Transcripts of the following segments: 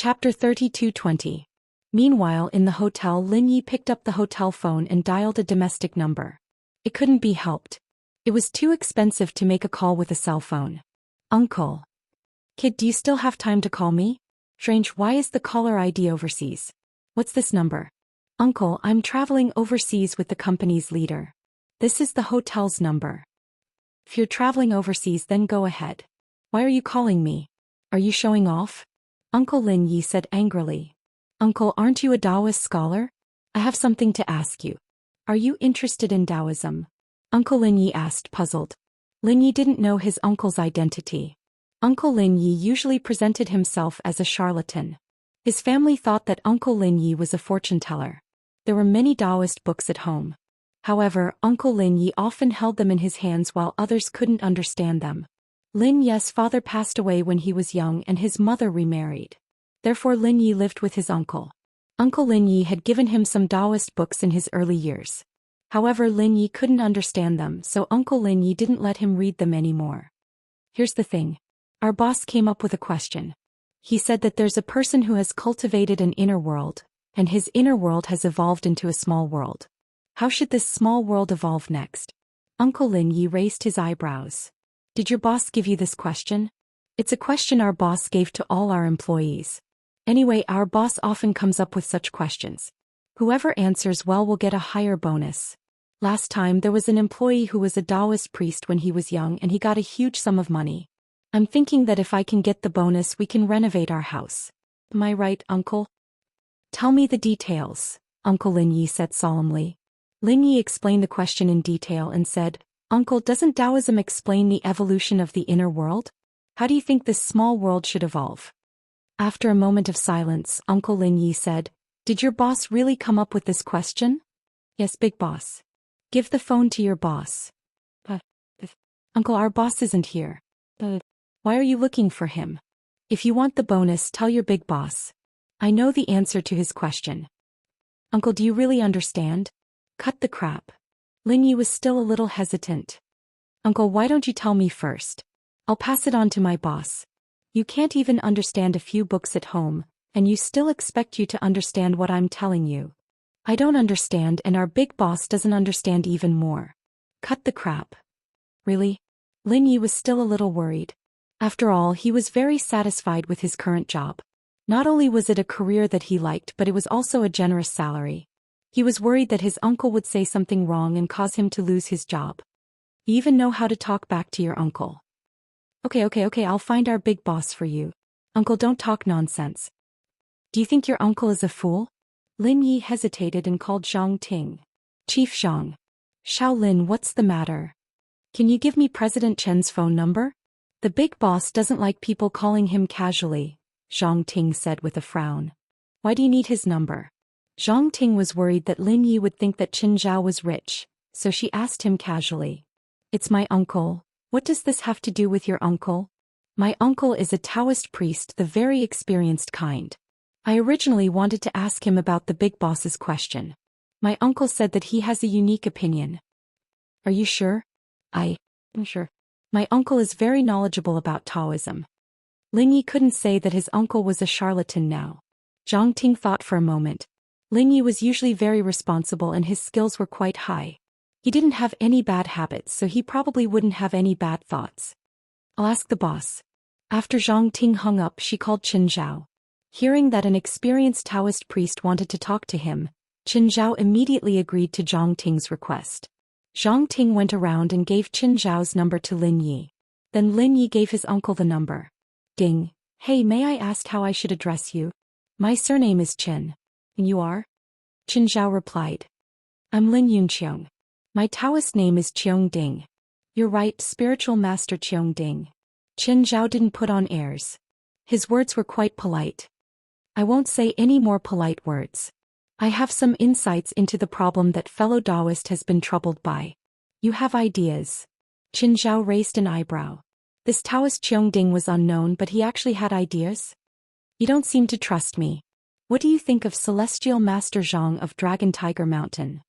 Chapter 32:20. Meanwhile, in the hotel, Lin Yi picked up the hotel phone and dialed a domestic number. It couldn't be helped. It was too expensive to make a call with a cell phone. Uncle. Kid, do you still have time to call me? Strange, why is the caller ID overseas? What's this number? Uncle, I'm traveling overseas with the company's leader. This is the hotel's number. If you're traveling overseas, then go ahead. Why are you calling me? Are you showing off? Uncle, Lin Yi said angrily. Uncle, aren't you a Taoist scholar? I have something to ask you. Are you interested in Taoism? Uncle Lin Yi asked, puzzled. Lin Yi didn't know his uncle's identity. Uncle Lin Yi usually presented himself as a charlatan. His family thought that Uncle Lin Yi was a fortune teller. There were many Taoist books at home. However, Uncle Lin Yi often held them in his hands while others couldn't understand them. Lin Yi's father passed away when he was young and his mother remarried. Therefore Lin Yi lived with his uncle. Uncle Lin Yi had given him some Taoist books in his early years. However, Lin Yi couldn't understand them, so Uncle Lin Yi didn't let him read them anymore. Here's the thing. Our boss came up with a question. He said that there's a person who has cultivated an inner world, and his inner world has evolved into a small world. How should this small world evolve next? Uncle Lin Yi raised his eyebrows. Did your boss give you this question? It's a question our boss gave to all our employees. Anyway, our boss often comes up with such questions. Whoever answers well will get a higher bonus. Last time there was an employee who was a Taoist priest when he was young and he got a huge sum of money. I'm thinking that if I can get the bonus, we can renovate our house. Am I right, Uncle? Tell me the details, Uncle Lin Yi said solemnly. Lin Yi explained the question in detail and said, Uncle, doesn't Taoism explain the evolution of the inner world? How do you think this small world should evolve? After a moment of silence, Uncle Lin Yi said, Did your boss really come up with this question? Yes, big boss. Give the phone to your boss. But, Uncle, our boss isn't here. Why are you looking for him? If you want the bonus, tell your big boss. I know the answer to his question. Uncle, do you really understand? Cut the crap. Lin Yi was still a little hesitant. Uncle, why don't you tell me first? I'll pass it on to my boss. You can't even understand a few books at home, and you still expect you to understand what I'm telling you. I don't understand, and our big boss doesn't understand even more. Cut the crap. Really? Lin Yi was still a little worried. After all, he was very satisfied with his current job. Not only was it a career that he liked, but it was also a generous salary. He was worried that his uncle would say something wrong and cause him to lose his job. You even know how to talk back to your uncle. Okay, I'll find our big boss for you. Uncle, don't talk nonsense. Do you think your uncle is a fool? Lin Yi hesitated and called Zhang Ting. Chief Zhang. Shaolin, what's the matter? Can you give me President Chen's phone number? The big boss doesn't like people calling him casually, Zhang Ting said with a frown. Why do you need his number? Zhang Ting was worried that Lin Yi would think that Qin Zhao was rich, so she asked him casually. It's my uncle. What does this have to do with your uncle? My uncle is a Taoist priest, the very experienced kind. I originally wanted to ask him about the big boss's question. My uncle said that he has a unique opinion. Are you sure? I'm sure. My uncle is very knowledgeable about Taoism. Lin Yi couldn't say that his uncle was a charlatan now. Zhang Ting thought for a moment. Lin Yi was usually very responsible and his skills were quite high. He didn't have any bad habits, so he probably wouldn't have any bad thoughts. I'll ask the boss. After Zhang Ting hung up, she called Qin Zhao. Hearing that an experienced Taoist priest wanted to talk to him, Qin Zhao immediately agreed to Zhang Ting's request. Zhang Ting went around and gave Qin Zhao's number to Lin Yi. Then Lin Yi gave his uncle the number. Ding. Hey, may I ask how I should address you? My surname is Qin. And you are? Qin Zhao replied. I'm Lin Yunqiong. My Taoist name is Qiong Ding. You're right, spiritual master Qiong Ding. Qin Zhao didn't put on airs. His words were quite polite. I won't say any more polite words. I have some insights into the problem that fellow Taoist has been troubled by. You have ideas. Qin Zhao raised an eyebrow. This Taoist Qiong Ding was unknown, but he actually had ideas? You don't seem to trust me. What do you think of Celestial Master Zhang of Dragon Tiger Mountain?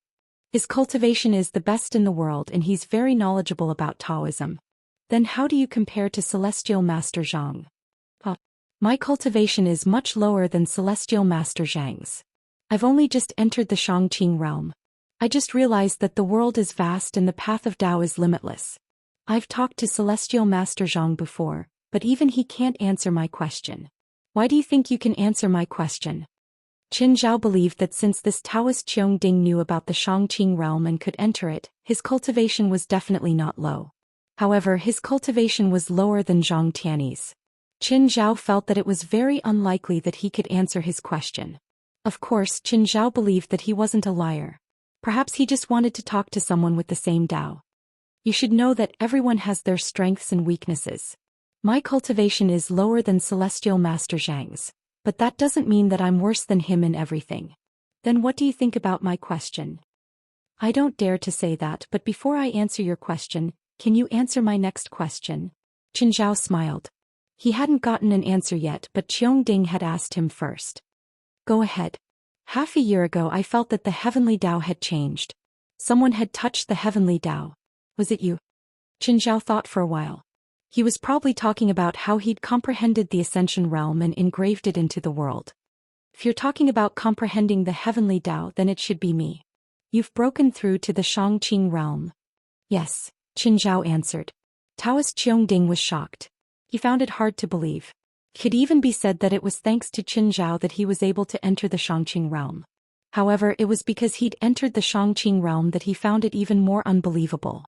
His cultivation is the best in the world and he's very knowledgeable about Taoism. Then how do you compare to Celestial Master Zhang? My cultivation is much lower than Celestial Master Zhang's. I've only just entered the Shangqing realm. I just realized that the world is vast and the path of Tao is limitless. I've talked to Celestial Master Zhang before, but even he can't answer my question. Why do you think you can answer my question? Qin Zhao believed that since this Taoist Qiong Ding knew about the Shangqing realm and could enter it, his cultivation was definitely not low. However, his cultivation was lower than Zhang Tianyi's. Qin Zhao felt that it was very unlikely that he could answer his question. Of course, Qin Zhao believed that he wasn't a liar. Perhaps he just wanted to talk to someone with the same Tao. You should know that everyone has their strengths and weaknesses. My cultivation is lower than Celestial Master Zhang's, but that doesn't mean that I'm worse than him in everything. Then what do you think about my question? I don't dare to say that, but before I answer your question, can you answer my next question? Qin Zhao smiled. He hadn't gotten an answer yet, but Qiong Ding had asked him first. Go ahead. Half a year ago I felt that the heavenly Tao had changed. Someone had touched the heavenly Tao. Was it you? Qin Zhao thought for a while. He was probably talking about how he'd comprehended the Ascension realm and engraved it into the world. If you're talking about comprehending the heavenly Tao, then it should be me. You've broken through to the Shangqing realm. Yes, Qin Zhao answered. Taoist Qiong Ding was shocked. He found it hard to believe. It could even be said that it was thanks to Qin Zhao that he was able to enter the Shangqing realm. However, it was because he'd entered the Shangqing realm that he found it even more unbelievable.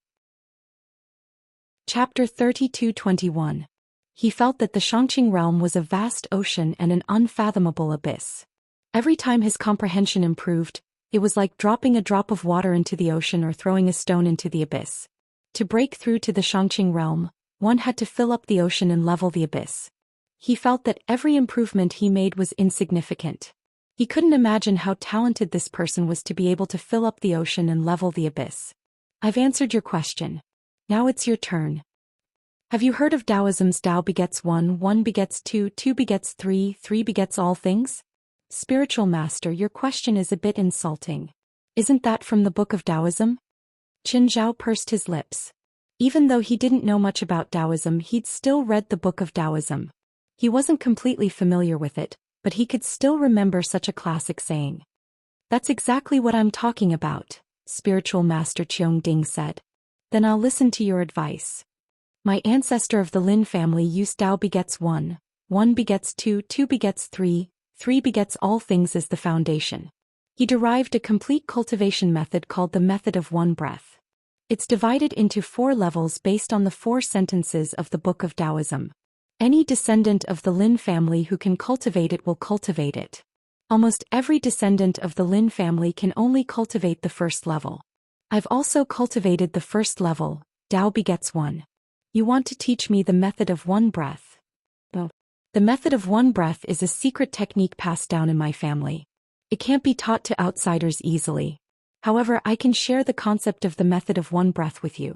Chapter 32:21. He felt that the Shangqing realm was a vast ocean and an unfathomable abyss. Every time his comprehension improved, it was like dropping a drop of water into the ocean or throwing a stone into the abyss. To break through to the Shangqing realm, one had to fill up the ocean and level the abyss. He felt that every improvement he made was insignificant. He couldn't imagine how talented this person was to be able to fill up the ocean and level the abyss. I've answered your question. Now it's your turn. Have you heard of Taoism's Tao begets one, one begets two, two begets three, three begets all things? Spiritual Master, your question is a bit insulting. Isn't that from the Book of Taoism? Qin Zhao pursed his lips. Even though he didn't know much about Taoism, he'd still read the Book of Taoism. He wasn't completely familiar with it, but he could still remember such a classic saying. That's exactly what I'm talking about, Spiritual Master Qiong Ding said. Then I'll listen to your advice. My ancestor of the Lin family used Tao begets one, one begets two, two begets three, three begets all things as the foundation. He derived a complete cultivation method called the method of one breath. It's divided into 4 levels based on the 4 sentences of the Book of Taoism. Any descendant of the Lin family who can cultivate it will cultivate it. Almost every descendant of the Lin family can only cultivate the first level. I've also cultivated the first level, Tao begets one. You want to teach me the method of one breath? No. The method of one breath is a secret technique passed down in my family. It can't be taught to outsiders easily. However, I can share the concept of the method of one breath with you.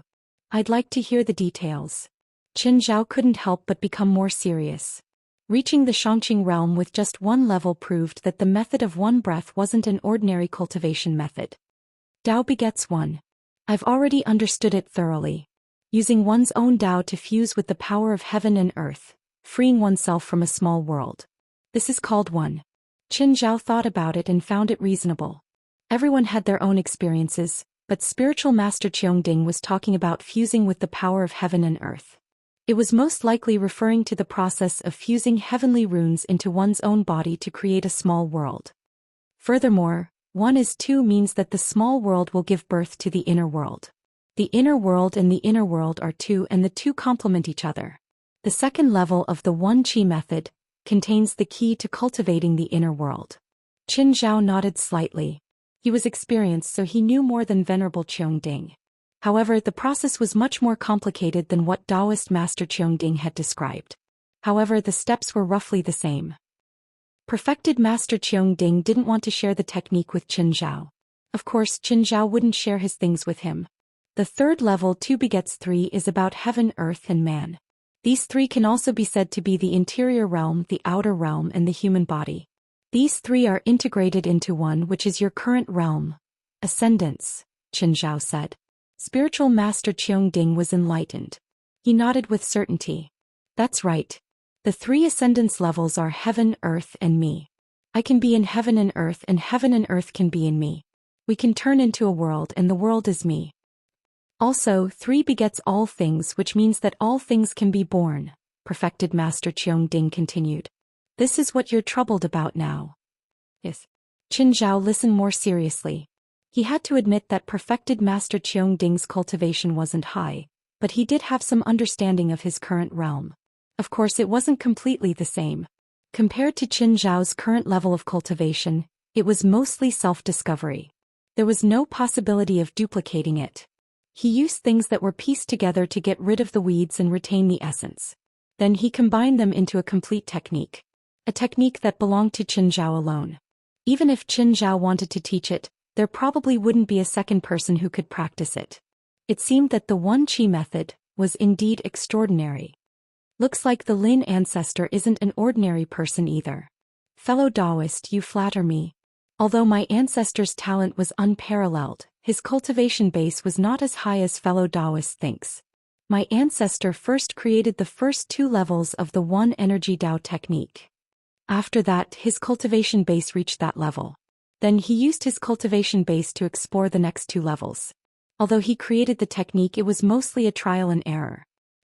I'd like to hear the details. Qin Zhao couldn't help but become more serious. Reaching the Shangqing realm with just one level proved that the method of one breath wasn't an ordinary cultivation method. Tao begets one. I've already understood it thoroughly. Using one's own Tao to fuse with the power of heaven and earth, freeing oneself from a small world. This is called one. Qin Zhao thought about it and found it reasonable. Everyone had their own experiences, but Spiritual Master Qiong Ding was talking about fusing with the power of heaven and earth. It was most likely referring to the process of fusing heavenly runes into one's own body to create a small world. Furthermore, 1 is 2 means that the small world will give birth to the inner world. The inner world and the inner world are 2 and the 2 complement each other. The second level of the one qi method contains the key to cultivating the inner world. Qin Zhao nodded slightly. He was experienced, so he knew more than Venerable Qiong Ding. However, the process was much more complicated than what Taoist Master Qiong Ding had described. However, the steps were roughly the same. Perfected Master Qiong Ding didn't want to share the technique with Qin Zhao. Of course, Qin Zhao wouldn't share his things with him. The third level, 2 begets 3, is about heaven, earth, and man. These 3 can also be said to be the interior realm, the outer realm, and the human body. These 3 are integrated into one, which is your current realm. Ascendance, Qin Zhao said. Spiritual Master Qiong Ding was enlightened. He nodded with certainty. That's right. The three ascendance levels are heaven, earth, and me. I can be in heaven and earth can be in me. We can turn into a world and the world is me. Also, 3 begets all things, which means that all things can be born, perfected Master Cheong Ding continued. This is what you're troubled about now. Yes. Qin Zhao listened more seriously. He had to admit that perfected Master Cheong Ding's cultivation wasn't high, but he did have some understanding of his current realm. Of course it wasn't completely the same. Compared to Qin Zhao's current level of cultivation, it was mostly self-discovery. There was no possibility of duplicating it. He used things that were pieced together to get rid of the weeds and retain the essence. Then he combined them into a complete technique. A technique that belonged to Qin Zhao alone. Even if Qin Zhao wanted to teach it, there probably wouldn't be a second person who could practice it. It seemed that the One Qi method was indeed extraordinary. Looks like the Lin ancestor isn't an ordinary person either. Fellow Taoist, you flatter me. Although my ancestor's talent was unparalleled, his cultivation base was not as high as fellow Taoist thinks. My ancestor first created the first 2 levels of the One Energy Tao technique. After that, his cultivation base reached that level. Then he used his cultivation base to explore the next 2 levels. Although he created the technique, it was mostly a trial and error.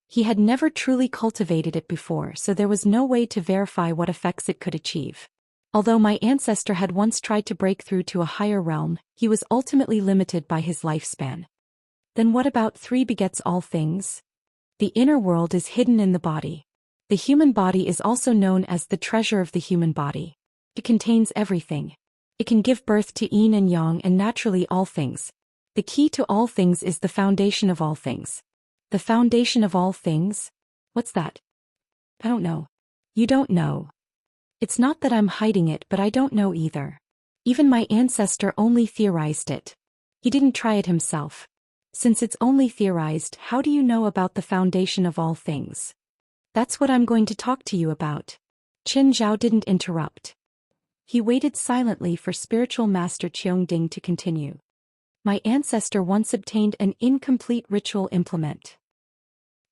He had never truly cultivated it before, so there was no way to verify what effects it could achieve. Although my ancestor had once tried to break through to a higher realm, he was ultimately limited by his lifespan. Then what about 3 begets all things? The inner world is hidden in the body. The human body is also known as the treasure of the human body. It contains everything. It can give birth to yin and yang and naturally all things. The key to all things is the foundation of all things. The foundation of all things? What's that? I don't know. You don't know. It's not that I'm hiding it, but I don't know either. Even my ancestor only theorized it. He didn't try it himself. Since it's only theorized, how do you know about the foundation of all things? That's what I'm going to talk to you about. Qin Zhao didn't interrupt. He waited silently for spiritual master Cheong Ding to continue. My ancestor once obtained an incomplete ritual implement.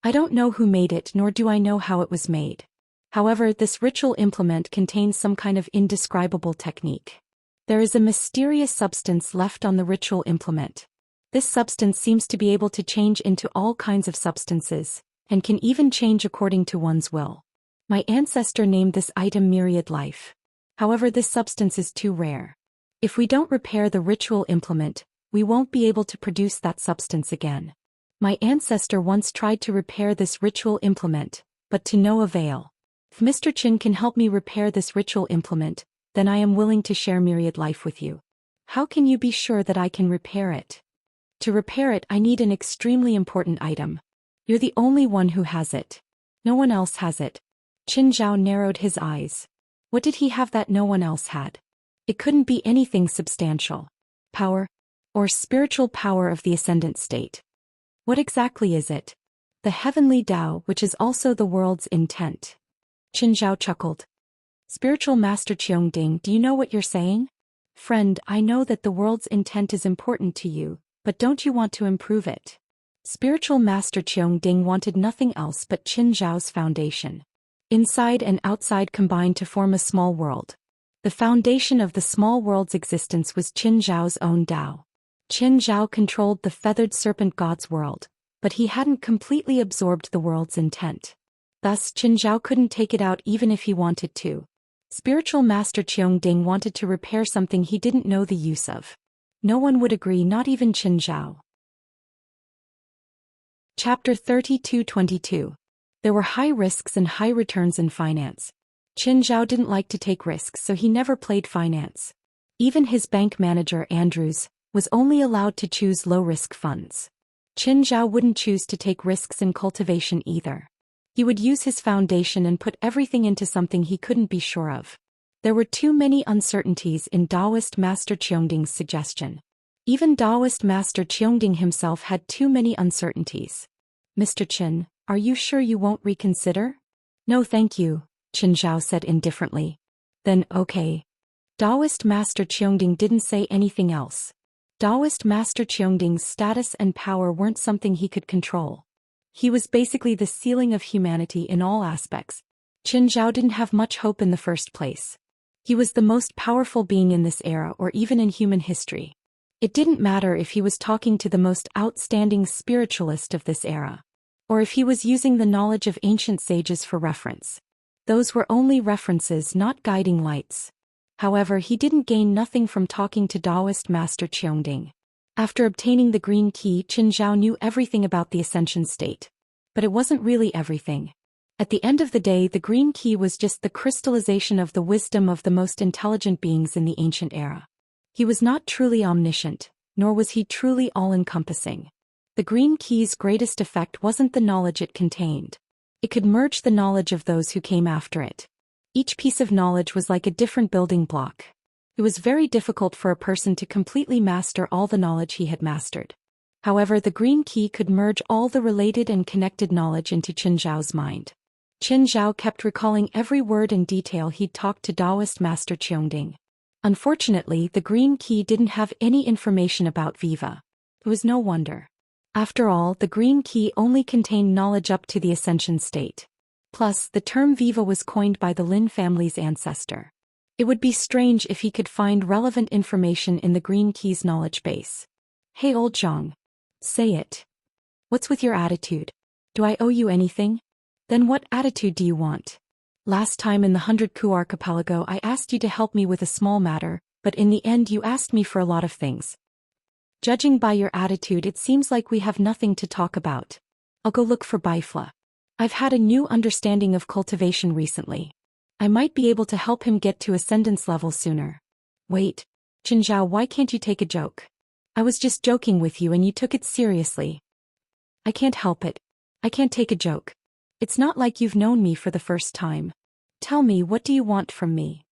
I don't know who made it, nor do I know how it was made. However, this ritual implement contains some kind of indescribable technique. There is a mysterious substance left on the ritual implement. This substance seems to be able to change into all kinds of substances, and can even change according to one's will. My ancestor named this item Myriad Life. However, this substance is too rare. If we don't repair the ritual implement, we won't be able to produce that substance again. My ancestor once tried to repair this ritual implement, but to no avail. If Mr. Qin can help me repair this ritual implement, then I am willing to share Myriad Life with you. How can you be sure that I can repair it? To repair it, I need an extremely important item. You're the only one who has it. No one else has it. Qin Zhao narrowed his eyes. What did he have that no one else had? It couldn't be anything substantial. Power? Or spiritual power of the ascendant state. What exactly is it? The heavenly Tao, which is also the world's intent. Qin Zhao chuckled. Spiritual Master Cheong Ding, do you know what you're saying? Friend, I know that the world's intent is important to you, but don't you want to improve it? Spiritual Master Cheong Ding wanted nothing else but Qin Zhao's foundation. Inside and outside combined to form a small world. The foundation of the small world's existence was Qin Zhao's own Tao. Qin Zhao controlled the feathered serpent god's world, but he hadn't completely absorbed the world's intent. Thus, Qin Zhao couldn't take it out even if he wanted to. Spiritual Master Cheong Ding wanted to repair something he didn't know the use of. No one would agree, not even Qin Zhao. Chapter 32:22. There were high risks and high returns in finance. Qin Zhao didn't like to take risks, so he never played finance. Even his bank manager, Andrews, was only allowed to choose low-risk funds. Qin Zhao wouldn't choose to take risks in cultivation either. He would use his foundation and put everything into something he couldn't be sure of. There were too many uncertainties in Taoist Master Cheongding's suggestion. Even Taoist Master Cheongding himself had too many uncertainties. Mr. Qin, are you sure you won't reconsider? No thank you, Qin Zhao said indifferently. Then okay. Taoist Master Cheongding didn't say anything else. Taoist Master Cheongding's status and power weren't something he could control. He was basically the ceiling of humanity in all aspects. Qin Zhao didn't have much hope in the first place. He was the most powerful being in this era or even in human history. It didn't matter if he was talking to the most outstanding spiritualist of this era, or if he was using the knowledge of ancient sages for reference. Those were only references, not guiding lights. However, he didn't gain nothing from talking to Taoist Master Qiongding. After obtaining the green key, Qin Zhao knew everything about the ascension state. But it wasn't really everything. At the end of the day, the green key was just the crystallization of the wisdom of the most intelligent beings in the ancient era. He was not truly omniscient, nor was he truly all-encompassing. The green key's greatest effect wasn't the knowledge it contained. It could merge the knowledge of those who came after it. Each piece of knowledge was like a different building block. It was very difficult for a person to completely master all the knowledge he had mastered. However, the green key could merge all the related and connected knowledge into Qin Zhao's mind. Qin Zhao kept recalling every word and detail he'd talked to Taoist Master Qiongding. Unfortunately, the green key didn't have any information about Viva. It was no wonder. After all, the green key only contained knowledge up to the ascension state. Plus, the term Viva was coined by the Lin family's ancestor. It would be strange if he could find relevant information in the green key's knowledge base. Hey old Zhang. Say it. What's with your attitude? Do I owe you anything? Then what attitude do you want? Last time in the 100-Ku archipelago I asked you to help me with a small matter, but in the end you asked me for a lot of things. Judging by your attitude, it seems like we have nothing to talk about. I'll go look for Bifla. I've had a new understanding of cultivation recently. I might be able to help him get to ascendance level sooner. Wait, Qin Zhao, why can't you take a joke? I was just joking with you and you took it seriously. I can't help it. I can't take a joke. It's not like you've known me for the first time. Tell me, what do you want from me?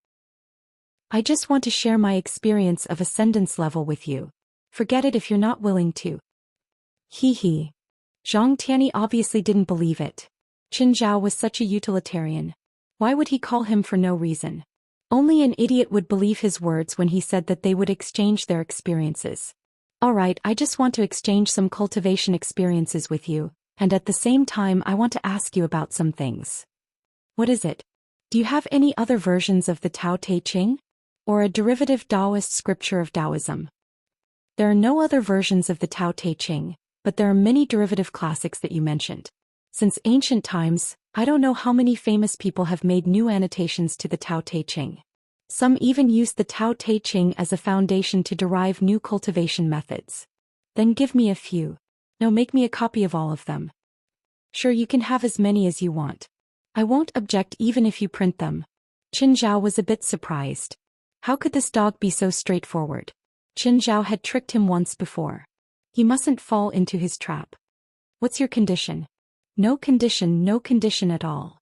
I just want to share my experience of ascendance level with you. Forget it if you're not willing to. Hee hee. Zhang Tianyi obviously didn't believe it. Qin Zhao was such a utilitarian. Why would he call him for no reason? Only an idiot would believe his words when he said that they would exchange their experiences. Alright, I just want to exchange some cultivation experiences with you. And at the same time I want to ask you about some things. What is it? Do you have any other versions of the Tao Te Ching? Or a derivative Taoist scripture of Taoism? There are no other versions of the Tao Te Ching, but there are many derivative classics that you mentioned. Since ancient times, I don't know how many famous people have made new annotations to the Tao Te Ching. Some even use the Tao Te Ching as a foundation to derive new cultivation methods. Then give me a few. No, make me a copy of all of them. Sure, you can have as many as you want. I won't object even if you print them. Qin Zhao was a bit surprised. How could this dog be so straightforward? Qin Zhao had tricked him once before. He mustn't fall into his trap. What's your condition? No condition at all.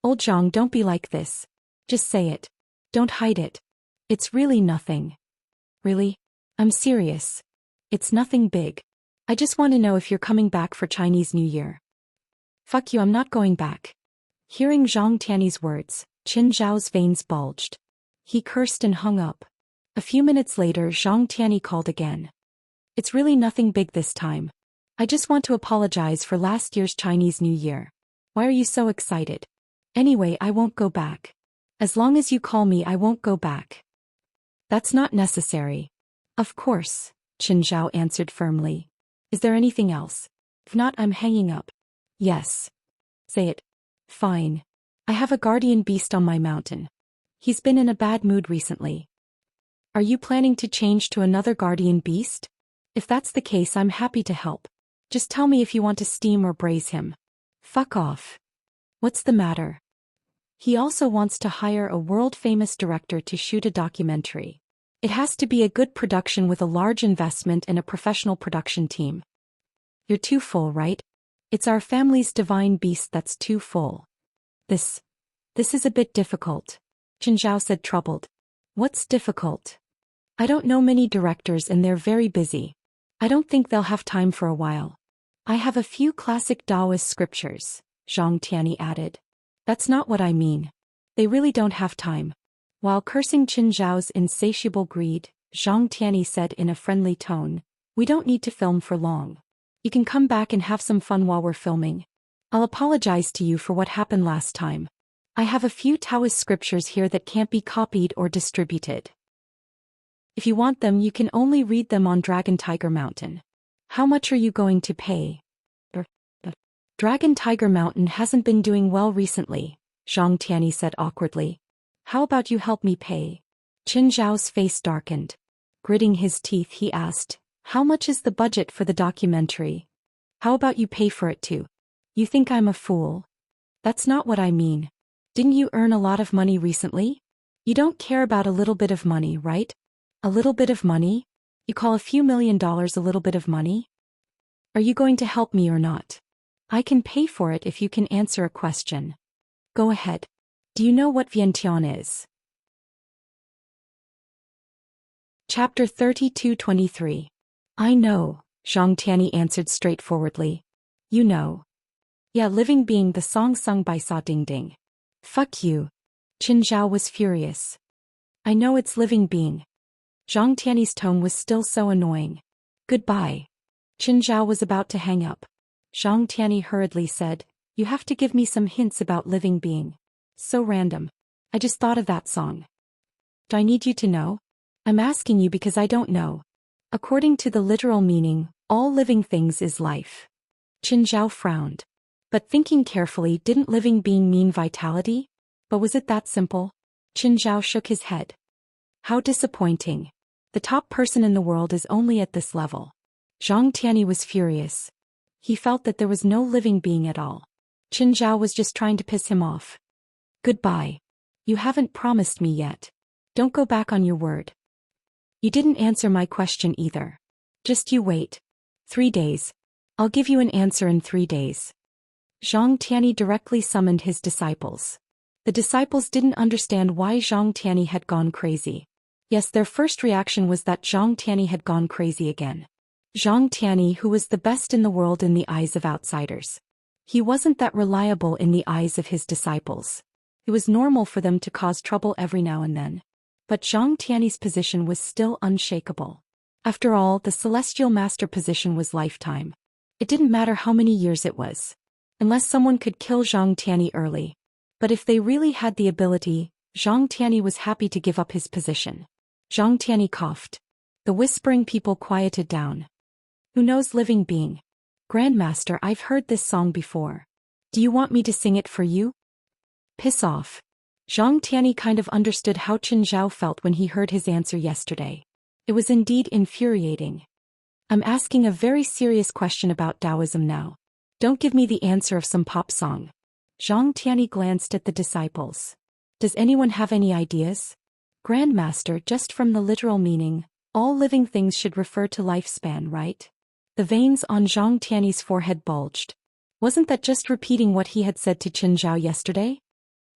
Old Zhang, don't be like this. Just say it. Don't hide it. It's really nothing. Really? I'm serious. It's nothing big. I just want to know if you're coming back for Chinese New Year. Fuck you, I'm not going back. Hearing Zhang Tianyi's words, Qin Zhao's veins bulged. He cursed and hung up. A few minutes later, Zhang Tianyi called again. It's really nothing big this time. I just want to apologize for last year's Chinese New Year. Why are you so excited? Anyway, I won't go back. As long as you call me, I won't go back. That's not necessary. Of course, Qin Zhao answered firmly. Is there anything else? If not, I'm hanging up. Yes. Say it. Fine. I have a guardian beast on my mountain. He's been in a bad mood recently. Are you planning to change to another guardian beast? If that's the case, I'm happy to help. Just tell me if you want to steam or braise him. Fuck off. What's the matter? He also wants to hire a world-famous director to shoot a documentary. It has to be a good production with a large investment and a professional production team. You're too full, right? It's our family's divine beast that's too full. This is a bit difficult. Qin Zhao said, troubled. What's difficult? I don't know many directors and they're very busy. I don't think they'll have time for a while. I have a few classic Taoist scriptures, Zhang Tianyi added. That's not what I mean. They really don't have time. While cursing Qin Zhao's insatiable greed, Zhang Tianyi said in a friendly tone, we don't need to film for long. You can come back and have some fun while we're filming. I'll apologize to you for what happened last time. I have a few Taoist scriptures here that can't be copied or distributed. If you want them, you can only read them on Dragon Tiger Mountain. How much are you going to pay? Dragon Tiger Mountain hasn't been doing well recently, Zhang Tianyi said awkwardly. How about you help me pay? Qin Zhao's face darkened. Gritting his teeth, he asked, how much is the budget for the documentary? How about you pay for it too? You think I'm a fool? That's not what I mean. Didn't you earn a lot of money recently? You don't care about a little bit of money, right? A little bit of money? You call a few $1,000,000 a little bit of money? Are you going to help me or not? I can pay for it if you can answer a question. Go ahead. Do you know what Vientiane is? Chapter 32:23. I know, Zhang Tianyi answered straightforwardly. You know. Yeah, living being, the song sung by Sa Ding Ding. Fuck you. Qin Zhao was furious. I know it's living being. Zhang Tianyi's tone was still so annoying. Goodbye. Qin Zhao was about to hang up. Zhang Tianyi hurriedly said, you have to give me some hints about living being. So random. I just thought of that song. Do I need you to know? I'm asking you because I don't know. According to the literal meaning, all living things is life. Qin Zhao frowned. But thinking carefully, didn't living being mean vitality? But was it that simple? Qin Zhao shook his head. How disappointing. The top person in the world is only at this level. Zhang Tianyi was furious. He felt that there was no living being at all. Qin Zhao was just trying to piss him off. Goodbye. You haven't promised me yet. Don't go back on your word. You didn't answer my question either. Just you wait. 3 days. I'll give you an answer in 3 days. Zhang Tianyi directly summoned his disciples. The disciples didn't understand why Zhang Tianyi had gone crazy. Yes, their first reaction was that Zhang Tianyi had gone crazy again. Zhang Tianyi, who was the best in the world in the eyes of outsiders. He wasn't that reliable in the eyes of his disciples. It was normal for them to cause trouble every now and then. But Zhang Tianyi's position was still unshakable. After all, the celestial master position was lifetime. It didn't matter how many years it was. Unless someone could kill Zhang Tianyi early. But if they really had the ability, Zhang Tianyi was happy to give up his position. Zhang Tianyi coughed. The whispering people quieted down. Who knows living being? Grandmaster, I've heard this song before. Do you want me to sing it for you? Piss off. Zhang Tianyi kind of understood how Qin Zhao felt when he heard his answer yesterday. It was indeed infuriating. I'm asking a very serious question about Taoism now. Don't give me the answer of some pop song. Zhang Tianyi glanced at the disciples. Does anyone have any ideas? Grandmaster, just from the literal meaning, all living things should refer to lifespan, right? The veins on Zhang Tianyi's forehead bulged. Wasn't that just repeating what he had said to Qin Zhao yesterday?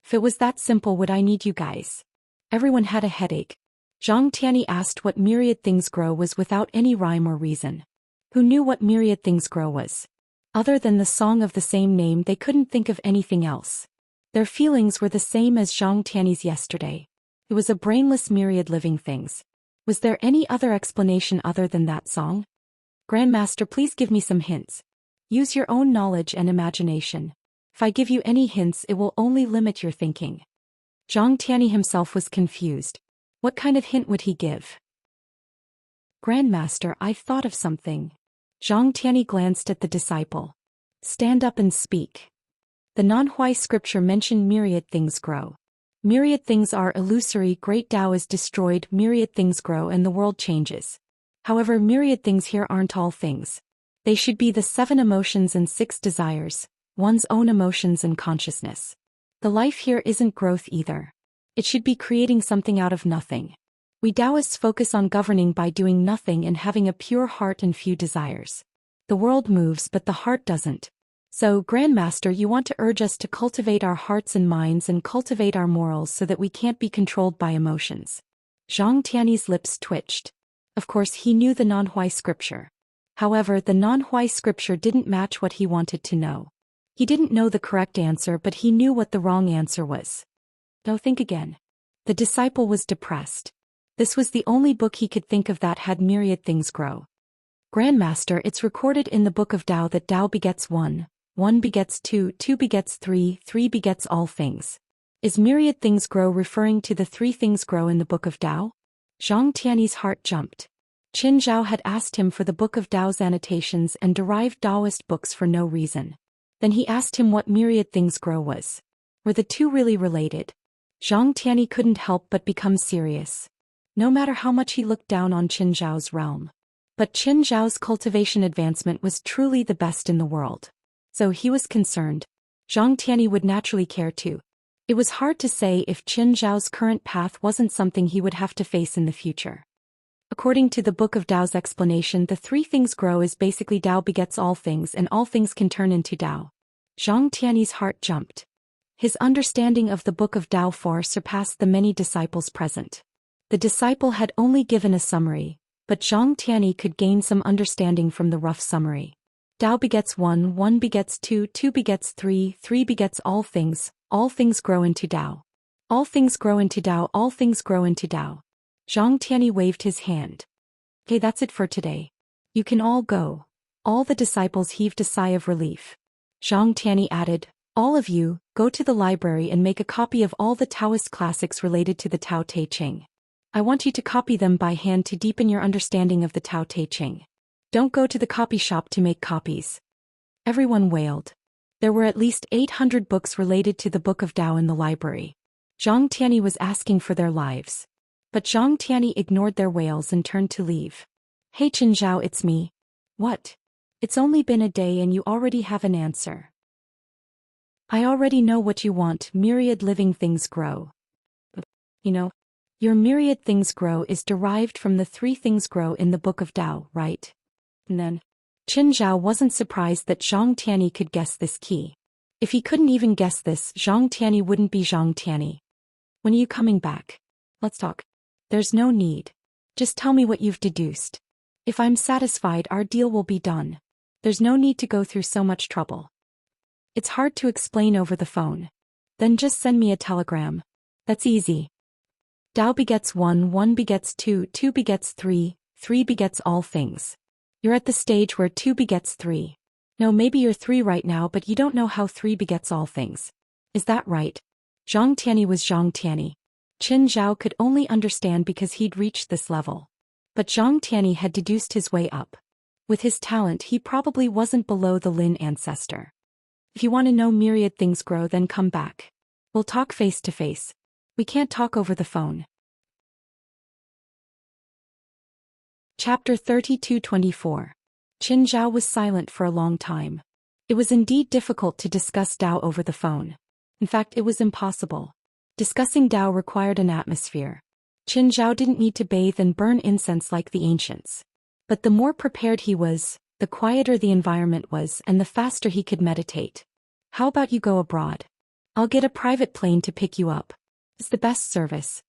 If it was that simple, would I need you guys? Everyone had a headache. Zhang Tianyi asked what myriad things grow was without any rhyme or reason. Who knew what myriad things grow was? Other than the song of the same name, they couldn't think of anything else. Their feelings were the same as Zhang Tianyi's yesterday. It was a brainless myriad living things. Was there any other explanation other than that song? Grandmaster, please give me some hints. Use your own knowledge and imagination. If I give you any hints, it will only limit your thinking. Zhang Tianyi himself was confused. What kind of hint would he give? Grandmaster, I've thought of something. Zhang Tianyi glanced at the disciple. Stand up and speak. The non-Hui scripture mentioned myriad things grow. Myriad things are illusory, great Tao is destroyed, myriad things grow and the world changes. However, myriad things here aren't all things. They should be the 7 emotions and 6 desires, one's own emotions and consciousness. The life here isn't growth either. It should be creating something out of nothing. We Taoists focus on governing by doing nothing and having a pure heart and few desires. The world moves but the heart doesn't. So, Grandmaster, you want to urge us to cultivate our hearts and minds and cultivate our morals so that we can't be controlled by emotions. Zhang Tianyi's lips twitched. Of course, he knew the non-Hui scripture. However, the non-Hui scripture didn't match what he wanted to know. He didn't know the correct answer, but he knew what the wrong answer was. Don't think again. The disciple was depressed. This was the only book he could think of that had myriad things grow. Grandmaster, it's recorded in the book of Tao that Tao begets 1, 1 begets 2, 2 begets 3, 3 begets all things. Is myriad things grow referring to the three things grow in the Book of Tao? Zhang Tiany's heart jumped. Qin Zhao had asked him for the Book of Tao's annotations and derived Taoist books for no reason. Then he asked him what myriad things grow was. Were the two really related? Zhang Tiany couldn't help but become serious. No matter how much he looked down on Qin Zhao's realm. But Qin Zhao's cultivation advancement was truly the best in the world. So he was concerned. Zhang Tiany would naturally care too. It was hard to say if Qin Zhao's current path wasn't something he would have to face in the future. According to the Book of Tao's explanation, the three things grow is basically Tao begets all things and all things can turn into Tao. Zhang Tiany's heart jumped. His understanding of the Book of Tao far surpassed the many disciples present. The disciple had only given a summary, but Zhang Tiany could gain some understanding from the rough summary. Tao begets one, one begets two, two begets three, three begets all things grow into Tao. All things grow into Tao, all things grow into Tao. Zhang Tiany waved his hand. Okay, that's it for today. You can all go. All the disciples heaved a sigh of relief. Zhang Tiany added, all of you, go to the library and make a copy of all the Taoist classics related to the Tao Te Ching. I want you to copy them by hand to deepen your understanding of the Tao Te Ching. Don't go to the copy shop to make copies. Everyone wailed. There were at least 800 books related to the Book of Tao in the library. Zhang Tiany was asking for their lives. But Zhang Tiany ignored their wails and turned to leave. Hey Qin Zhao, it's me. What? It's only been a day and you already have an answer. I already know what you want. Myriad living things grow. Your myriad things grow is derived from the three things grow in the Book of Tao, right? And then, Qin Zhao wasn't surprised that Zhang Tiany could guess this key. If he couldn't even guess this, Zhang Tiany wouldn't be Zhang Tiany. When are you coming back? Let's talk. There's no need. Just tell me what you've deduced. If I'm satisfied, our deal will be done. There's no need to go through so much trouble. It's hard to explain over the phone. Then just send me a telegram. That's easy. Tao begets one, one begets two, two begets three, three begets all things. You're at the stage where two begets three. No, maybe you're three right now, but you don't know how three begets all things. Is that right? Zhang Tiany was Zhang Tiany. Qin Zhao could only understand because he'd reached this level. But Zhang Tiany had deduced his way up. With his talent, he probably wasn't below the Lin ancestor. If you want to know myriad things grow, then come back. We'll talk face to face. We can't talk over the phone. Chapter 32-24. Qin Zhao was silent for a long time. It was indeed difficult to discuss Tao over the phone. In fact, it was impossible. Discussing Tao required an atmosphere. Qin Zhao didn't need to bathe and burn incense like the ancients. But the more prepared he was, the quieter the environment was and the faster he could meditate. How about you go abroad? I'll get a private plane to pick you up. It's the best service.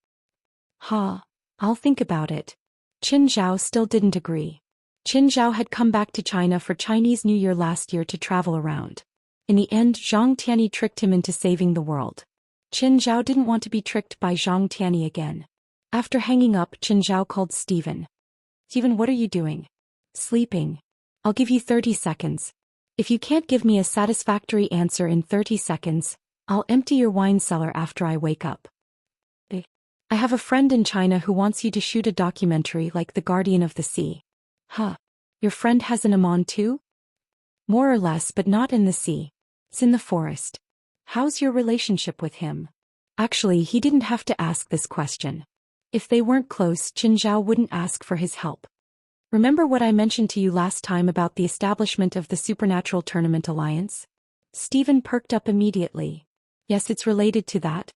I'll think about it. Qin Zhao still didn't agree. Qin Zhao had come back to China for Chinese New Year last year to travel around. In the end, Zhang Tiany tricked him into saving the world. Qin Zhao didn't want to be tricked by Zhang Tiany again. After hanging up, Qin Zhao called Stephen. Stephen, what are you doing? Sleeping. I'll give you 30 seconds. If you can't give me a satisfactory answer in 30 seconds, I'll empty your wine cellar after I wake up. I have a friend in China who wants you to shoot a documentary like The Guardian of the Sea. Your friend has an Amon too? More or less, but not in the sea. It's in the forest. How's your relationship with him? Actually, he didn't have to ask this question. If they weren't close, Qin Zhao wouldn't ask for his help. Remember what I mentioned to you last time about the establishment of the Supernatural Tournament Alliance? Stephen perked up immediately. Yes, it's related to that.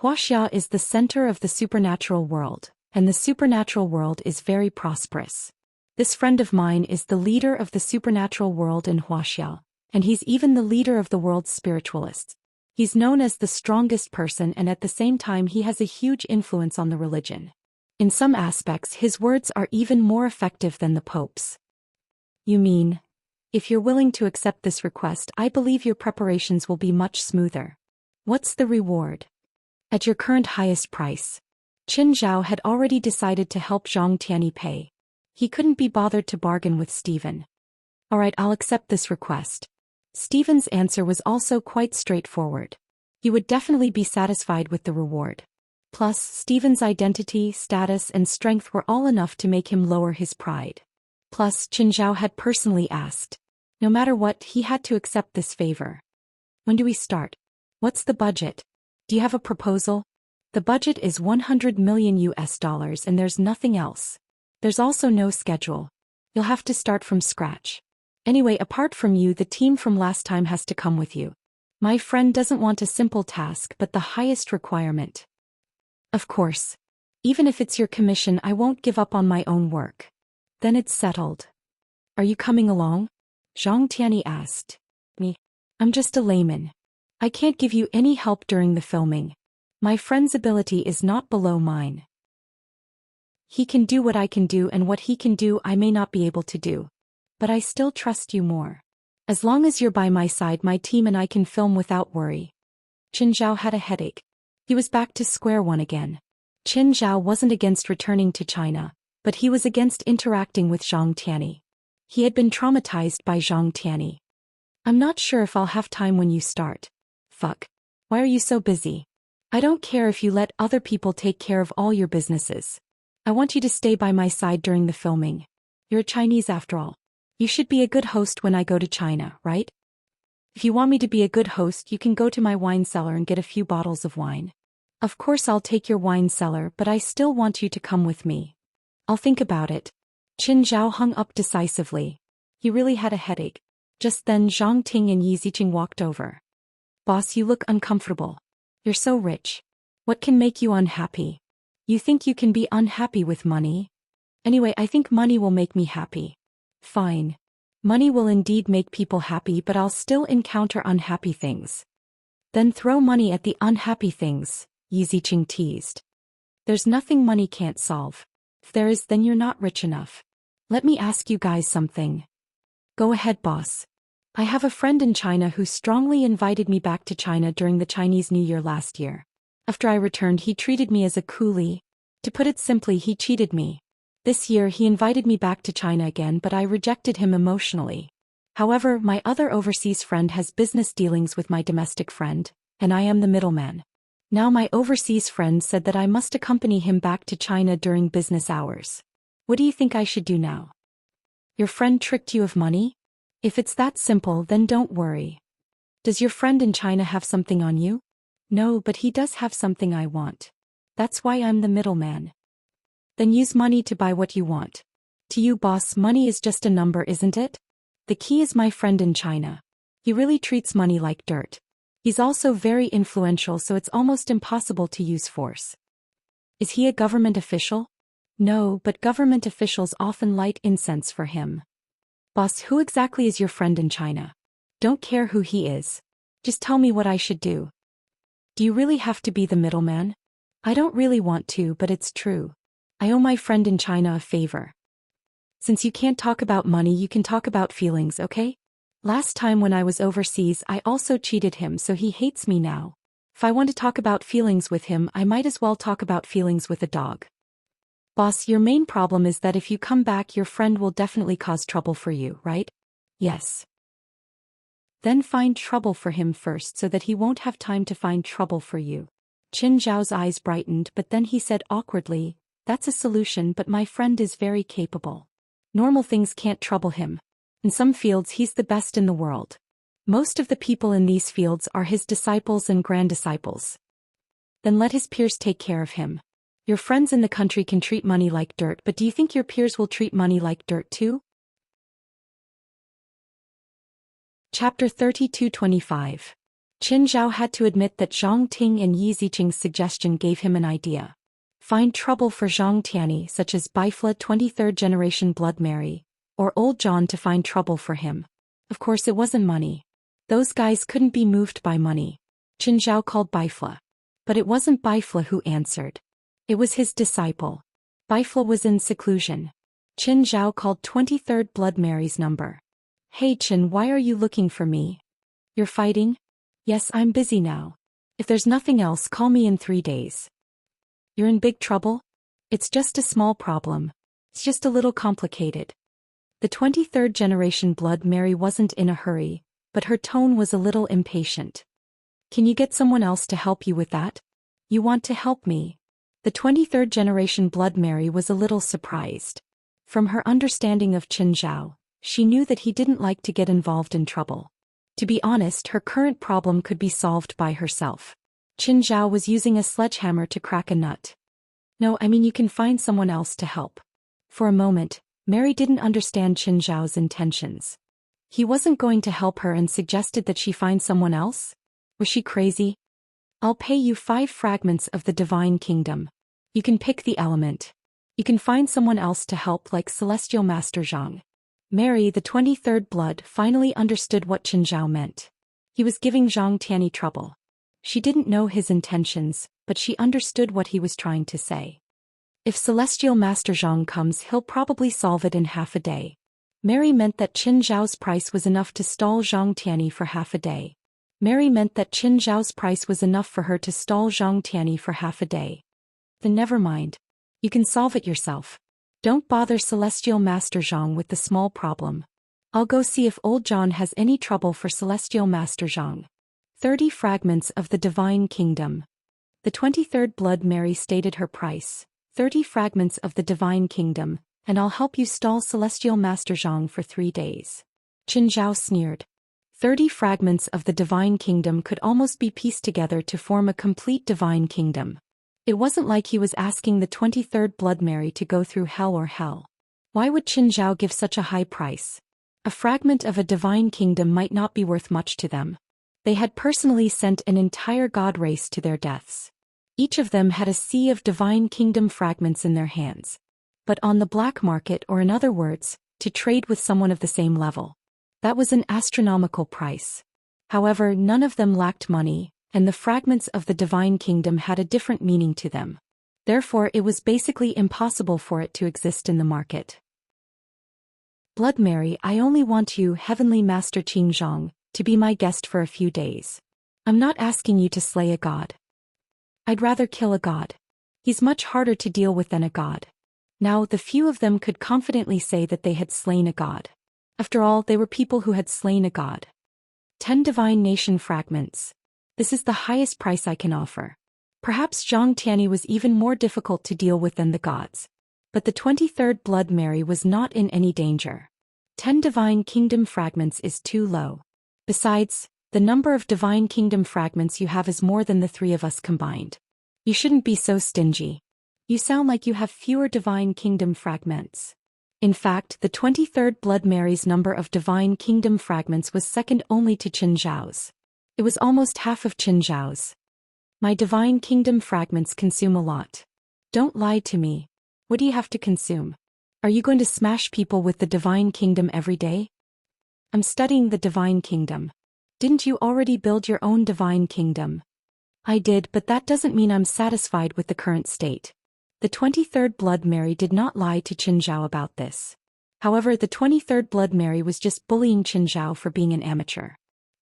Huaxia is the center of the supernatural world, and the supernatural world is very prosperous. This friend of mine is the leader of the supernatural world in Huaxia, and he's even the leader of the world's spiritualists. He's known as the strongest person, and at the same time he has a huge influence on the religion. In some aspects, his words are even more effective than the Pope's. You mean, if you're willing to accept this request, I believe your preparations will be much smoother. What's the reward? At your current highest price. Qin Zhao had already decided to help Zhang Tiany pay. He couldn't be bothered to bargain with Stephen. Alright, I'll accept this request. Stephen's answer was also quite straightforward. He would definitely be satisfied with the reward. Plus, Stephen's identity, status, and strength were all enough to make him lower his pride. Plus, Qin Zhao had personally asked. No matter what, he had to accept this favor. When do we start? What's the budget? Do you have a proposal? The budget is 100 million US dollars and there's nothing else. There's also no schedule. You'll have to start from scratch. Anyway, apart from you, the team from last time has to come with you. My friend doesn't want a simple task but the highest requirement. Of course. Even if it's your commission, I won't give up on my own work. Then it's settled. Are you coming along? Zhang Tianyi asked. Me. I'm just a layman. I can't give you any help during the filming. My friend's ability is not below mine. He can do what I can do and what he can do I may not be able to do. But I still trust you more. As long as you're by my side, my team and I can film without worry. Qin Zhao had a headache. He was back to square one again. Qin Zhao wasn't against returning to China, but he was against interacting with Zhang Tianyi. He had been traumatized by Zhang Tianyi. I'm not sure if I'll have time when you start. Fuck. Why are you so busy? I don't care if you let other people take care of all your businesses. I want you to stay by my side during the filming. You're Chinese after all. You should be a good host when I go to China, right? If you want me to be a good host, you can go to my wine cellar and get a few bottles of wine. Of course I'll take your wine cellar, but I still want you to come with me. I'll think about it. Qin Zhao hung up decisively. He really had a headache. Just then Zhang Ting and Yi Ziqing walked over. Boss, you look uncomfortable. You're so rich. What can make you unhappy? You think you can be unhappy with money? Anyway, I think money will make me happy. Fine. Money will indeed make people happy, but I'll still encounter unhappy things. Then throw money at the unhappy things, Yi Ziqing teased. There's nothing money can't solve. If there is, then you're not rich enough. Let me ask you guys something. Go ahead, boss. I have a friend in China who strongly invited me back to China during the Chinese New Year last year. After I returned, he treated me as a coolie. To put it simply, he cheated me. This year he invited me back to China again, but I rejected him emotionally. However, my other overseas friend has business dealings with my domestic friend, and I am the middleman. Now my overseas friend said that I must accompany him back to China during business hours. What do you think I should do now? Your friend tricked you of money? If it's that simple, then don't worry. Does your friend in China have something on you? No, but he does have something I want. That's why I'm the middleman. Then use money to buy what you want. To you, boss, money is just a number, isn't it? The key is my friend in China. He really treats money like dirt. He's also very influential, so it's almost impossible to use force. Is he a government official? No, but government officials often light incense for him. Boss, who exactly is your friend in China? Don't care who he is. Just tell me what I should do. Do you really have to be the middleman? I don't really want to, but it's true. I owe my friend in China a favor. Since you can't talk about money, you can talk about feelings, okay? Last time when I was overseas, I also cheated him, so he hates me now. If I want to talk about feelings with him, I might as well talk about feelings with a dog. Boss, your main problem is that if you come back, your friend will definitely cause trouble for you, right? Yes. Then find trouble for him first so that he won't have time to find trouble for you. Qin Zhao's eyes brightened, but then he said awkwardly, that's a solution, but my friend is very capable. Normal things can't trouble him. In some fields he's the best in the world. Most of the people in these fields are his disciples and grand-disciples. Then let his peers take care of him. Your friends in the country can treat money like dirt, but do you think your peers will treat money like dirt too? Chapter 32:25. Qin Zhao had to admit that Zhang Ting and Yi Ziqing's suggestion gave him an idea. Find trouble for Zhang Tianyi, such as Bifla 23rd generation Blood Mary, or Old John to find trouble for him. Of course it wasn't money. Those guys couldn't be moved by money. Qin Zhao called Bifla. But it wasn't Bifla who answered. It was his disciple. Bifla was in seclusion. Qin Zhao called 23rd Blood Mary's number. Hey Qin, why are you looking for me? You're fighting? Yes, I'm busy now. If there's nothing else, call me in 3 days. You're in big trouble? It's just a small problem. It's just a little complicated. The 23rd generation Blood Mary wasn't in a hurry, but her tone was a little impatient. Can you get someone else to help you with that? You want to help me? The 23rd generation Blood Mary was a little surprised. From her understanding of Qin Zhao, she knew that he didn't like to get involved in trouble. To be honest, her current problem could be solved by herself. Qin Zhao was using a sledgehammer to crack a nut. No, I mean you can find someone else to help. For a moment, Mary didn't understand Qin Zhao's intentions. He wasn't going to help her and suggested that she find someone else? Was she crazy? I'll pay you 5 fragments of the divine kingdom. You can pick the element. You can find someone else to help like Celestial Master Zhang. Mary, the 23rd blood, finally understood what Qin Zhao meant. He was giving Zhang Tianyi trouble. She didn't know his intentions, but she understood what he was trying to say. If Celestial Master Zhang comes, he'll probably solve it in half a day. Mary meant that Qin Zhao's price was enough to stall Zhang Tianyi for half a day. Mary meant that Qin Zhao's price was enough for her to stall Zhang Tianyi for half a day. Then never mind. You can solve it yourself. Don't bother Celestial Master Zhang with the small problem. I'll go see if old John has any trouble for Celestial Master Zhang. 30 fragments of the Divine Kingdom. The 23rd Blood Mary stated her price. 30 fragments of the Divine Kingdom, and I'll help you stall Celestial Master Zhang for 3 days. Qin Zhao sneered. 30 fragments of the Divine Kingdom could almost be pieced together to form a complete Divine Kingdom. It wasn't like he was asking the 23rd Blood Mary to go through hell or hell. Why would Qin Zhao give such a high price? A fragment of a Divine Kingdom might not be worth much to them. They had personally sent an entire god race to their deaths. Each of them had a sea of Divine Kingdom fragments in their hands. But on the black market, or in other words, to trade with someone of the same level. That was an astronomical price. However, none of them lacked money, and the fragments of the Divine Kingdom had a different meaning to them. Therefore, it was basically impossible for it to exist in the market. Blood Mary, I only want you, Heavenly Master Qin Zhang, to be my guest for a few days. I'm not asking you to slay a god. I'd rather kill a god. He's much harder to deal with than a god. Now, the few of them could confidently say that they had slain a god. After all, they were people who had slain a god. 10 Divine Nation fragments. This is the highest price I can offer. Perhaps Zhang Tianyi was even more difficult to deal with than the gods. But the 23rd Blood Mary was not in any danger. 10 Divine Kingdom fragments is too low. Besides, the number of Divine Kingdom fragments you have is more than the 3 of us combined. You shouldn't be so stingy. You sound like you have fewer Divine Kingdom fragments. In fact, the 23rd Blood Mary's number of Divine Kingdom fragments was second only to Qin Zhao's. It was almost half of Qin Zhao's. My Divine Kingdom fragments consume a lot. Don't lie to me. What do you have to consume? Are you going to smash people with the Divine Kingdom every day? I'm studying the Divine Kingdom. Didn't you already build your own Divine Kingdom? I did, but that doesn't mean I'm satisfied with the current state. The 23rd Blood Mary did not lie to Qin Zhao about this. However, the 23rd Blood Mary was just bullying Qin Zhao for being an amateur.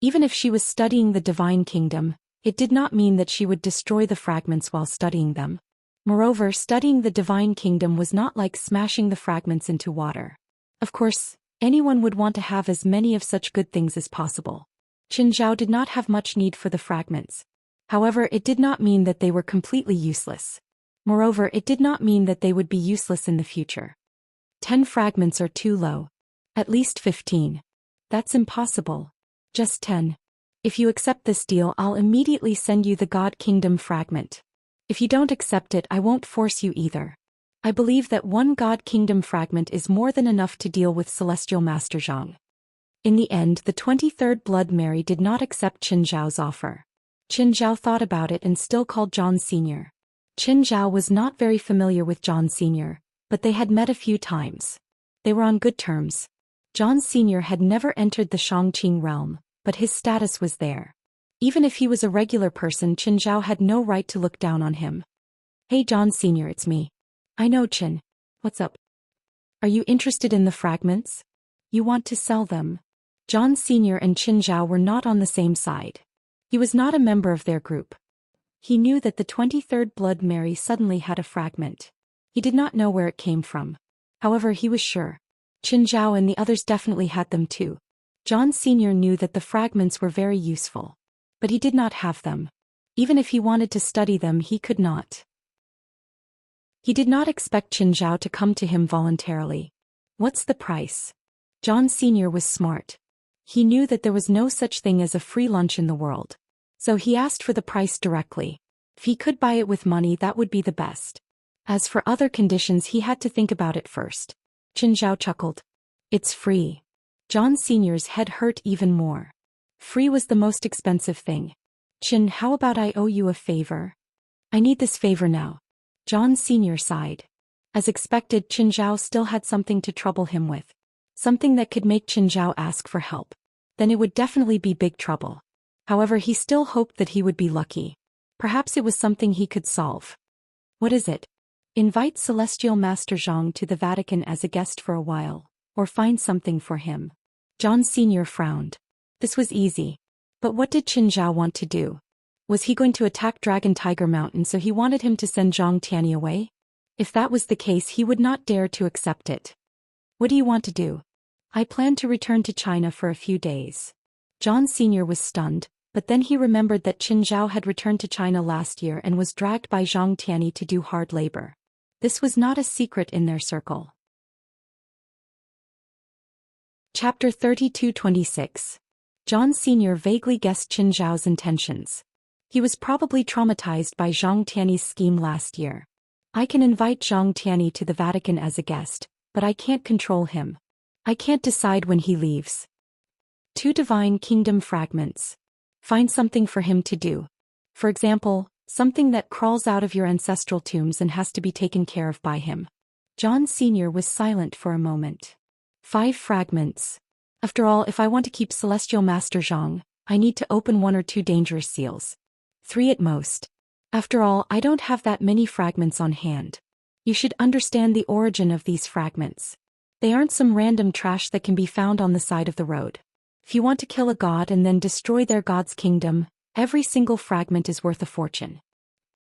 Even if she was studying the Divine Kingdom, it did not mean that she would destroy the fragments while studying them. Moreover, studying the Divine Kingdom was not like smashing the fragments into water. Of course, anyone would want to have as many of such good things as possible. Qin Zhao did not have much need for the fragments. However, it did not mean that they were completely useless. Moreover, it did not mean that they would be useless in the future. 10 fragments are too low. At least 15. That's impossible. Just 10. If you accept this deal, I'll immediately send you the God Kingdom fragment. If you don't accept it, I won't force you either. I believe that 1 God Kingdom fragment is more than enough to deal with Celestial Master Zhang. In the end, the 23rd Blood Mary did not accept Qin Zhao's offer. Qin Zhao thought about it and still called John Sr. Qin Zhao was not very familiar with John Sr., but they had met a few times. They were on good terms. John Sr. had never entered the Shangqing realm, but his status was there. Even if he was a regular person, Qin Zhao had no right to look down on him. Hey John Sr., it's me. I know, Qin. What's up? Are you interested in the fragments? You want to sell them? John Sr. and Qin Zhao were not on the same side. He was not a member of their group. He knew that the 23rd Blood Mary suddenly had a fragment. He did not know where it came from. However, he was sure. Qin Zhao and the others definitely had them too. John Sr. knew that the fragments were very useful. But he did not have them. Even if he wanted to study them, he could not. He did not expect Qin Zhao to come to him voluntarily. What's the price? John Sr. was smart. He knew that there was no such thing as a free lunch in the world. So he asked for the price directly. If he could buy it with money, that would be the best. As for other conditions, he had to think about it first. Qin Zhao chuckled. It's free. John Sr.'s head hurt even more. Free was the most expensive thing. Qin, how about I owe you a favor? I need this favor now. John Sr. sighed. As expected, Qin Zhao still had something to trouble him with. Something that could make Qin Zhao ask for help. Then it would definitely be big trouble. However, he still hoped that he would be lucky. Perhaps it was something he could solve. What is it? Invite Celestial Master Zhang to the Vatican as a guest for a while, or find something for him. John Sr. frowned. This was easy. But what did Qin Zhao want to do? Was he going to attack Dragon Tiger Mountain, so he wanted him to send Zhang Tianyi away? If that was the case, he would not dare to accept it. What do you want to do? I plan to return to China for a few days. John Sr. was stunned, but then he remembered that Qin Zhao had returned to China last year and was dragged by Zhang Tianyi to do hard labor. This was not a secret in their circle. Chapter 32-26. John Sr. vaguely guessed Qin Zhao's intentions. He was probably traumatized by Zhang Tianyi's scheme last year. I can invite Zhang Tianyi to the Vatican as a guest, but I can't control him. I can't decide when he leaves. 2 Divine Kingdom fragments. Find something for him to do. For example, something that crawls out of your ancestral tombs and has to be taken care of by him. John Sr. was silent for a moment. 5 fragments. After all, if I want to keep Celestial Master Zhang, I need to open 1 or 2 dangerous seals. 3 at most. After all, I don't have that many fragments on hand. You should understand the origin of these fragments. They aren't some random trash that can be found on the side of the road. If you want to kill a god and then destroy their god's kingdom, every single fragment is worth a fortune.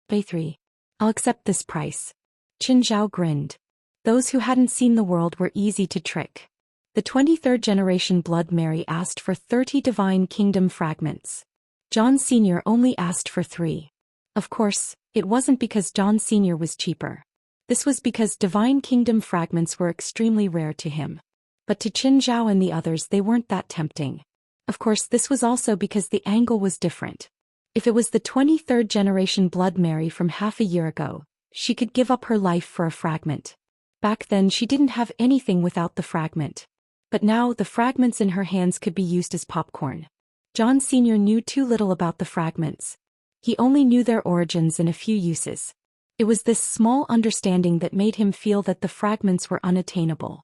Pay 3. I'll accept this price. Qin Zhao grinned. Those who hadn't seen the world were easy to trick. The 23rd generation Blood Mary asked for 30 Divine Kingdom fragments. John Sr. only asked for 3. Of course, it wasn't because John Sr. was cheaper. This was because Divine Kingdom fragments were extremely rare to him. But to Qin Zhao and the others, they weren't that tempting. Of course, this was also because the angle was different. If it was the 23rd generation Blood Mary from half a year ago, she could give up her life for a fragment. Back then, she didn't have anything without the fragment. But now, the fragments in her hands could be used as popcorn. John Sr. knew too little about the fragments. He only knew their origins and a few uses. It was this small understanding that made him feel that the fragments were unattainable.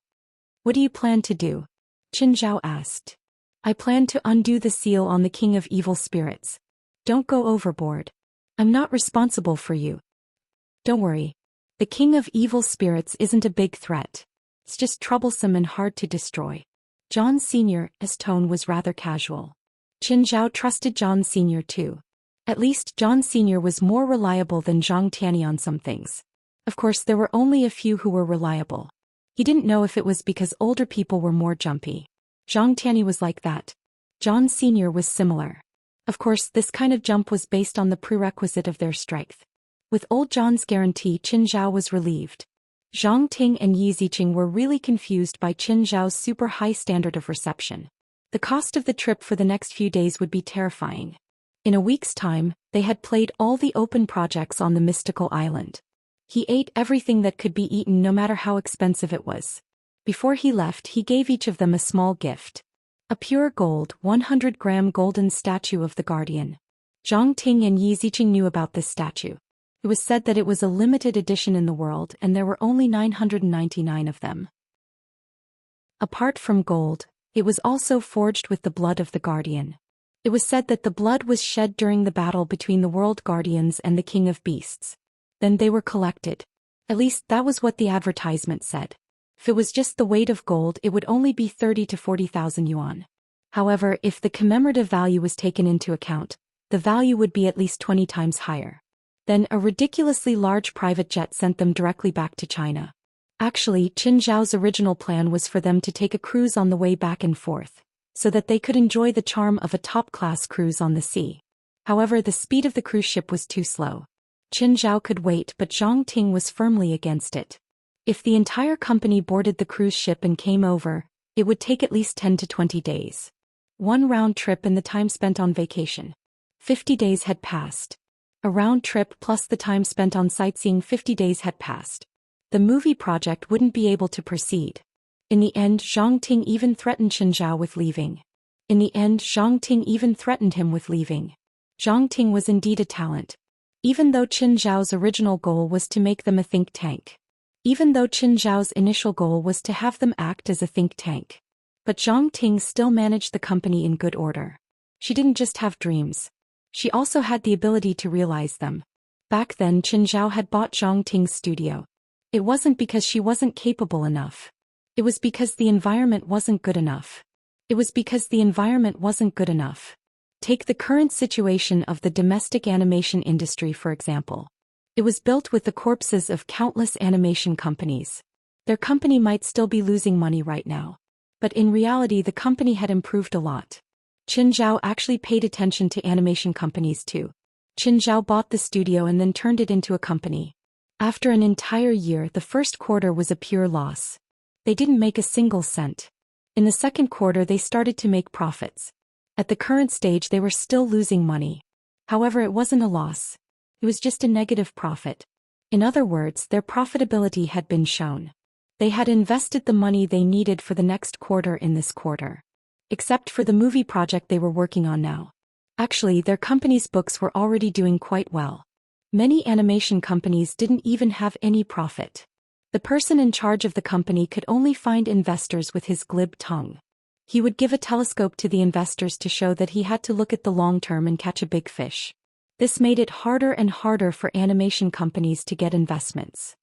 What do you plan to do? Qin Zhao asked. I plan to undo the seal on the King of Evil Spirits. Don't go overboard. I'm not responsible for you. Don't worry. The King of Evil Spirits isn't a big threat. It's just troublesome and hard to destroy. John Sr.'s tone was rather casual. Qin Zhao trusted John Sr. too. At least John Sr. was more reliable than Zhang Tianyi on some things. Of course, there were only a few who were reliable. He didn't know if it was because older people were more jumpy. Zhang Tianyi was like that. John Sr. was similar. Of course, this kind of jump was based on the prerequisite of their strength. With old John's guarantee, Qin Zhao was relieved. Zhang Ting and Yi Ziqing were really confused by Qin Zhao's super high standard of reception. The cost of the trip for the next few days would be terrifying. In a week's time, they had played all the open projects on the mystical island. He ate everything that could be eaten no matter how expensive it was. Before he left, he gave each of them a small gift. A pure gold, 100-gram golden statue of the Guardian. Zhang Ting and Yi Ziqing knew about this statue. It was said that it was a limited edition in the world and there were only 999 of them. Apart from gold, it was also forged with the blood of the Guardian. It was said that the blood was shed during the battle between the World Guardians and the King of Beasts. Then they were collected. At least that was what the advertisement said. If it was just the weight of gold, it would only be 30 to 40,000 yuan. However, if the commemorative value was taken into account, the value would be at least 20 times higher. Then a ridiculously large private jet sent them directly back to China. Actually, Qin Zhao's original plan was for them to take a cruise on the way back and forth, so that they could enjoy the charm of a top-class cruise on the sea. However, the speed of the cruise ship was too slow. Qin Zhao could wait, but Zhang Ting was firmly against it. If the entire company boarded the cruise ship and came over, it would take at least 10 to 20 days. One round trip and the time spent on vacation. 50 days had passed. A round trip plus the time spent on sightseeing, 50 days had passed. The movie project wouldn't be able to proceed. In the end, Zhang Ting even threatened Qin Zhao with leaving. Zhang Ting was indeed a talent. Even though Qin Zhao's original goal was to make them a think tank. But Zhang Ting still managed the company in good order. She didn't just have dreams. She also had the ability to realize them. Back then, Qin Zhao had bought Zhang Ting's studio. It wasn't because she wasn't capable enough. It was because the environment wasn't good enough. Take the current situation of the domestic animation industry, for example. It was built with the corpses of countless animation companies. Their company might still be losing money right now. But in reality, the company had improved a lot. Qin Zhao actually paid attention to animation companies too. Qin Zhao bought the studio and then turned it into a company. After an entire year, the first quarter was a pure loss. They didn't make a single cent. In the second quarter, they started to make profits. At the current stage, they were still losing money. However, it wasn't a loss. It was just a negative profit. In other words, their profitability had been shown. They had invested the money they needed for the next quarter in this quarter. Except for the movie project they were working on now. Actually, their company's books were already doing quite well. Many animation companies didn't even have any profit. The person in charge of the company could only find investors with his glib tongue. He would give a telescope to the investors to show that he had to look at the long term and catch a big fish. This made it harder and harder for animation companies to get investments.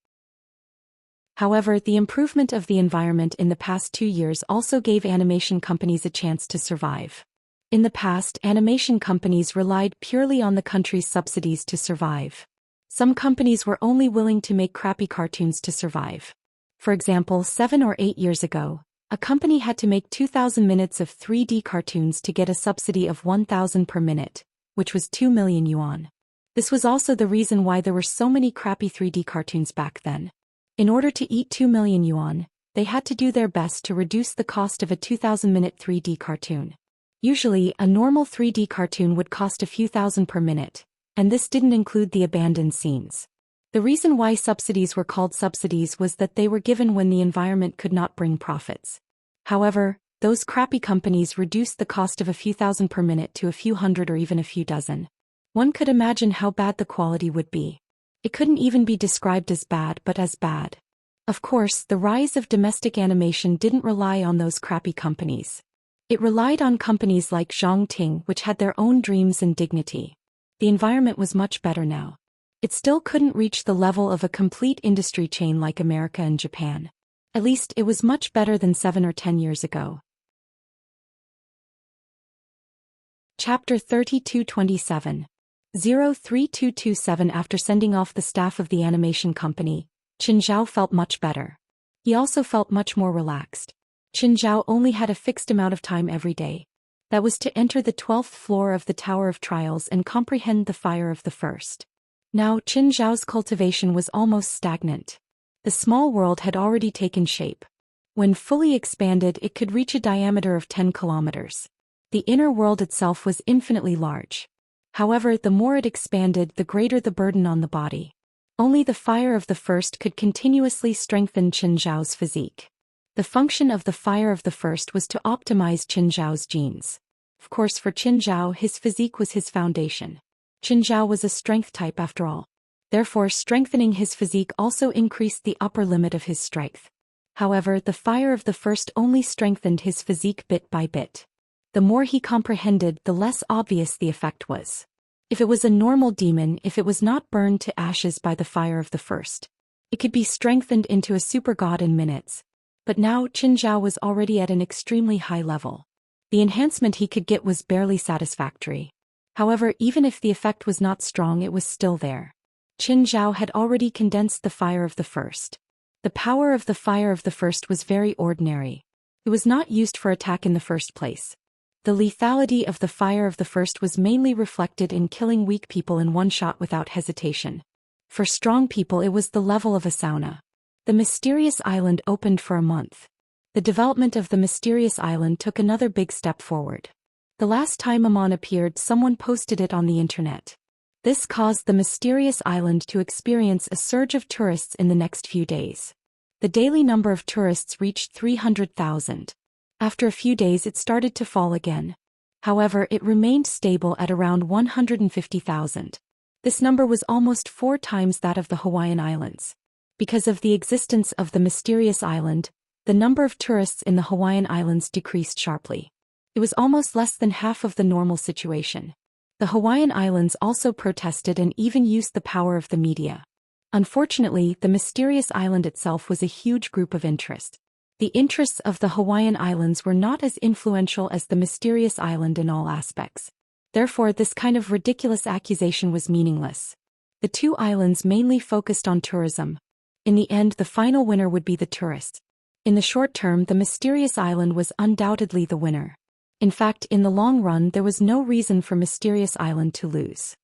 However, the improvement of the environment in the past 2 years also gave animation companies a chance to survive. In the past, animation companies relied purely on the country's subsidies to survive. Some companies were only willing to make crappy cartoons to survive. For example, 7 or 8 years ago, a company had to make 2,000 minutes of 3D cartoons to get a subsidy of 1,000 per minute, which was 2 million yuan. This was also the reason why there were so many crappy 3D cartoons back then. In order to eat 2 million yuan, they had to do their best to reduce the cost of a 2,000-minute 3D cartoon. Usually, a normal 3D cartoon would cost a few thousand per minute, and this didn't include the abandoned scenes. The reason why subsidies were called subsidies was that they were given when the environment could not bring profits. However, those crappy companies reduced the cost of a few thousand per minute to a few hundred or even a few dozen. One could imagine how bad the quality would be. It couldn't even be described as bad, but as bad. Of course, the rise of domestic animation didn't rely on those crappy companies. It relied on companies like Zhang Ting, which had their own dreams and dignity. The environment was much better now. It still couldn't reach the level of a complete industry chain like America and Japan. At least it was much better than 7 or 10 years ago. Chapter 3227. 03227. After sending off the staff of the animation company, Qin Zhao felt much better. He also felt much more relaxed. Qin Zhao only had a fixed amount of time every day. That was to enter the 12th floor of the Tower of Trials and comprehend the fire of the first. Now Qin Zhao's cultivation was almost stagnant. The small world had already taken shape. When fully expanded, it could reach a diameter of 10 kilometers. The inner world itself was infinitely large. However, the more it expanded, the greater the burden on the body. Only the fire of the first could continuously strengthen Qin Zhao's physique. The function of the fire of the first was to optimize Qin Zhao's genes. Of course, for Qin Zhao, his physique was his foundation. Qin Zhao was a strength type after all. Therefore, strengthening his physique also increased the upper limit of his strength. However, the fire of the first only strengthened his physique bit by bit. The more he comprehended, the less obvious the effect was. If it was a normal demon, if it was not burned to ashes by the fire of the first, it could be strengthened into a super god in minutes. But now Qin Zhao was already at an extremely high level. The enhancement he could get was barely satisfactory. However, even if the effect was not strong, it was still there. Qin Zhao had already condensed the fire of the first. The power of the fire of the first was very ordinary. It was not used for attack in the first place. The lethality of the fire of the first was mainly reflected in killing weak people in one shot without hesitation. For strong people it was the level of a sauna. The mysterious island opened for a month. The development of the mysterious island took another big step forward. The last time Amman appeared, someone posted it on the internet. This caused the mysterious island to experience a surge of tourists in the next few days. The daily number of tourists reached 300,000. After a few days it started to fall again. However, it remained stable at around 150,000. This number was almost 4 times that of the Hawaiian Islands. Because of the existence of the mysterious island, the number of tourists in the Hawaiian Islands decreased sharply. It was almost less than half of the normal situation. The Hawaiian Islands also protested and even used the power of the media. Unfortunately, the mysterious island itself was a huge group of interest. The interests of the Hawaiian Islands were not as influential as the mysterious island in all aspects. Therefore, this kind of ridiculous accusation was meaningless. The two islands mainly focused on tourism. In the end, the final winner would be the tourists. In the short term, the mysterious island was undoubtedly the winner. In fact, in the long run, there was no reason for Mysterious Island to lose.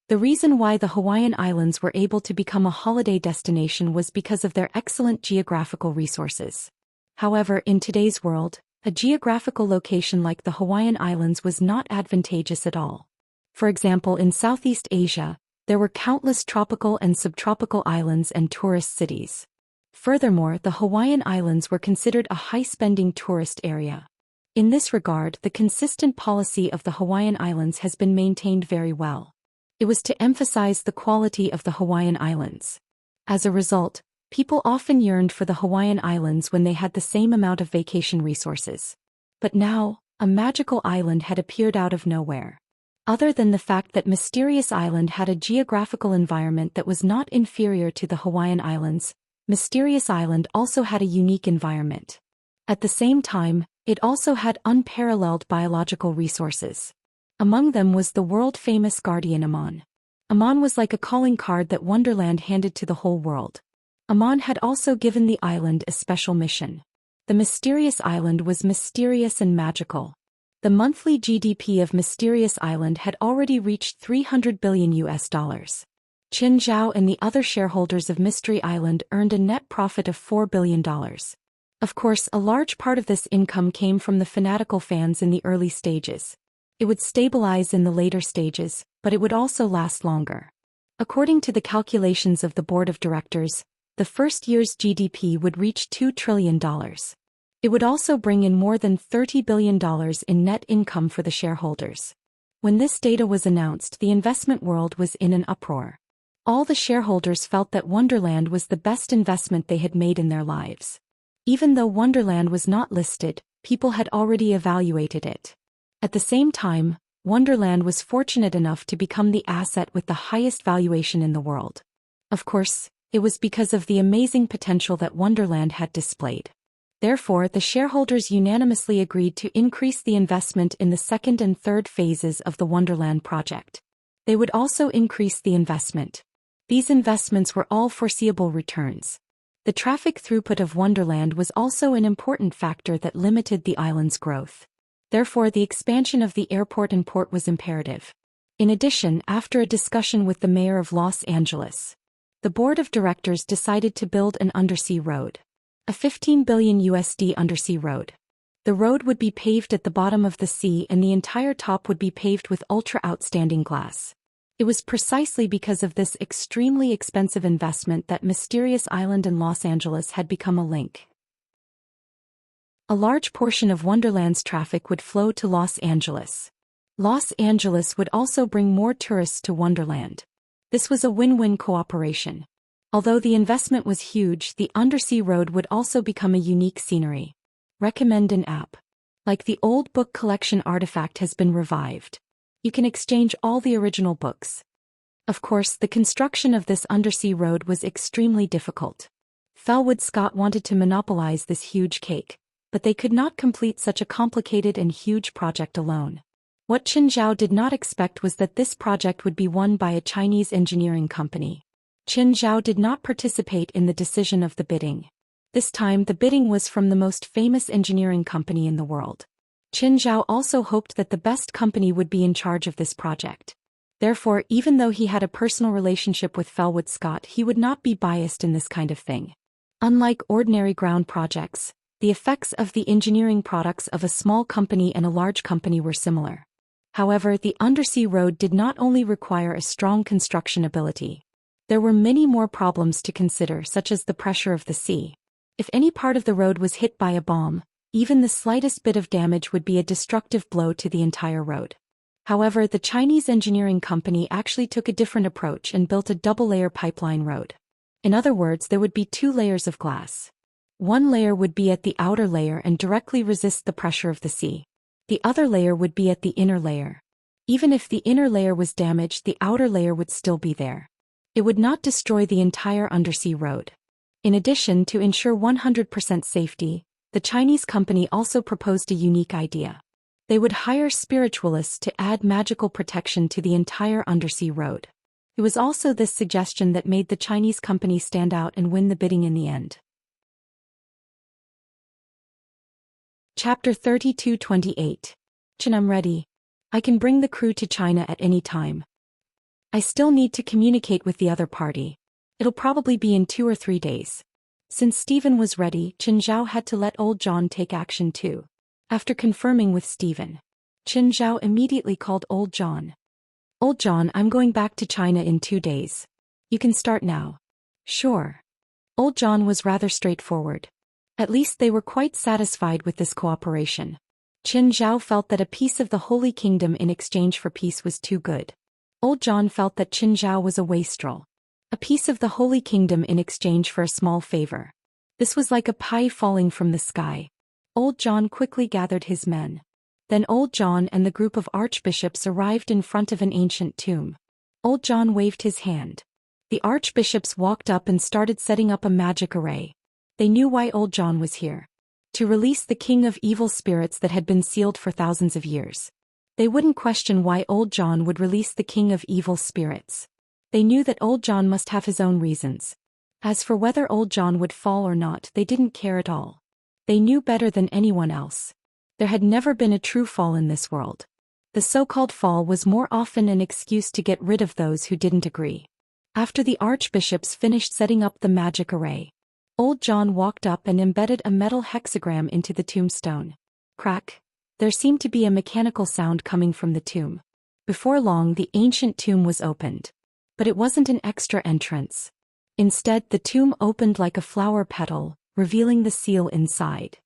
The reason why the Hawaiian Islands were able to become a holiday destination was because of their excellent geographical resources. However, in today's world, a geographical location like the Hawaiian Islands was not advantageous at all. For example, in Southeast Asia, there were countless tropical and subtropical islands and tourist cities. Furthermore, the Hawaiian Islands were considered a high-spending tourist area. In this regard, the consistent policy of the Hawaiian Islands has been maintained very well. It was to emphasize the quality of the Hawaiian Islands. As a result, people often yearned for the Hawaiian Islands when they had the same amount of vacation resources. But now, a magical island had appeared out of nowhere. Other than the fact that Mysterious Island had a geographical environment that was not inferior to the Hawaiian Islands, Mysterious Island also had a unique environment. At the same time, it also had unparalleled biological resources. Among them was the world-famous guardian Amman. Amman was like a calling card that Wonderland handed to the whole world. Amman had also given the island a special mission. The Mysterious Island was mysterious and magical. The monthly GDP of Mysterious Island had already reached $300 billion. Qin Zhao and the other shareholders of Mystery Island earned a net profit of $4 billion. Of course, a large part of this income came from the fanatical fans in the early stages. It would stabilize in the later stages, but it would also last longer. According to the calculations of the board of directors, the first year's GDP would reach $2 trillion. It would also bring in more than $30 billion in net income for the shareholders. When this data was announced, the investment world was in an uproar. All the shareholders felt that Wonderland was the best investment they had made in their lives. Even though Wonderland was not listed, people had already evaluated it. At the same time, Wonderland was fortunate enough to become the asset with the highest valuation in the world. Of course, it was because of the amazing potential that Wonderland had displayed. Therefore, the shareholders unanimously agreed to increase the investment in the second and third phases of the Wonderland project. They would also increase the investment. These investments were all foreseeable returns. The traffic throughput of Wonderland was also an important factor that limited the island's growth. Therefore, the expansion of the airport and port was imperative. In addition, after a discussion with the mayor of Los Angeles, the board of directors decided to build an undersea road. A $15 billion undersea road. The road would be paved at the bottom of the sea and the entire top would be paved with ultra-outstanding glass. It was precisely because of this extremely expensive investment that Mysterious Island and Los Angeles had become a link. A large portion of Wonderland's traffic would flow to Los Angeles. Los Angeles would also bring more tourists to Wonderland. This was a win-win cooperation. Although the investment was huge, the undersea road would also become a unique scenery. Recommend an app. Like the old book collection artifact has been revived. You can exchange all the original books. Of course, the construction of this undersea road was extremely difficult. Felwood Scott wanted to monopolize this huge cake, but they could not complete such a complicated and huge project alone. What Qin Zhao did not expect was that this project would be won by a Chinese engineering company. Qin Zhao did not participate in the decision of the bidding. This time the bidding was from the most famous engineering company in the world. Qin Zhao also hoped that the best company would be in charge of this project. Therefore, even though he had a personal relationship with Felwood Scott, he would not be biased in this kind of thing. Unlike ordinary ground projects, the effects of the engineering products of a small company and a large company were similar. However, the undersea road did not only require a strong construction ability. There were many more problems to consider, such as the pressure of the sea. If any part of the road was hit by a bomb, even the slightest bit of damage would be a destructive blow to the entire road. However, the Chinese engineering company actually took a different approach and built a double-layer pipeline road. In other words, there would be 2 layers of glass. One layer would be at the outer layer and directly resist the pressure of the sea. The other layer would be at the inner layer. Even if the inner layer was damaged, the outer layer would still be there. It would not destroy the entire undersea road. In addition, to ensure 100% safety, the Chinese company also proposed a unique idea. They would hire spiritualists to add magical protection to the entire undersea road. It was also this suggestion that made the Chinese company stand out and win the bidding in the end. Chapter 32-28. I'm ready. I can bring the crew to China at any time. I still need to communicate with the other party. It'll probably be in 2 or 3 days. Since Stephen was ready, Qin Zhao had to let old John take action too. After confirming with Stephen, Qin Zhao immediately called old John. Old John, I'm going back to China in 2 days. You can start now. Sure. Old John was rather straightforward. At least they were quite satisfied with this cooperation. Qin Zhao felt that a piece of the Holy Kingdom in exchange for peace was too good. Old John felt that Qin Zhao was a wastrel. A piece of the Holy Kingdom in exchange for a small favor. This was like a pie falling from the sky. Old John quickly gathered his men. Then old John and the group of archbishops arrived in front of an ancient tomb. Old John waved his hand. The archbishops walked up and started setting up a magic array. They knew why old John was here. To release the king of evil spirits that had been sealed for thousands of years. They wouldn't question why old John would release the king of evil spirits. They knew that old John must have his own reasons. As for whether old John would fall or not, they didn't care at all. They knew better than anyone else. There had never been a true fall in this world. The so-called fall was more often an excuse to get rid of those who didn't agree. After the archbishops finished setting up the magic array, old John walked up and embedded a metal hexagram into the tombstone. Crack! There seemed to be a mechanical sound coming from the tomb. Before long, the ancient tomb was opened. But it wasn't an extra entrance. Instead, the tomb opened like a flower petal, revealing the seal inside.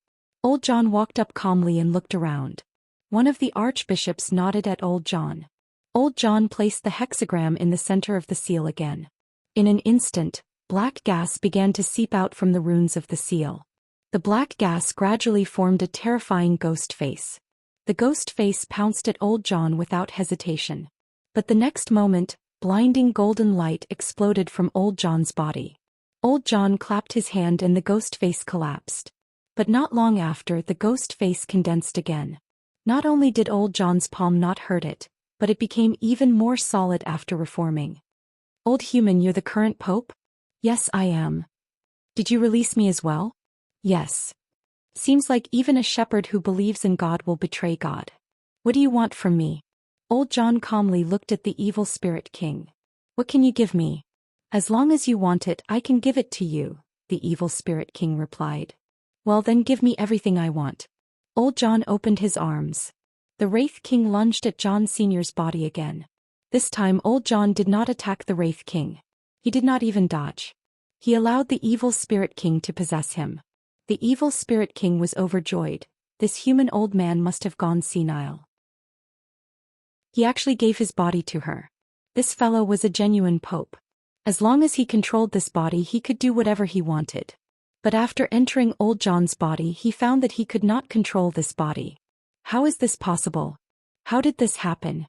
Old John walked up calmly and looked around. One of the archbishops nodded at old John. Old John placed the hexagram in the center of the seal again. In an instant, black gas began to seep out from the runes of the seal. The black gas gradually formed a terrifying ghost face. The ghost face pounced at old John without hesitation. But the next moment, blinding golden light exploded from old John's body. Old John clapped his hand and the ghost face collapsed. But not long after, the ghost face condensed again. Not only did old John's palm not hurt it, but it became even more solid after reforming. Old human, you're the current pope? Yes, I am. Did you release me as well? Yes. Seems like even a shepherd who believes in God will betray God. What do you want from me? Old John calmly looked at the evil spirit king. What can you give me? As long as you want it, I can give it to you, the evil spirit king replied. Well then, give me everything I want. Old John opened his arms. The Wraith King lunged at John Sr.'s body again. This time old John did not attack the Wraith King. He did not even dodge. He allowed the evil spirit king to possess him. The evil spirit king was overjoyed. This human old man must have gone senile. He actually gave his body to her. This fellow was a genuine pope. As long as he controlled this body, he could do whatever he wanted. But after entering old John's body, he found that he could not control this body. How is this possible? How did this happen?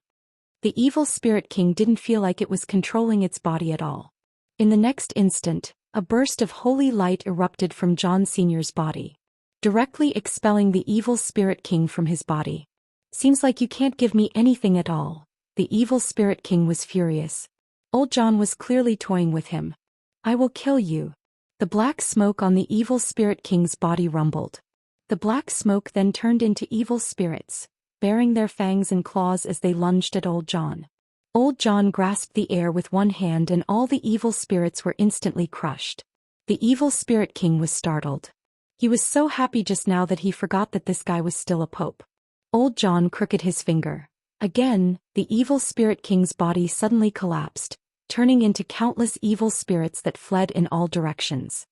The evil spirit king didn't feel like it was controlling its body at all. In the next instant, a burst of holy light erupted from John Sr.'s body, directly expelling the evil spirit king from his body. Seems like you can't give me anything at all. The evil spirit king was furious. Old John was clearly toying with him. I will kill you. The black smoke on the evil spirit king's body rumbled. The black smoke then turned into evil spirits, baring their fangs and claws as they lunged at Old John. Old John grasped the air with one hand and all the evil spirits were instantly crushed. The evil spirit king was startled. He was so happy just now that he forgot that this guy was still a pope. Old John crooked his finger. Again, the evil spirit king's body suddenly collapsed, turning into countless evil spirits that fled in all directions.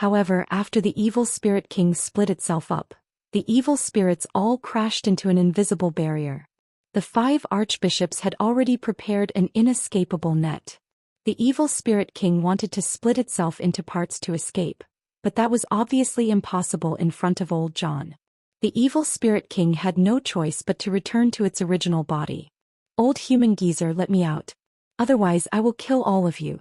However, after the evil spirit king split itself up, the evil spirits all crashed into an invisible barrier. The 5 archbishops had already prepared an inescapable net. The evil spirit king wanted to split itself into parts to escape, but that was obviously impossible in front of Old John. The evil spirit king had no choice but to return to its original body. "Old human geezer, let me out. Otherwise I will kill all of you."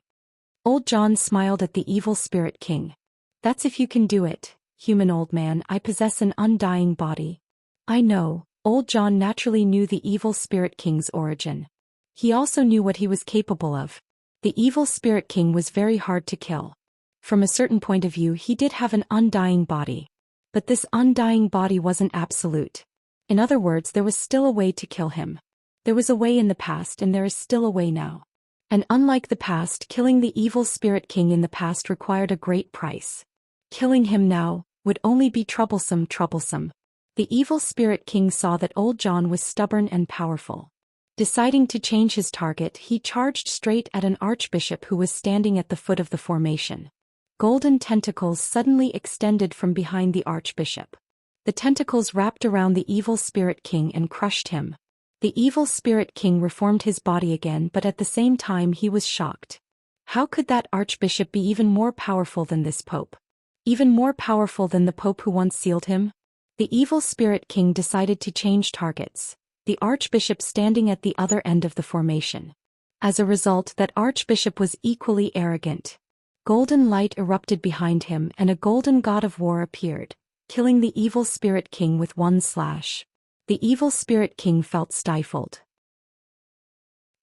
Old John smiled at the evil spirit king. "That's if you can do it, human old man. I possess an undying body." "I know." Old John naturally knew the evil spirit king's origin. He also knew what he was capable of. The evil spirit king was very hard to kill. From a certain point of view, he did have an undying body. But this undying body wasn't absolute. In other words, there was still a way to kill him. There was a way in the past and there is still a way now. And unlike the past, killing the evil spirit king in the past required a great price. Killing him now would only be troublesome. The evil spirit king saw that Old John was stubborn and powerful. Deciding to change his target, he charged straight at an archbishop who was standing at the foot of the formation. Golden tentacles suddenly extended from behind the archbishop. The tentacles wrapped around the evil spirit king and crushed him. The evil spirit king reformed his body again, but at the same time he was shocked. How could that archbishop be even more powerful than this pope? Even more powerful than the pope who once sealed him? The evil spirit king decided to change targets, the archbishop standing at the other end of the formation. As a result, that archbishop was equally arrogant. Golden light erupted behind him and a golden god of war appeared, killing the evil spirit king with one slash. The evil spirit king felt stifled.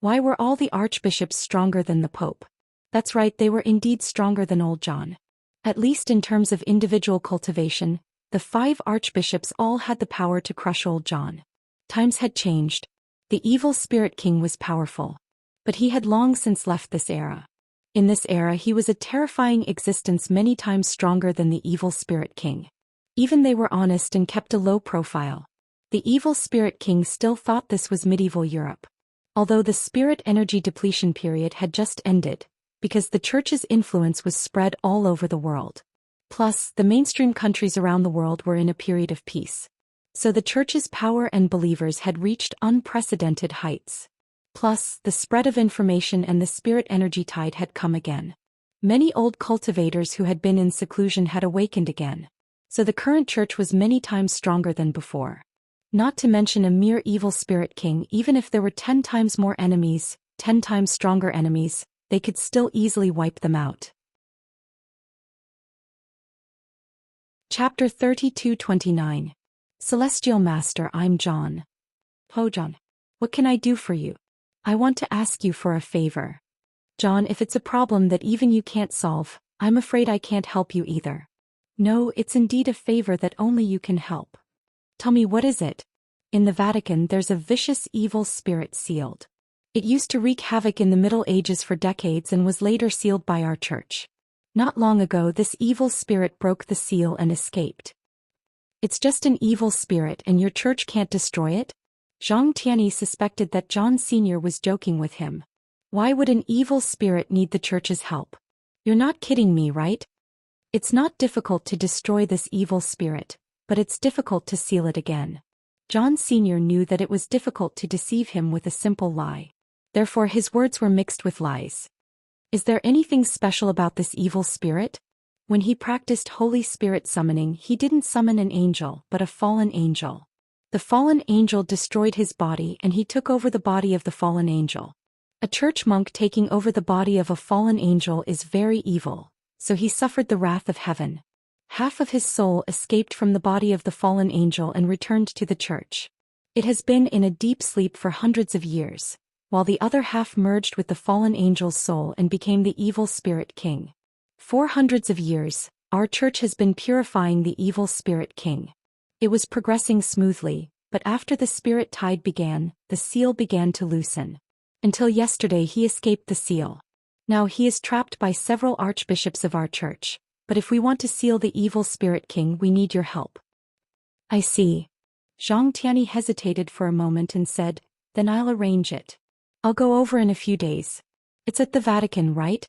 Why were all the archbishops stronger than the pope? That's right, they were indeed stronger than Old John. At least in terms of individual cultivation, the 5 archbishops all had the power to crush Old John. Times had changed. The evil spirit king was powerful. But he had long since left this era. In this era he was a terrifying existence many times stronger than the evil spirit king. Even they were honest and kept a low profile. The evil spirit king still thought this was medieval Europe. Although the spirit energy depletion period had just ended, because the church's influence was spread all over the world. Plus, the mainstream countries around the world were in a period of peace. So the church's power and believers had reached unprecedented heights. Plus, the spread of information and the spirit energy tide had come again. Many old cultivators who had been in seclusion had awakened again. So the current church was many times stronger than before. Not to mention a mere evil spirit king. Even if there were 10 times more enemies, 10 times stronger enemies, they could still easily wipe them out. Chapter 32:29. Celestial Master, I'm John. "Oh John, what can I do for you? I want to ask you for a favor." "John, if it's a problem that even you can't solve, I'm afraid I can't help you either." "No, it's indeed a favor that only you can help." "Tell me, what is it?" "In the Vatican there's a vicious evil spirit sealed. It used to wreak havoc in the Middle Ages for decades and was later sealed by our church. Not long ago this evil spirit broke the seal and escaped." "It's just an evil spirit and your church can't destroy it?" Zhang Tianyi suspected that John Sr. was joking with him. Why would an evil spirit need the church's help? "You're not kidding me, right? It's not difficult to destroy this evil spirit, but it's difficult to seal it again." John Sr. knew that it was difficult to deceive him with a simple lie. Therefore his words were mixed with lies. "Is there anything special about this evil spirit?" When he practiced Holy Spirit summoning, he didn't summon an angel, but a fallen angel. The fallen angel destroyed his body and he took over the body of the fallen angel. A church monk taking over the body of a fallen angel is very evil, so he suffered the wrath of heaven. Half of his soul escaped from the body of the fallen angel and returned to the church. It has been in a deep sleep for hundreds of years, while the other half merged with the fallen angel's soul and became the evil spirit king. For hundreds of years, our church has been purifying the evil spirit king. It was progressing smoothly, but after the spirit tide began, the seal began to loosen. Until yesterday he escaped the seal. Now he is trapped by several archbishops of our church, but if we want to seal the evil spirit king we need your help. I see. Zhang Tianyi hesitated for a moment and said, then I'll arrange it. I'll go over in a few days. It's at the Vatican, right?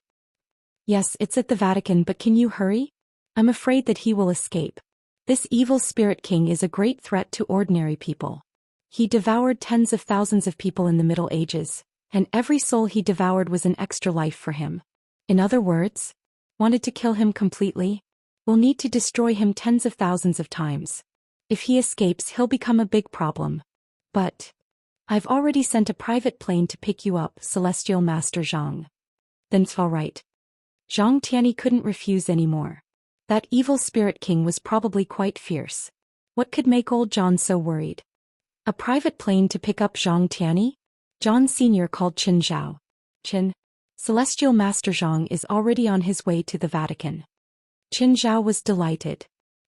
Yes, it's at the Vatican, but can you hurry? I'm afraid that he will escape. This evil spirit king is a great threat to ordinary people. He devoured tens of thousands of people in the Middle Ages, and every soul he devoured was an extra life for him. In other words, wanted to kill him completely? We'll need to destroy him tens of thousands of times. If he escapes, he'll become a big problem. But I've already sent a private plane to pick you up, Celestial Master Zhang. Then it's all right. Zhang Tianyi couldn't refuse anymore. That evil spirit king was probably quite fierce. What could make old John so worried? A private plane to pick up Zhang Tianyi? John Sr. called Qin Zhao. Qin, Celestial Master Zhang is already on his way to the Vatican. Qin Zhao was delighted.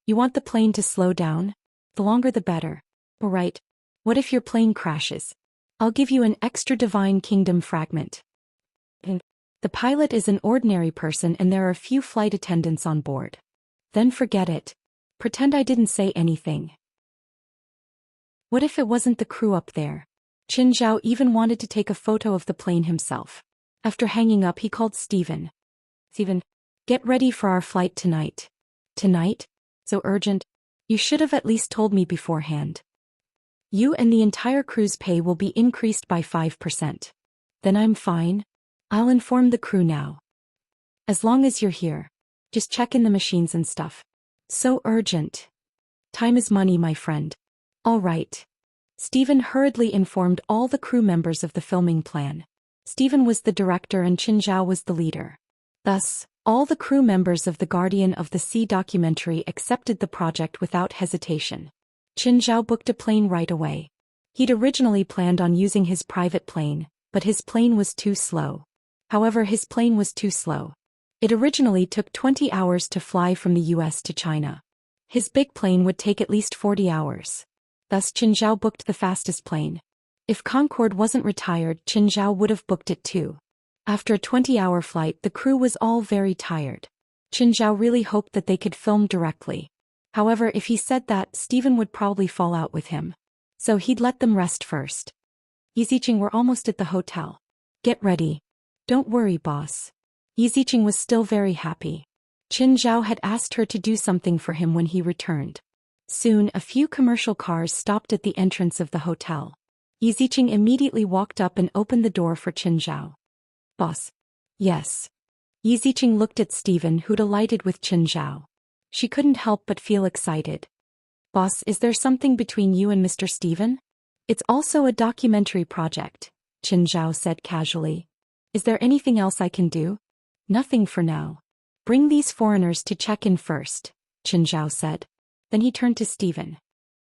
You want the plane to slow down? The longer the better. All right. What if your plane crashes? I'll give you an extra divine kingdom fragment. The pilot is an ordinary person and there are few flight attendants on board. Then forget it. Pretend I didn't say anything. What if it wasn't the crew up there? Qin Zhao even wanted to take a photo of the plane himself. After hanging up he called Stephen. Stephen, get ready for our flight tonight. Tonight? So urgent? You should have at least told me beforehand. You and the entire crew's pay will be increased by 5%. Then I'm fine. I'll inform the crew now. As long as you're here. Just check in the machines and stuff. So urgent. Time is money, my friend. All right. Stephen hurriedly informed all the crew members of the filming plan. Stephen was the director and Qin Zhao was the leader. Thus, all the crew members of the Guardian of the Sea documentary accepted the project without hesitation. Qin Zhao booked a plane right away. He'd originally planned on using his private plane, but his plane was too slow. However, his plane was too slow. It originally took 20 hours to fly from the US to China. His big plane would take at least 40 hours. Thus Qin Zhao booked the fastest plane. If Concorde wasn't retired, Qin Zhao would have booked it too. After a 20-hour flight, the crew was all very tired. Qin Zhao really hoped that they could film directly. However, if he said that, Stephen would probably fall out with him. So he'd let them rest first. Yizicheng, we're almost at the hotel. Get ready. Don't worry, boss. Yizicheng was still very happy. Qin Zhao had asked her to do something for him when he returned. Soon, a few commercial cars stopped at the entrance of the hotel. Yizicheng immediately walked up and opened the door for Qin Zhao. Boss. Yes. Yizicheng looked at Stephen, who delighted with Qin Zhao. She couldn't help but feel excited. Boss, is there something between you and Mr. Stephen? It's also a documentary project, Qin Zhao said casually. Is there anything else I can do? Nothing for now. Bring these foreigners to check in first, Qin Zhao said. Then he turned to Stephen.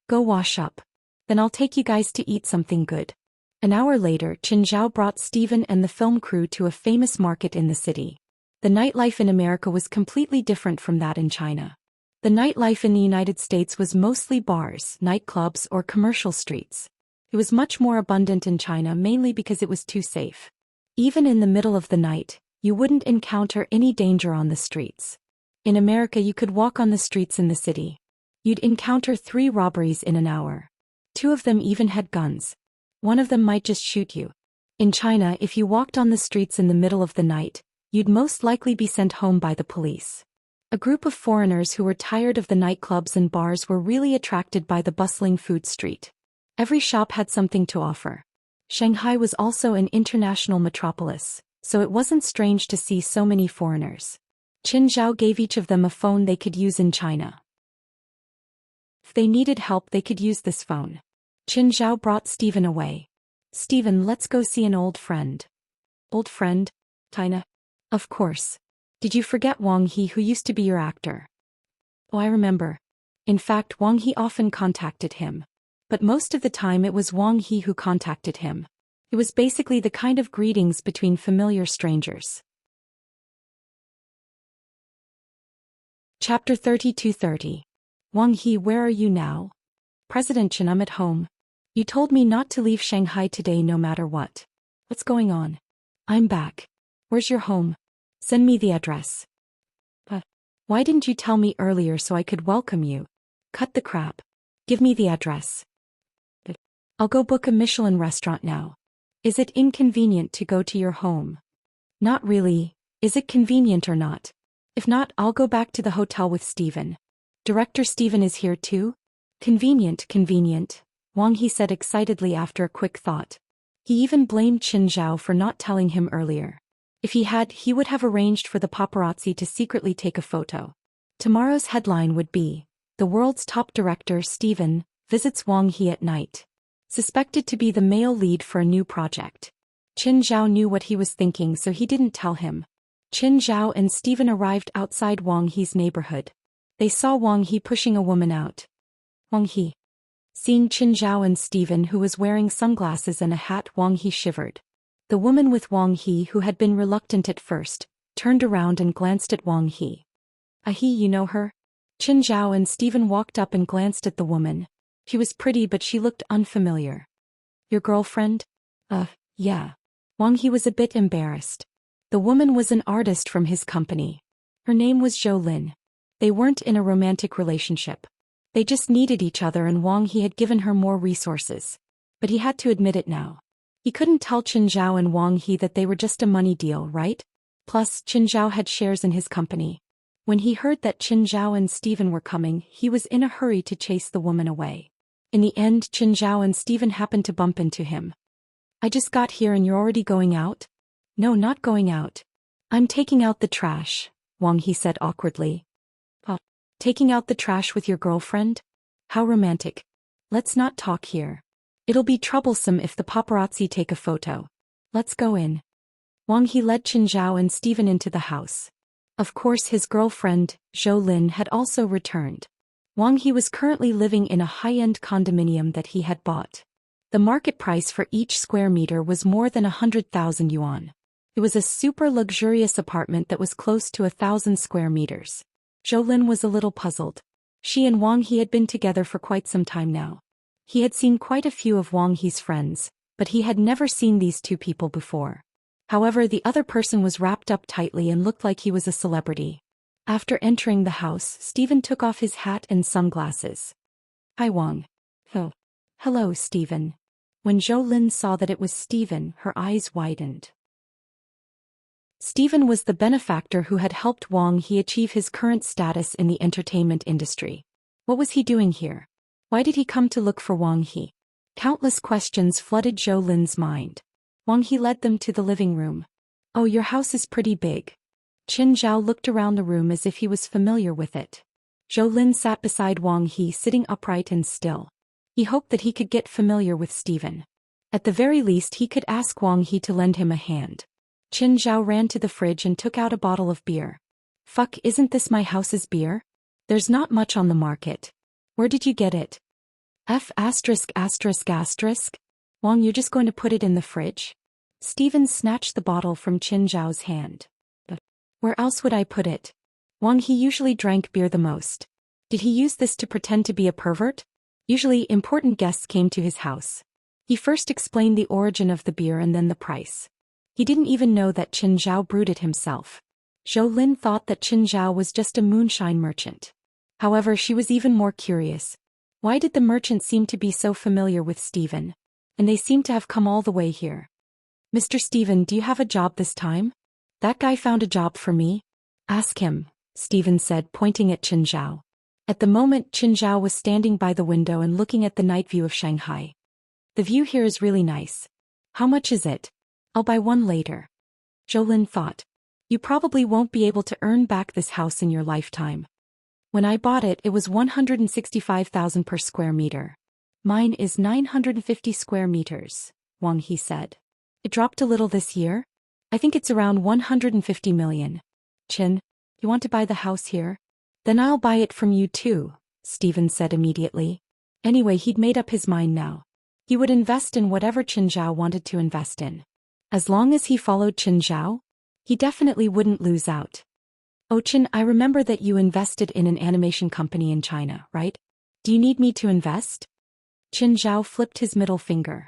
Go wash up. Then I'll take you guys to eat something good. An hour later, Qin Zhao brought Stephen and the film crew to a famous market in the city. The nightlife in America was completely different from that in China. The nightlife in the United States was mostly bars, nightclubs, or commercial streets. It was much more abundant in China mainly because it was too safe. Even in the middle of the night, you wouldn't encounter any danger on the streets. In America, you could walk on the streets in the city. You'd encounter 3 robberies in an hour. 2 of them even had guns. One of them might just shoot you. In China, if you walked on the streets in the middle of the night, you'd most likely be sent home by the police. A group of foreigners who were tired of the nightclubs and bars were really attracted by the bustling food street. Every shop had something to offer. Shanghai was also an international metropolis, so it wasn't strange to see so many foreigners. Qin Zhao gave each of them a phone they could use in China. If they needed help, they could use this phone. Qin Zhao brought Stephen away. Stephen, let's go see an old friend. Old friend? China? Of course. Did you forget Wang He, who used to be your actor? Oh, I remember. In fact, Wang He often contacted him. But most of the time it was Wang He who contacted him. It was basically the kind of greetings between familiar strangers. Chapter 32:30. Wang He, where are you now? President Chen, I'm at home. You told me not to leave Shanghai today no matter what. What's going on? I'm back. Where's your home? Send me the address. But why didn't you tell me earlier so I could welcome you? Cut the crap. Give me the address. But I'll go book a Michelin restaurant now. Is it inconvenient to go to your home? Not really. Is it convenient or not? If not, I'll go back to the hotel with Steven. Director Steven is here too? Convenient, convenient, Wang He said excitedly after a quick thought. He even blamed Qin Zhao for not telling him earlier. If he had, he would have arranged for the paparazzi to secretly take a photo. Tomorrow's headline would be, "The world's top director Steven visits Wang He at night." Suspected to be the male lead for a new project. Qin Zhao knew what he was thinking, so he didn't tell him. Qin Zhao and Steven arrived outside Wang He's neighborhood. They saw Wang He pushing a woman out. Wang He. Seeing Qin Zhao and Steven, who was wearing sunglasses and a hat, Wang He shivered. The woman with Wang He, who had been reluctant at first, turned around and glanced at Wang He. He, you know her? Qin Zhao and Steven walked up and glanced at the woman. She was pretty, but she looked unfamiliar. Your girlfriend? Yeah. Wang He was a bit embarrassed. The woman was an artist from his company. Her name was Zhou Lin. They weren't in a romantic relationship. They just needed each other, and Wang He had given her more resources. But he had to admit it now. He couldn't tell Qin Zhao and Wang He that they were just a money deal, right? Plus, Qin Zhao had shares in his company. When he heard that Qin Zhao and Steven were coming, he was in a hurry to chase the woman away. In the end, Qin Zhao and Steven happened to bump into him. I just got here and you're already going out? No, not going out. I'm taking out the trash, Wang He said awkwardly. Taking out the trash with your girlfriend? How romantic. Let's not talk here. It'll be troublesome if the paparazzi take a photo. Let's go in. Wang He led Qin Zhao and Steven into the house. Of course, his girlfriend, Zhou Lin, had also returned. Wang He was currently living in a high-end condominium that he had bought. The market price for each square meter was more than 100,000 yuan. It was a super luxurious apartment that was close to 1,000 square meters. Zhou Lin was a little puzzled. She and Wang He had been together for quite some time now. He had seen quite a few of Wang He's friends, but he had never seen these two people before. However, the other person was wrapped up tightly and looked like he was a celebrity. After entering the house, Steven took off his hat and sunglasses. Hi Wang. Oh. Hello Steven. When Zhou Lin saw that it was Steven, her eyes widened. Steven was the benefactor who had helped Wang He achieve his current status in the entertainment industry. What was he doing here? Why did he come to look for Wang He? Countless questions flooded Zhou Lin's mind. Wang He led them to the living room. Oh, your house is pretty big. Qin Zhao looked around the room as if he was familiar with it. Zhou Lin sat beside Wang He, sitting upright and still. He hoped that he could get familiar with Steven. At the very least, he could ask Wang He to lend him a hand. Qin Zhao ran to the fridge and took out a bottle of beer. Fuck, isn't this my house's beer? There's not much on the market. Where did you get it? Wang, you're just going to put it in the fridge? Steven snatched the bottle from Qin Zhao's hand. But where else would I put it? Wang He usually drank beer the most. Did he use this to pretend to be a pervert? Usually, important guests came to his house. He first explained the origin of the beer and then the price. He didn't even know that Qin Zhao brewed it himself. Zhou Lin thought that Qin Zhao was just a moonshine merchant. However, she was even more curious. Why did the merchant seem to be so familiar with Steven? And they seem to have come all the way here. Mr. Steven, do you have a job this time? That guy found a job for me? Ask him, Steven said, pointing at Qin Zhao. At the moment, Qin Zhao was standing by the window and looking at the night view of Shanghai. The view here is really nice. How much is it? I'll buy one later. Zhou Lin thought. You probably won't be able to earn back this house in your lifetime. When I bought it, it was 165,000 per square meter. Mine is 950 square meters, Wang He said. It dropped a little this year? I think it's around 150 million. Qin, you want to buy the house here? Then I'll buy it from you too, Steven said immediately. Anyway, he'd made up his mind now. He would invest in whatever Qin Zhao wanted to invest in. As long as he followed Qin Zhao, he definitely wouldn't lose out. Oh Qin, I remember that you invested in an animation company in China, right? Do you need me to invest? Qin Zhao flipped his middle finger.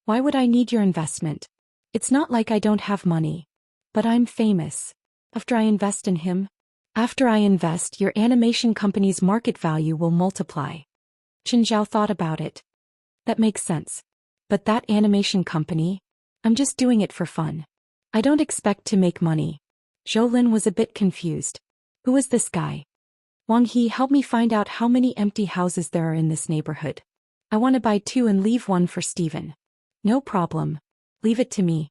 Why would I need your investment? It's not like I don't have money. But I'm famous. After I invest in him? After I invest, your animation company's market value will multiply. Qin Zhao thought about it. That makes sense. But that animation company? I'm just doing it for fun. I don't expect to make money. Zhou Lin was a bit confused. Who is this guy? Wang He, help me find out how many empty houses there are in this neighborhood. I want to buy 2 and leave 1 for Steven. No problem. Leave it to me.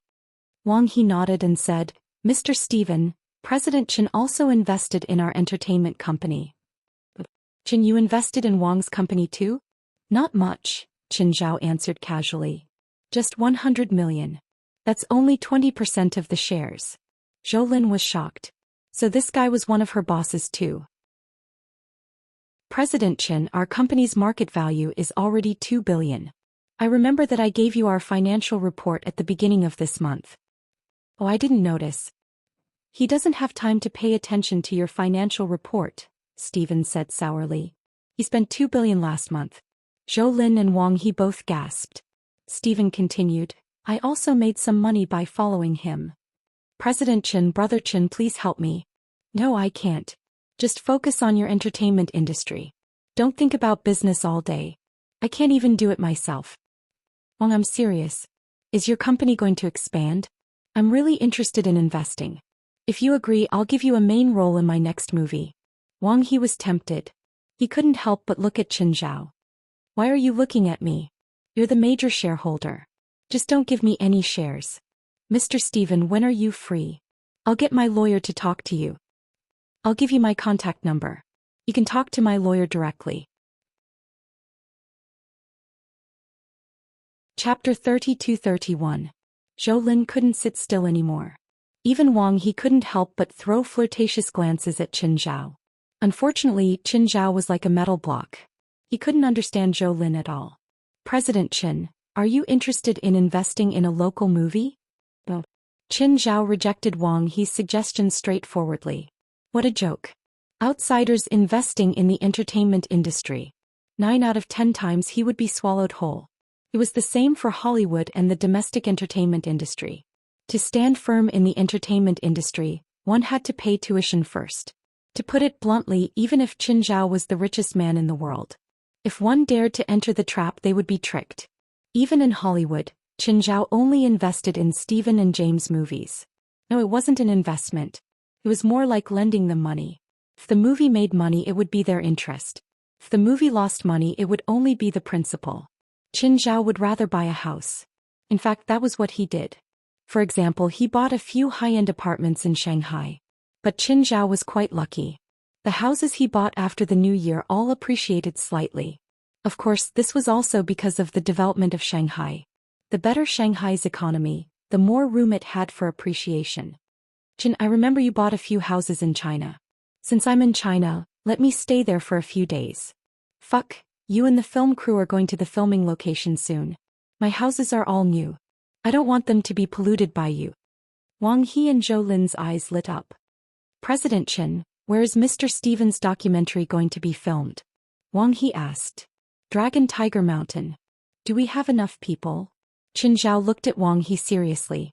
Wang He nodded and said, Mr. Steven, President Chen also invested in our entertainment company. Chen, you invested in Wang's company too? Not much, Qin Zhao answered casually. Just 100 million. That's only 20% of the shares. Zhou Lin was shocked. So this guy was one of her bosses too. President Chen, our company's market value is already 2 billion. I remember that I gave you our financial report at the beginning of this month. Oh, I didn't notice. He doesn't have time to pay attention to your financial report, Steven said sourly. He spent 2 billion last month. Zhou Lin and Wang He both gasped. Steven continued, I also made some money by following him. President Chen, Brother Chen, please help me. No, I can't. Just focus on your entertainment industry. Don't think about business all day. I can't even do it myself. Wang, I'm serious. Is your company going to expand? I'm really interested in investing. If you agree, I'll give you a main role in my next movie. Wang He was tempted. He couldn't help but look at Qin Zhao. Why are you looking at me? You're the major shareholder. Just don't give me any shares. Mr. Steven, when are you free? I'll get my lawyer to talk to you. I'll give you my contact number. You can talk to my lawyer directly. Chapter 32-31. Zhou Lin couldn't sit still anymore. Even Wang He couldn't help but throw flirtatious glances at Qin Zhao. Unfortunately, Qin Zhao was like a metal block. He couldn't understand Zhou Lin at all. President Qin, are you interested in investing in a local movie? No. Qin Zhao rejected Wang He's suggestion straightforwardly. What a joke. Outsiders investing in the entertainment industry. 9 out of 10 times he would be swallowed whole. It was the same for Hollywood and the domestic entertainment industry. To stand firm in the entertainment industry, one had to pay tuition first. To put it bluntly, even if Qin Zhao was the richest man in the world, if one dared to enter the trap, they would be tricked. Even in Hollywood, Qin Zhao only invested in Stephen and James movies. No, it wasn't an investment. It was more like lending them money. If the movie made money, it would be their interest. If the movie lost money, it would only be the principal. Qin Zhao would rather buy a house. In fact, that was what he did. For example, he bought a few high-end apartments in Shanghai. But Qin Zhao was quite lucky. The houses he bought after the new year all appreciated slightly. Of course, this was also because of the development of Shanghai. The better Shanghai's economy, the more room it had for appreciation. Qin, I remember you bought a few houses in China. Since I'm in China, let me stay there for a few days. Fuck, you and the film crew are going to the filming location soon. My houses are all new. I don't want them to be polluted by you. Wang He and Zhou Lin's eyes lit up. President Qin, where is Mr. Steven's documentary going to be filmed? Wang He asked. Dragon Tiger Mountain. Do we have enough people? Qin Zhao looked at Wang He seriously.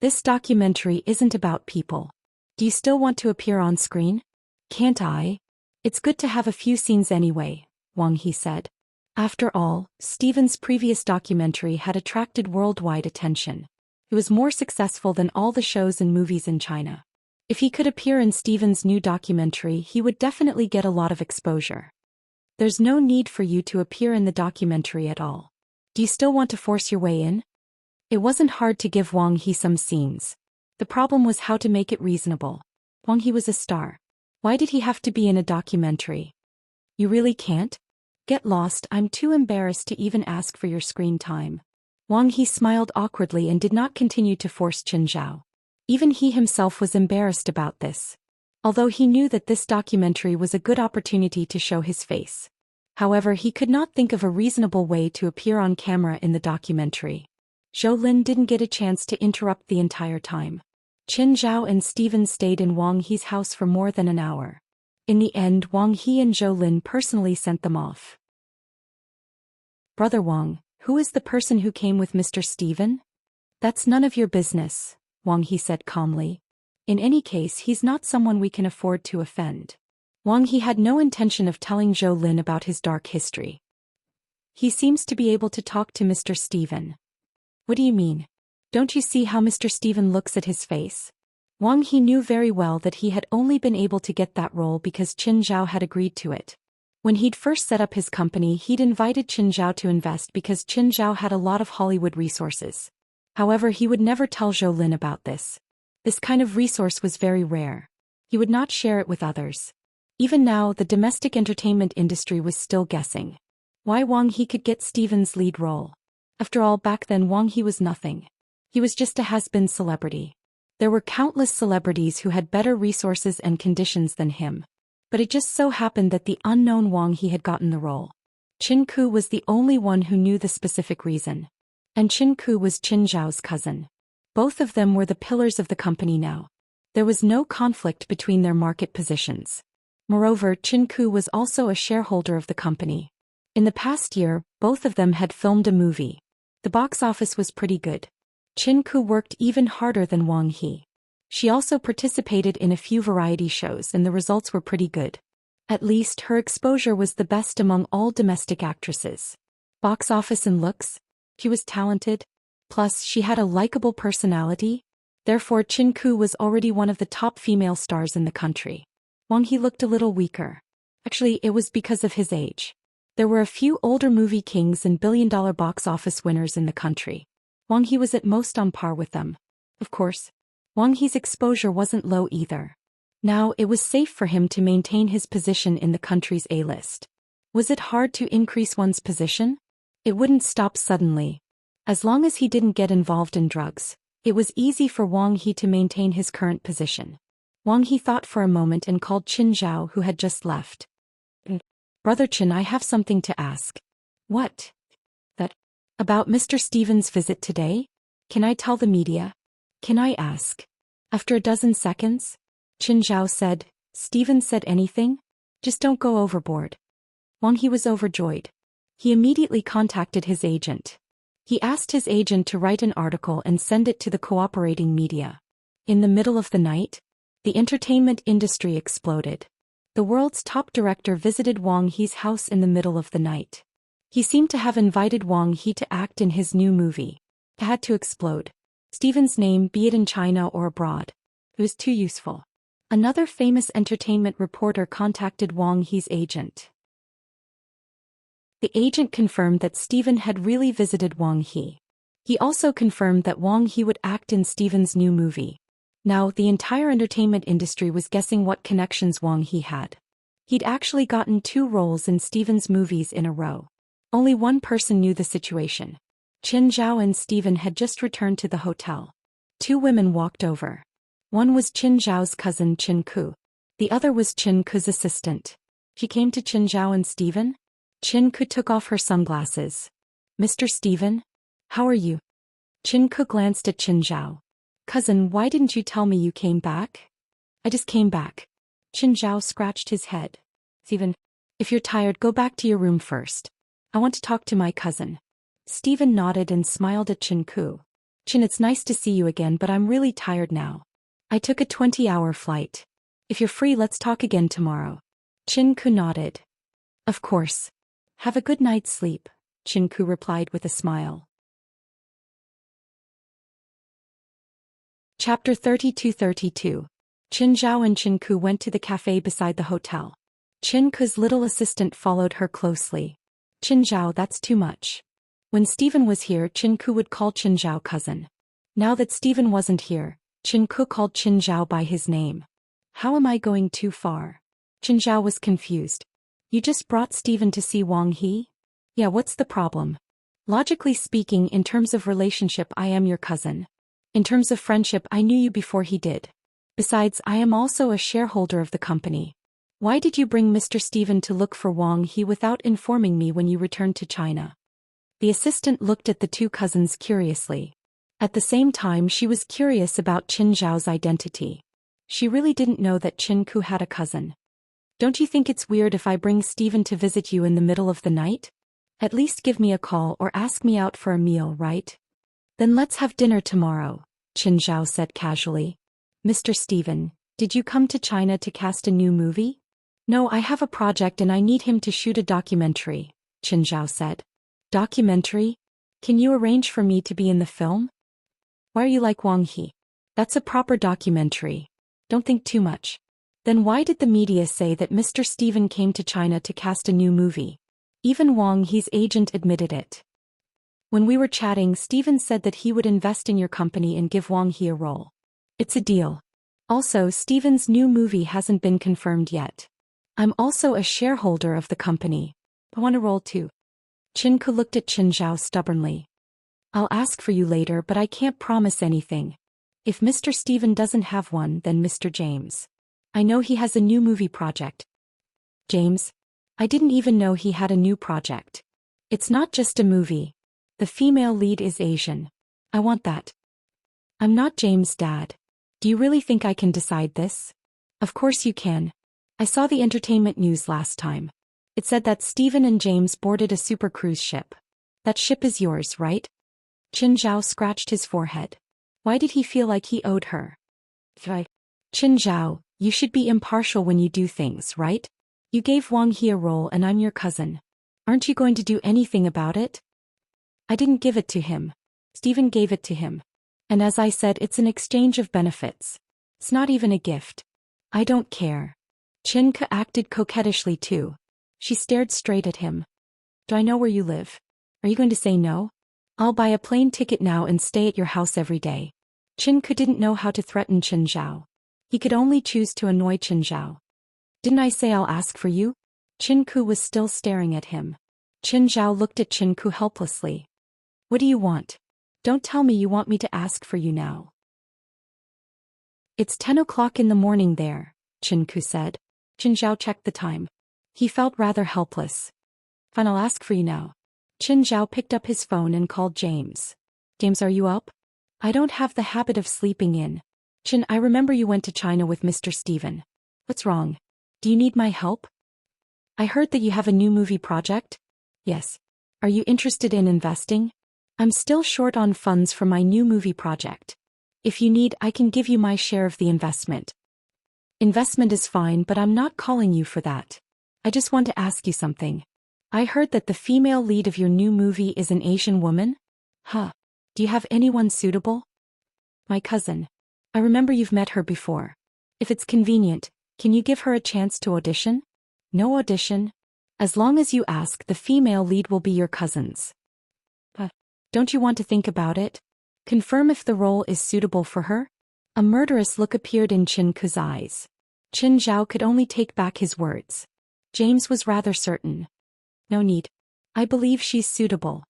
This documentary isn't about people. Do you still want to appear on screen? Can't I? It's good to have a few scenes anyway, Wang He said. After all, Steven's previous documentary had attracted worldwide attention. It was more successful than all the shows and movies in China. If he could appear in Steven's new documentary, he would definitely get a lot of exposure. There's no need for you to appear in the documentary at all. Do you still want to force your way in? It wasn't hard to give Wang He some scenes. The problem was how to make it reasonable. Wang He was a star. Why did he have to be in a documentary? You really can't? Get lost, I'm too embarrassed to even ask for your screen time. Wang He smiled awkwardly and did not continue to force Qin Zhao. Even he himself was embarrassed about this. Although he knew that this documentary was a good opportunity to show his face. However, he could not think of a reasonable way to appear on camera in the documentary. Zhou Lin didn't get a chance to interrupt the entire time. Qin Zhao and Steven stayed in Wang He's house for more than an hour. In the end, Wang He and Zhou Lin personally sent them off. Brother Wang, who is the person who came with Mr. Stephen? That's none of your business, Wang He said calmly. In any case, he's not someone we can afford to offend. Wang He had no intention of telling Zhou Lin about his dark history. He seems to be able to talk to Mr. Stephen. What do you mean? Don't you see how Mr. Stephen looks at his face? Wang He knew very well that he had only been able to get that role because Qin Zhao had agreed to it. When he'd first set up his company, he'd invited Qin Zhao to invest because Qin Zhao had a lot of Hollywood resources. However, he would never tell Zhou Lin about this. This kind of resource was very rare. He would not share it with others. Even now, the domestic entertainment industry was still guessing why Wang He could get Stephen's lead role. After all, back then Wang He was nothing. He was just a has-been celebrity. There were countless celebrities who had better resources and conditions than him. But it just so happened that the unknown Wang He had gotten the role. Qin Ku was the only one who knew the specific reason. And Qin Ku was Qin Zhao's cousin. Both of them were the pillars of the company now. There was no conflict between their market positions. Moreover, Qin Ku was also a shareholder of the company. In the past year, both of them had filmed a movie. The box office was pretty good. Qin Ku worked even harder than Wang He. She also participated in a few variety shows and the results were pretty good. At least her exposure was the best among all domestic actresses. Box office and looks? She was talented. Plus, she had a likable personality. Therefore, Qin Ku was already one of the top female stars in the country. Wang He looked a little weaker. Actually, it was because of his age. There were a few older movie kings and billion-dollar box office winners in the country. Wang He was at most on par with them. Of course, Wang He's exposure wasn't low either. Now, it was safe for him to maintain his position in the country's A-list. Was it hard to increase one's position? It wouldn't stop suddenly. As long as he didn't get involved in drugs, it was easy for Wang He to maintain his current position. Wang He thought for a moment and called Qin Zhao, who had just left. Brother Qin, I have something to ask. What? That? About Mr. Stephen's visit today? Can I tell the media? Can I ask? After a dozen seconds, Qin Zhao said, Stephen said anything? Just don't go overboard. Wang He was overjoyed. He immediately contacted his agent. He asked his agent to write an article and send it to the cooperating media. In the middle of the night, the entertainment industry exploded. The world's top director visited Wang He's house in the middle of the night. He seemed to have invited Wang He to act in his new movie. It had to explode. Stephen's name, be it in China or abroad. It was too useful. Another famous entertainment reporter contacted Wang He's agent. The agent confirmed that Stephen had really visited Wang He. He also confirmed that Wang He would act in Stephen's new movie. Now, the entire entertainment industry was guessing what connections Wang He had. He'd actually gotten 2 roles in Stephen's movies in a row. Only one person knew the situation. Qin Zhao and Stephen had just returned to the hotel. 2 women walked over. One was Qin Zhao's cousin Qin Ku. The other was Qin Ku's assistant. She came to Qin Zhao and Stephen. Qin Ku took off her sunglasses. Mr. Stephen? How are you? Qin Ku glanced at Qin Zhao. Cousin, why didn't you tell me you came back? I just came back. Qin Zhao scratched his head. Stephen, if you're tired, go back to your room first. I want to talk to my cousin. Stephen nodded and smiled at Qin Ku. Qin, it's nice to see you again, but I'm really tired now. I took a 20-hour flight. If you're free, let's talk again tomorrow. Qin Ku nodded. Of course. Have a good night's sleep, Qin Ku replied with a smile. Chapter 32-32. Qin Zhao and Qin Ku went to the cafe beside the hotel. Qin Ku's little assistant followed her closely. Qin Zhao, that's too much. When Stephen was here, Qin Ku would call Qin Zhao cousin. Now that Stephen wasn't here, Qin Ku called Qin Zhao by his name. How am I going too far? Qin Zhao was confused. You just brought Stephen to see Wang He? Yeah, what's the problem? Logically speaking, in terms of relationship, I am your cousin. In terms of friendship, I knew you before he did. Besides, I am also a shareholder of the company. Why did you bring Mr. Stephen to look for Wang He without informing me when you returned to China? The assistant looked at the 2 cousins curiously. At the same time, she was curious about Qin Zhao's identity. She really didn't know that Qin Ku had a cousin. Don't you think it's weird if I bring Stephen to visit you in the middle of the night? At least give me a call or ask me out for a meal, right? Then let's have dinner tomorrow, Qin Zhao said casually. Mr. Stephen, did you come to China to cast a new movie? No, I have a project and I need him to shoot a documentary, Qin Zhao said. Documentary? Can you arrange for me to be in the film? Why are you like Wang He? That's a proper documentary. Don't think too much. Then why did the media say that Mr. Stephen came to China to cast a new movie? Even Wang He's agent admitted it. When we were chatting, Stephen said that he would invest in your company and give Wang He a role. It's a deal. Also, Stephen's new movie hasn't been confirmed yet. I'm also a shareholder of the company. I want a role too. Qin Ku looked at Qin Zhao stubbornly. I'll ask for you later, but I can't promise anything. If Mr. Stephen doesn't have one, then Mr. James. I know he has a new movie project. James? I didn't even know he had a new project. It's not just a movie. The female lead is Asian. I want that. I'm not James' dad. Do you really think I can decide this? Of course you can. I saw the entertainment news last time. It said that Stephen and James boarded a super cruise ship. That ship is yours, right? Qin Zhao scratched his forehead. Why did he feel like he owed her? Qin Zhao, you should be impartial when you do things, right? You gave Wang He a role and I'm your cousin. Aren't you going to do anything about it? I didn't give it to him. Stephen gave it to him. And as I said, it's an exchange of benefits. It's not even a gift. I don't care. Qin Ke acted coquettishly too. She stared straight at him. Do I know where you live? Are you going to say no? I'll buy a plane ticket now and stay at your house every day. Qin Ke didn't know how to threaten Qin Zhao. He could only choose to annoy Qin Zhao. Didn't I say I'll ask for you? Qin Ku was still staring at him. Qin Zhao looked at Qin Ku helplessly. What do you want? Don't tell me you want me to ask for you now. It's 10 o'clock in the morning there, Qin Ku said. Qin Zhao checked the time. He felt rather helpless. Fine, I'll ask for you now. Qin Zhao picked up his phone and called James. James, are you up? I don't have the habit of sleeping in. Qin, I remember you went to China with Mr. Stephen. What's wrong? Do you need my help? I heard that you have a new movie project? Yes. Are you interested in investing? I'm still short on funds for my new movie project. If you need, I can give you my share of the investment. Investment is fine, but I'm not calling you for that. I just want to ask you something. I heard that the female lead of your new movie is an Asian woman? Huh. Do you have anyone suitable? My cousin. I remember you've met her before. If it's convenient, can you give her a chance to audition? No audition. As long as you ask, the female lead will be your cousin's. Don't you want to think about it? Confirm if the role is suitable for her? A murderous look appeared in Qin Ku's eyes. Qin Zhao could only take back his words. James was rather certain. No need. I believe she's suitable.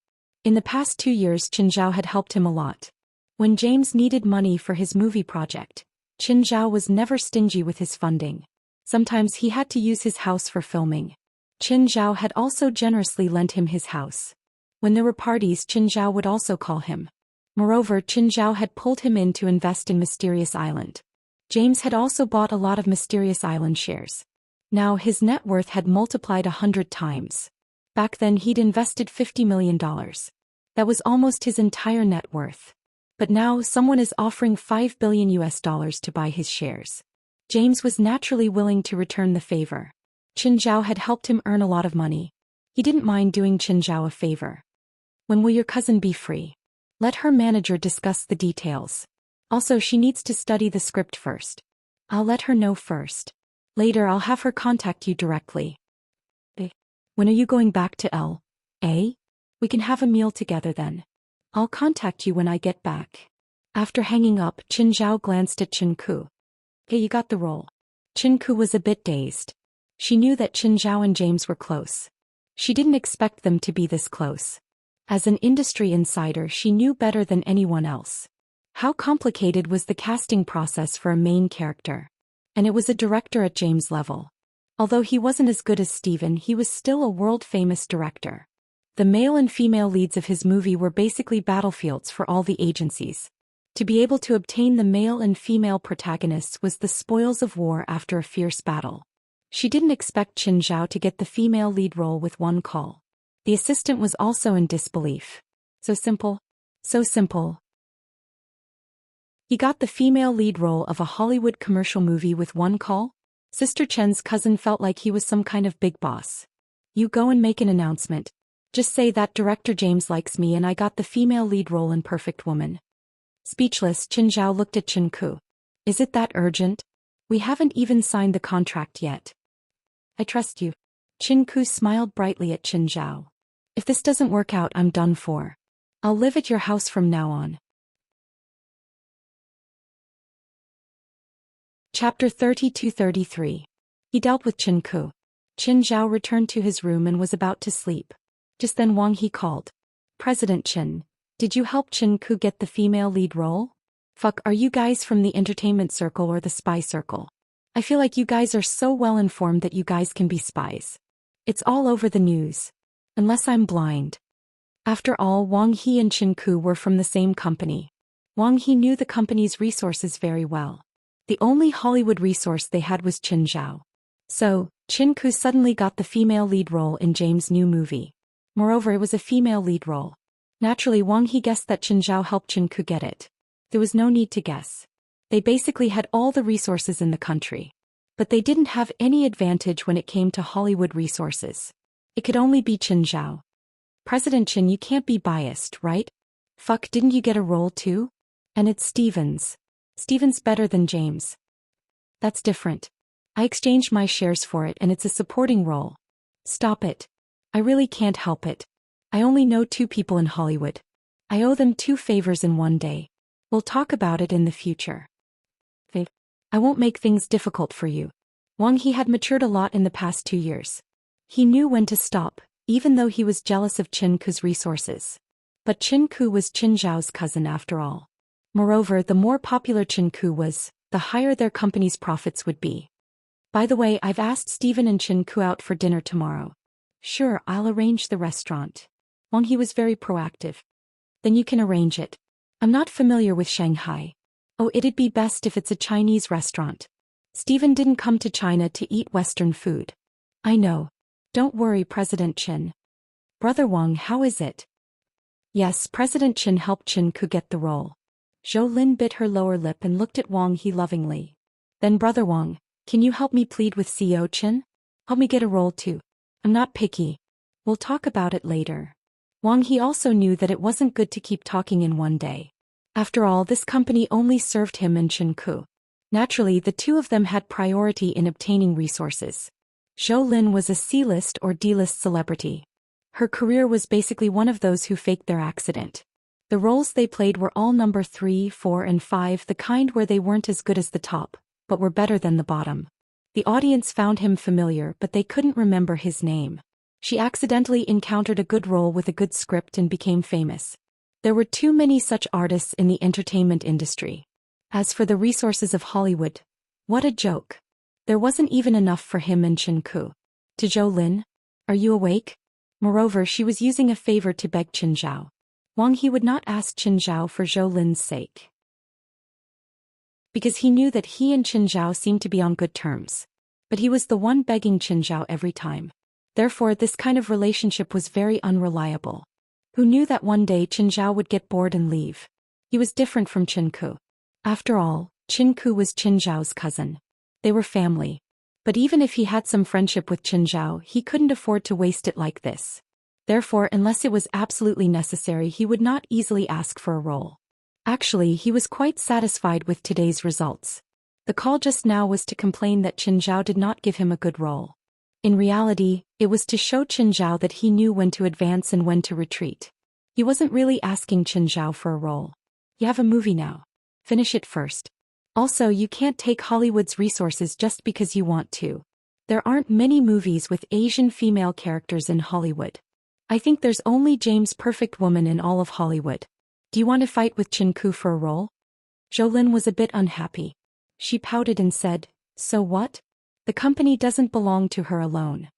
In the past 2 years, Qin Zhao had helped him a lot. When James needed money for his movie project, Qin Zhao was never stingy with his funding. Sometimes he had to use his house for filming. Qin Zhao had also generously lent him his house. When there were parties, Qin Zhao would also call him. Moreover, Qin Zhao had pulled him in to invest in Mysterious Island. James had also bought a lot of Mysterious Island shares. Now his net worth had multiplied 100 times. Back then he'd invested $50 million. That was almost his entire net worth. But now someone is offering $5 billion to buy his shares. James was naturally willing to return the favor. Qin Zhao had helped him earn a lot of money. He didn't mind doing Qin Zhao a favor. When will your cousin be free? Let her manager discuss the details. Also, she needs to study the script first. I'll let her know first. Later I'll have her contact you directly. When are you going back to L.A.? We can have a meal together then. I'll contact you when I get back. After hanging up, Qin Zhao glanced at Qin Ku. Hey, you got the role. Qin Ku was a bit dazed. She knew that Qin Zhao and James were close. She didn't expect them to be this close. As an industry insider, she knew better than anyone else. How complicated was the casting process for a main character? And it was a director at James' level. Although he wasn't as good as Stephen, he was still a world-famous director. The male and female leads of his movie were basically battlefields for all the agencies. To be able to obtain the male and female protagonists was the spoils of war after a fierce battle. She didn't expect Qin Zhao to get the female lead role with one call. The assistant was also in disbelief. So simple. So simple. He got the female lead role of a Hollywood commercial movie with one call? Sister Chen's cousin felt like he was some kind of big boss. You go and make an announcement. Just say that director James likes me and I got the female lead role in Perfect Woman. Speechless, Qin Zhao looked at Qin Ku. Is it that urgent? We haven't even signed the contract yet. I trust you. Qin Ku smiled brightly at Qin Zhao. If this doesn't work out, I'm done for. I'll live at your house from now on. Chapter 32-33. He dealt with Qin Ku. Qin Zhao returned to his room and was about to sleep. Just then Wang He called. President Qin, did you help Qin Ku get the female lead role? Fuck, are you guys from the entertainment circle or the spy circle? I feel like you guys are so well informed that you guys can be spies. It's all over the news. Unless I'm blind. After all, Wang He and Qin Ku were from the same company. Wang He knew the company's resources very well. The only Hollywood resource they had was Qin Zhao. So, Qin Ku suddenly got the female lead role in James' new movie. Moreover, it was a female lead role. Naturally, Wang He guessed that Qin Zhao helped Qin Ku get it. There was no need to guess. They basically had all the resources in the country. But they didn't have any advantage when it came to Hollywood resources. It could only be Qin Zhao. President Qin, you can't be biased, right? Fuck, didn't you get a role too? And it's Steven's. Steven's better than James. That's different. I exchanged my shares for it and it's a supporting role. Stop it. I really can't help it. I only know 2 people in Hollywood. I owe them 2 favors in one day. We'll talk about it in the future. I won't make things difficult for you. Wang He had matured a lot in the past 2 years. He knew when to stop, even though he was jealous of Qin Ku's resources. But Qin Ku was Qin Zhao's cousin after all. Moreover, the more popular Qin Ku was, the higher their company's profits would be. By the way, I've asked Steven and Qin Ku out for dinner tomorrow. Sure, I'll arrange the restaurant. Wang He was very proactive. Then you can arrange it. I'm not familiar with Shanghai. Oh, it'd be best if it's a Chinese restaurant. Steven didn't come to China to eat Western food. I know. Don't worry, President Qin. Brother Wang, how is it? Yes, President Qin helped Qin Ku get the role. Zhou Lin bit her lower lip and looked at Wang He lovingly. Then Brother Wang, can you help me plead with CEO Qin? Help me get a role too. I'm not picky. We'll talk about it later. Wang He also knew that it wasn't good to keep talking in one day. After all, this company only served him and Qin Ku. Naturally, the 2 of them had priority in obtaining resources. Zhou Lin was a C-list or D-list celebrity. Her career was basically one of those who faked their accident. The roles they played were all number 3, 4 and 5, the kind where they weren't as good as the top, but were better than the bottom. The audience found him familiar, but they couldn't remember his name. She accidentally encountered a good role with a good script and became famous. There were too many such artists in the entertainment industry. As for the resources of Hollywood, what a joke. There wasn't even enough for him and Qin Ku. To Zhou Lin? Are you awake? Moreover, she was using a favor to beg Qin Zhao. Wang He would not ask Qin Zhao for Zhou Lin's sake, because he knew that he and Qin Zhao seemed to be on good terms. But he was the one begging Qin Zhao every time. Therefore, this kind of relationship was very unreliable. Who knew that one day Qin Zhao would get bored and leave? He was different from Qin Ku. After all, Qin Ku was Qin Zhao's cousin. They were family. But even if he had some friendship with Qin Zhao, he couldn't afford to waste it like this. Therefore, unless it was absolutely necessary, he would not easily ask for a role. Actually, he was quite satisfied with today's results. The call just now was to complain that Qin Zhao did not give him a good role. In reality, it was to show Qin Zhao that he knew when to advance and when to retreat. He wasn't really asking Qin Zhao for a role. You have a movie now. Finish it first. Also, you can't take Hollywood's resources just because you want to. There aren't many movies with Asian female characters in Hollywood. I think there's only James' Perfect Woman in all of Hollywood. Do you want to fight with Qin Ku for a role? Zhou Lin was a bit unhappy. She pouted and said, so what? The company doesn't belong to her alone.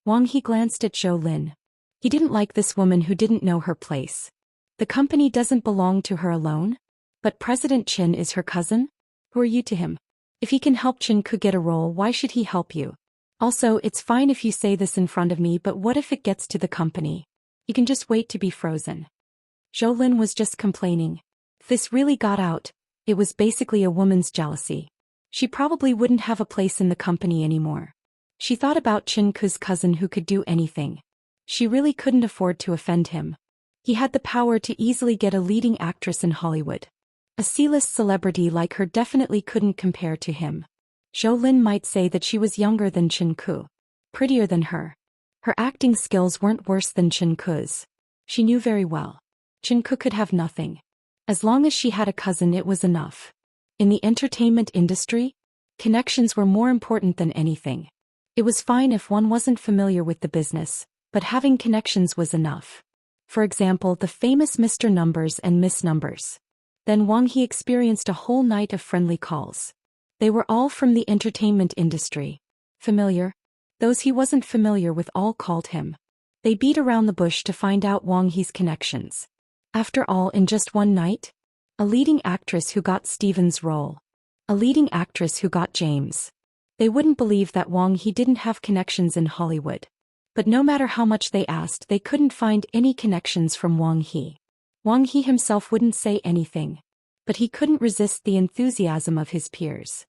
Wang He glanced at Zhou Lin. He didn't like this woman who didn't know her place. The company doesn't belong to her alone? But President Qin is her cousin? Who are you to him? If he can help Qin Ku get a role, why should he help you? Also, it's fine if you say this in front of me, but what if it gets to the company? You can just wait to be frozen. Jolin was just complaining. If this really got out, it was basically a woman's jealousy. She probably wouldn't have a place in the company anymore. She thought about Chin-ku's cousin who could do anything. She really couldn't afford to offend him. He had the power to easily get a leading actress in Hollywood. A C-list celebrity like her definitely couldn't compare to him. Jolin might say that she was younger than Chin-ku, prettier than her. Her acting skills weren't worse than Chin-ku's. She knew very well. Chin-ku could have nothing. As long as she had a cousin, it was enough. In the entertainment industry, connections were more important than anything. It was fine if one wasn't familiar with the business, but having connections was enough. For example, the famous Mr. Numbers and Miss Numbers. Then Wang He experienced a whole night of friendly calls. They were all from the entertainment industry. Familiar? Those he wasn't familiar with all called him. They beat around the bush to find out Wang He's connections. After all, in just one night? A leading actress who got Steven's role. A leading actress who got James. They wouldn't believe that Wang He didn't have connections in Hollywood. But no matter how much they asked, they couldn't find any connections from Wang He. Wang He himself wouldn't say anything. But he couldn't resist the enthusiasm of his peers.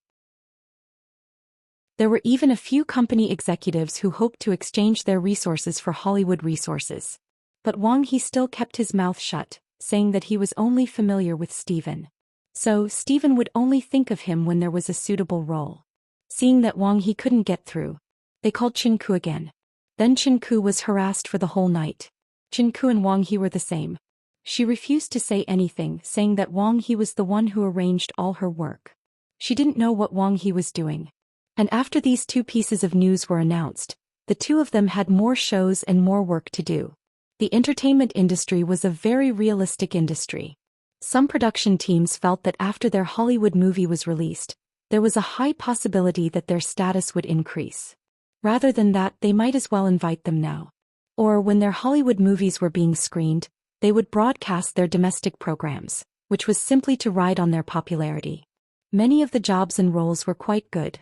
There were even a few company executives who hoped to exchange their resources for Hollywood resources. But Wang He still kept his mouth shut, saying that he was only familiar with Steven. So, Steven would only think of him when there was a suitable role. Seeing that Wang He couldn't get through, they called Chin-ku again. Then Chin-ku was harassed for the whole night. Chin-ku and Wang He were the same. She refused to say anything, saying that Wang He was the one who arranged all her work. She didn't know what Wang He was doing. And after these two pieces of news were announced, the two of them had more shows and more work to do. The entertainment industry was a very realistic industry. Some production teams felt that after their Hollywood movie was released, there was a high possibility that their status would increase. Rather than that, they might as well invite them now. Or when their Hollywood movies were being screened, they would broadcast their domestic programs, which was simply to ride on their popularity. Many of the jobs and roles were quite good.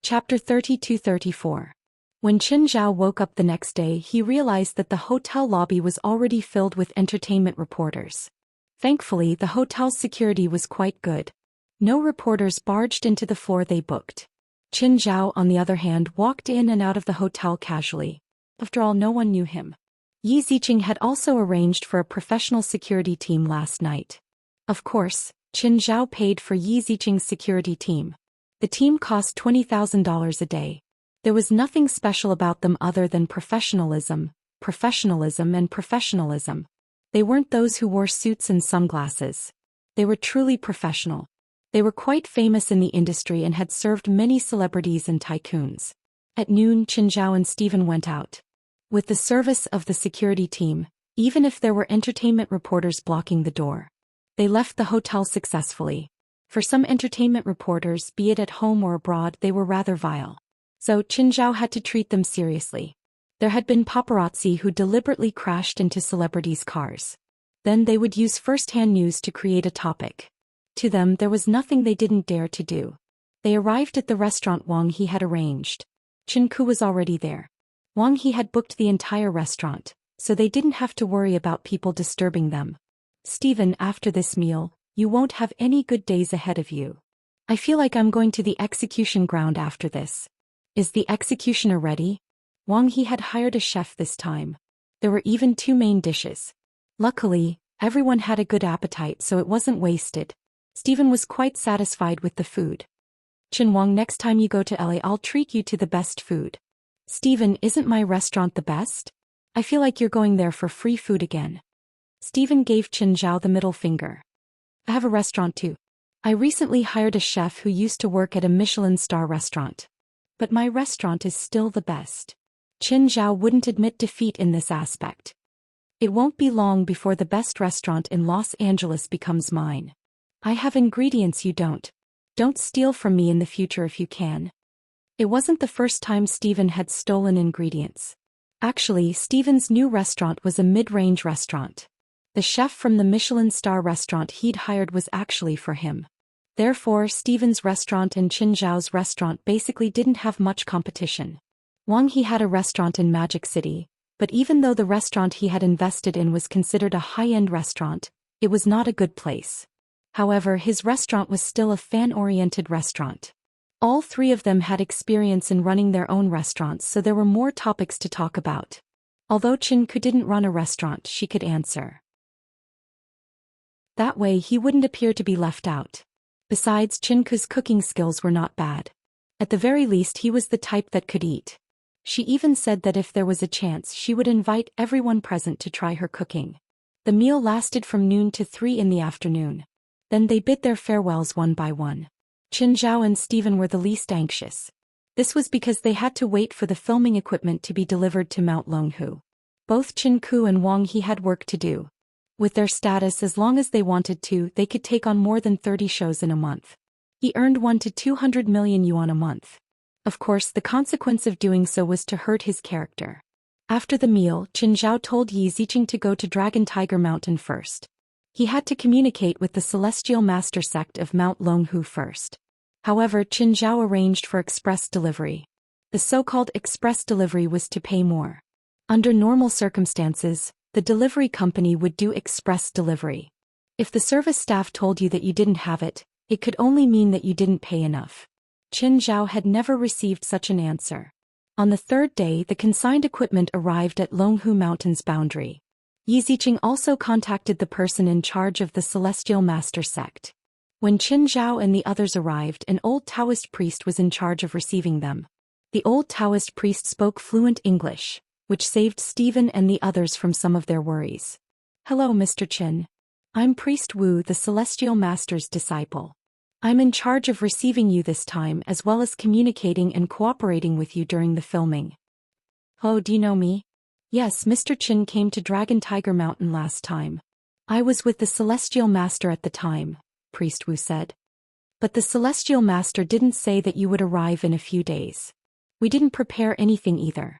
Chapter 32-34. When Qin Zhao woke up the next day, he realized that the hotel lobby was already filled with entertainment reporters. Thankfully, the hotel's security was quite good. No reporters barged into the floor they booked. Qin Zhao, on the other hand, walked in and out of the hotel casually. After all, no one knew him. Yi Ziqing had also arranged for a professional security team last night. Of course, Qin Zhao paid for Yi Ziqing's security team. The team cost $20,000 a day. There was nothing special about them other than professionalism, and professionalism. They weren't those who wore suits and sunglasses. They were truly professional. They were quite famous in the industry and had served many celebrities and tycoons. At noon, Qin Zhao and Steven went out. With the service of the security team, even if there were entertainment reporters blocking the door, they left the hotel successfully. For some entertainment reporters, be it at home or abroad, they were rather vile. So Qin Zhao had to treat them seriously. There had been paparazzi who deliberately crashed into celebrities' cars. Then they would use first-hand news to create a topic. To them, there was nothing they didn't dare to do. They arrived at the restaurant Wang He had arranged. Chin-ku was already there. Wang He had booked the entire restaurant, so they didn't have to worry about people disturbing them. Steven, after this meal, you won't have any good days ahead of you. I feel like I'm going to the execution ground after this. Is the executioner ready? Wang He had hired a chef this time. There were even 2 main dishes. Luckily, everyone had a good appetite, so it wasn't wasted. Steven was quite satisfied with the food. Chin Wang, next time you go to LA, I'll treat you to the best food. Steven, isn't my restaurant the best? I feel like you're going there for free food again. Steven gave Qin Zhao the middle finger. I have a restaurant too. I recently hired a chef who used to work at a Michelin star restaurant. But my restaurant is still the best. Qin Zhao wouldn't admit defeat in this aspect. It won't be long before the best restaurant in Los Angeles becomes mine. I have ingredients you don't. Don't steal from me in the future if you can. It wasn't the first time Steven had stolen ingredients. Actually, Steven's new restaurant was a mid-range restaurant. The chef from the Michelin star restaurant he'd hired was actually for him. Therefore, Steven's restaurant and Qin Zhao's restaurant basically didn't have much competition. Wang He had a restaurant in Magic City, but even though the restaurant he had invested in was considered a high-end restaurant, it was not a good place. However, his restaurant was still a fan-oriented restaurant. All three of them had experience in running their own restaurants, so there were more topics to talk about. Although Qin Ku didn't run a restaurant, she could answer. That way he wouldn't appear to be left out. Besides, Qin Ku's cooking skills were not bad. At the very least, he was the type that could eat. She even said that if there was a chance, she would invite everyone present to try her cooking. The meal lasted from noon to 3 in the afternoon. Then they bid their farewells one by one. Qin Zhao and Steven were the least anxious. This was because they had to wait for the filming equipment to be delivered to Mount Longhu. Both Qin Ku and Wang He had work to do. With their status, as long as they wanted to, they could take on more than 30 shows in a month. He earned 1 to 200 million yuan a month. Of course, the consequence of doing so was to hurt his character. After the meal, Qin Zhao told Yi Ziqing to go to Dragon Tiger Mountain first. He had to communicate with the Celestial Master sect of Mount Longhu first. However, Qin Zhao arranged for express delivery. The so-called express delivery was to pay more. Under normal circumstances, the delivery company would do express delivery. If the service staff told you that you didn't have it, it could only mean that you didn't pay enough. Qin Zhao had never received such an answer. On the third day, the consigned equipment arrived at Longhu Mountain's boundary. Yi Ziqing also contacted the person in charge of the Celestial Master sect. When Qin Zhao and the others arrived, an old Taoist priest was in charge of receiving them. The old Taoist priest spoke fluent English, which saved Steven and the others from some of their worries. "Hello, Mr. Qin. I'm Priest Wu, the Celestial Master's disciple. I'm in charge of receiving you this time, as well as communicating and cooperating with you during the filming." "Oh, do you know me?" "Yes, Mr. Qin came to Dragon Tiger Mountain last time. I was with the Celestial Master at the time," Priest Wu said. "But the Celestial Master didn't say that you would arrive in a few days. We didn't prepare anything either.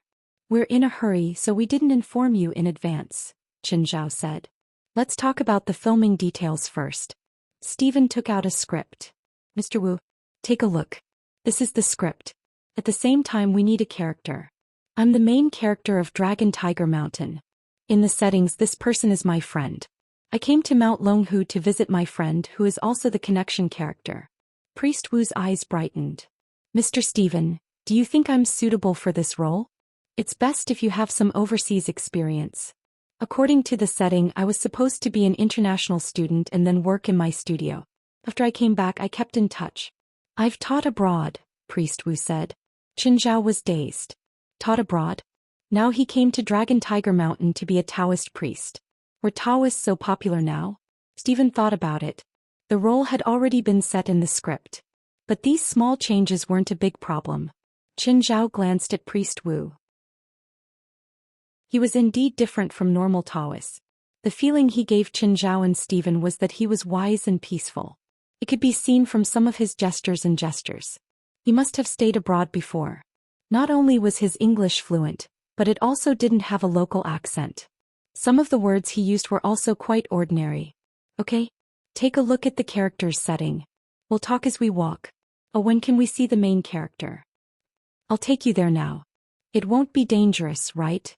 We're in a hurry, so we didn't inform you in advance," Qin Zhao said. "Let's talk about the filming details first." Steven took out a script. "Mr. Wu, take a look. This is the script. At the same time, we need a character. I'm the main character of Dragon Tiger Mountain. In the settings, this person is my friend. I came to Mount Longhu to visit my friend, who is also the connection character." Priest Wu's eyes brightened. "Mr. Steven, do you think I'm suitable for this role? It's best if you have some overseas experience. According to the setting, I was supposed to be an international student and then work in my studio. After I came back, I kept in touch. I've taught abroad," Priest Wu said. Qin Zhao was dazed. Taught abroad? Now he came to Dragon Tiger Mountain to be a Taoist priest. Were Taoists so popular now? Steven thought about it. The role had already been set in the script. But these small changes weren't a big problem. Qin Zhao glanced at Priest Wu. He was indeed different from normal Taoists. The feeling he gave Qin Zhao and Steven was that he was wise and peaceful. It could be seen from some of his gestures. He must have stayed abroad before. Not only was his English fluent, but it also didn't have a local accent. Some of the words he used were also quite ordinary. "Okay? Take a look at the character's setting. We'll talk as we walk. Oh, when can we see the main character?" "I'll take you there now. It won't be dangerous, right?"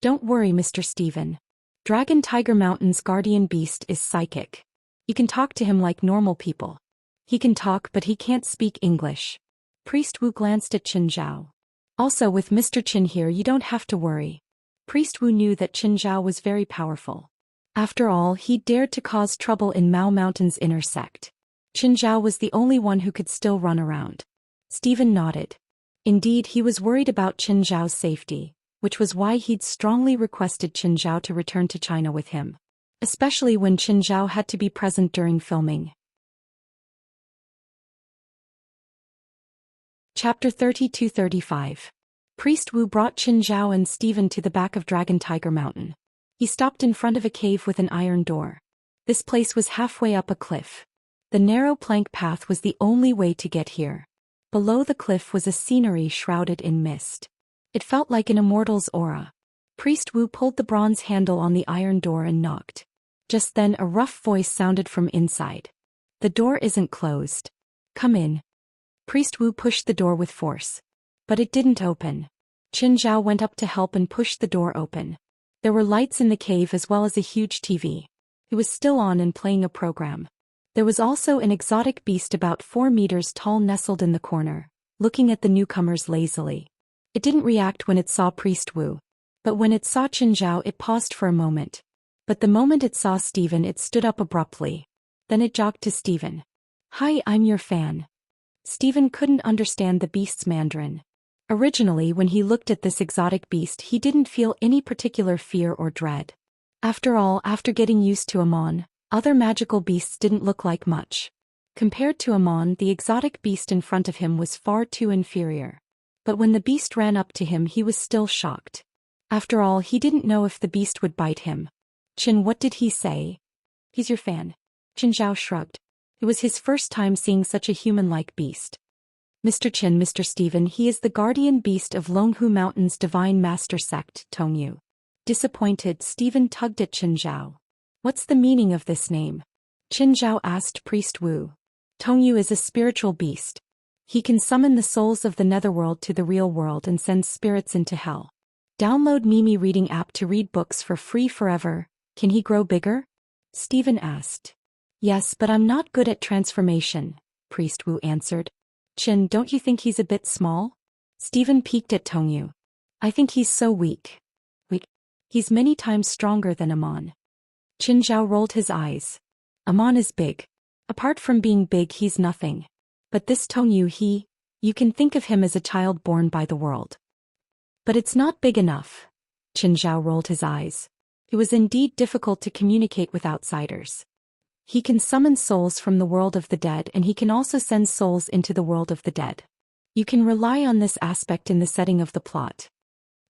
"Don't worry, Mr. Steven. Dragon Tiger Mountain's guardian beast is psychic. You can talk to him like normal people. He can talk, but he can't speak English." Priest Wu glanced at Qin Zhao. "Also, with Mr. Qin here, you don't have to worry." Priest Wu knew that Qin Zhao was very powerful. After all, he dared to cause trouble in Mao Mountain's inner sect. Qin Zhao was the only one who could still run around. Steven nodded. Indeed, he was worried about Qin Zhao's safety, which was why he'd strongly requested Qin Zhao to return to China with him. Especially when Qin Zhao had to be present during filming. Chapter 32-35. Priest Wu brought Qin Zhao and Steven to the back of Dragon Tiger Mountain. He stopped in front of a cave with an iron door. This place was halfway up a cliff. The narrow plank path was the only way to get here. Below the cliff was a scenery shrouded in mist. It felt like an immortal's aura. Priest Wu pulled the bronze handle on the iron door and knocked. Just then a rough voice sounded from inside. The door isn't closed. Come in. Priest Wu pushed the door with force. But it didn't open. Qin Zhao went up to help and pushed the door open. There were lights in the cave as well as a huge TV. It was still on and playing a program. There was also an exotic beast about 4 meters tall nestled in the corner, looking at the newcomers lazily. It didn't react when it saw Priest Wu. But when it saw Qin Zhao it paused for a moment. But the moment it saw Stephen it stood up abruptly. Then it jogged to Stephen. Hi, I'm your fan. Stephen couldn't understand the beast's Mandarin. Originally when he looked at this exotic beast he didn't feel any particular fear or dread. After all, after getting used to Amon, other magical beasts didn't look like much. Compared to Amon, the exotic beast in front of him was far too inferior. But when the beast ran up to him he was still shocked. After all, he didn't know if the beast would bite him. Qin, what did he say? He's your fan. Qin Zhao shrugged. It was his first time seeing such a human-like beast. Mr. Qin, Mr. Stephen, he is the guardian beast of Longhu Mountain's divine master sect, Tongyu. Disappointed, Stephen tugged at Qin Zhao. What's the meaning of this name? Qin Zhao asked Priest Wu. Tongyu is a spiritual beast. He can summon the souls of the netherworld to the real world and send spirits into hell. Download Mimi reading app to read books for free forever. Can he grow bigger? Stephen asked. Yes, but I'm not good at transformation, Priest Wu answered. Qin, don't you think he's a bit small? Stephen peeked at Tongyu. I think he's so weak. Weak? He's many times stronger than Amon. Qin Zhao rolled his eyes. Amon is big. Apart from being big he's nothing. But this Tongyu you can think of him as a child born by the world. But it's not big enough. Qin Zhao rolled his eyes. It was indeed difficult to communicate with outsiders. He can summon souls from the world of the dead and he can also send souls into the world of the dead. You can rely on this aspect in the setting of the plot.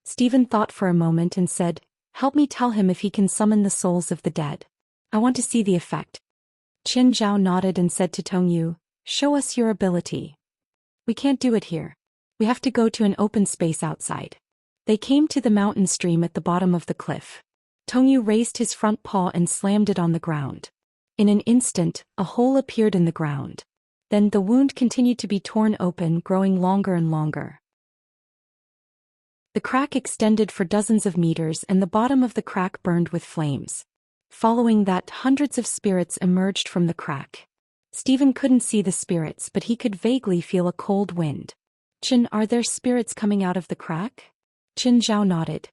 Stephen thought for a moment and said, help me tell him if he can summon the souls of the dead. I want to see the effect. Qin Zhao nodded and said to Tongyu, show us your ability. We can't do it here. We have to go to an open space outside. They came to the mountain stream at the bottom of the cliff. Tongyu raised his front paw and slammed it on the ground. In an instant, a hole appeared in the ground. Then the wound continued to be torn open, growing longer and longer. The crack extended for dozens of meters and the bottom of the crack burned with flames. Following that, hundreds of spirits emerged from the crack. Stephen couldn't see the spirits but he could vaguely feel a cold wind. Qin, are there spirits coming out of the crack? Qin Zhao nodded.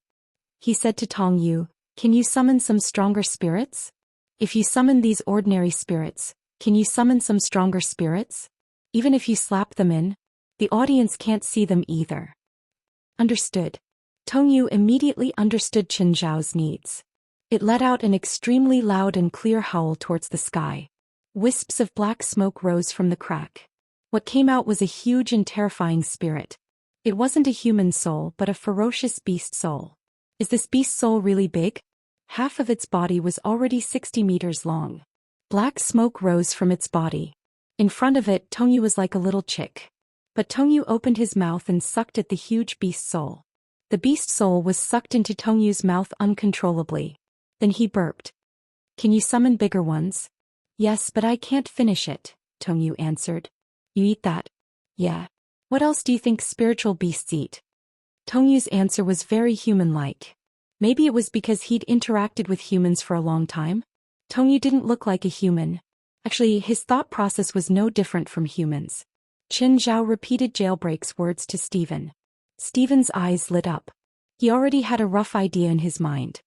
He said to Tongyu, can you summon some stronger spirits? If you summon these ordinary spirits, can you summon some stronger spirits? Even if you slap them in, the audience can't see them either. Understood. Tongyu immediately understood Qin Zhao's needs. It let out an extremely loud and clear howl towards the sky. Wisps of black smoke rose from the crack. What came out was a huge and terrifying spirit. It wasn't a human soul but a ferocious beast soul. Is this beast soul really big? Half of its body was already 60 meters long. Black smoke rose from its body. In front of it, Tongyu was like a little chick. But Tongyu opened his mouth and sucked at the huge beast soul. The beast soul was sucked into Tongyu's mouth uncontrollably. Then he burped. Can you summon bigger ones? Yes, but I can't finish it, Tongyu answered. You eat that? Yeah. What else do you think spiritual beasts eat? Tongyu's answer was very human-like. Maybe it was because he'd interacted with humans for a long time? Tongyu didn't look like a human. Actually, his thought process was no different from humans. Qin Zhao repeated Jailbreak's words to Stephen. Stephen's eyes lit up. He already had a rough idea in his mind.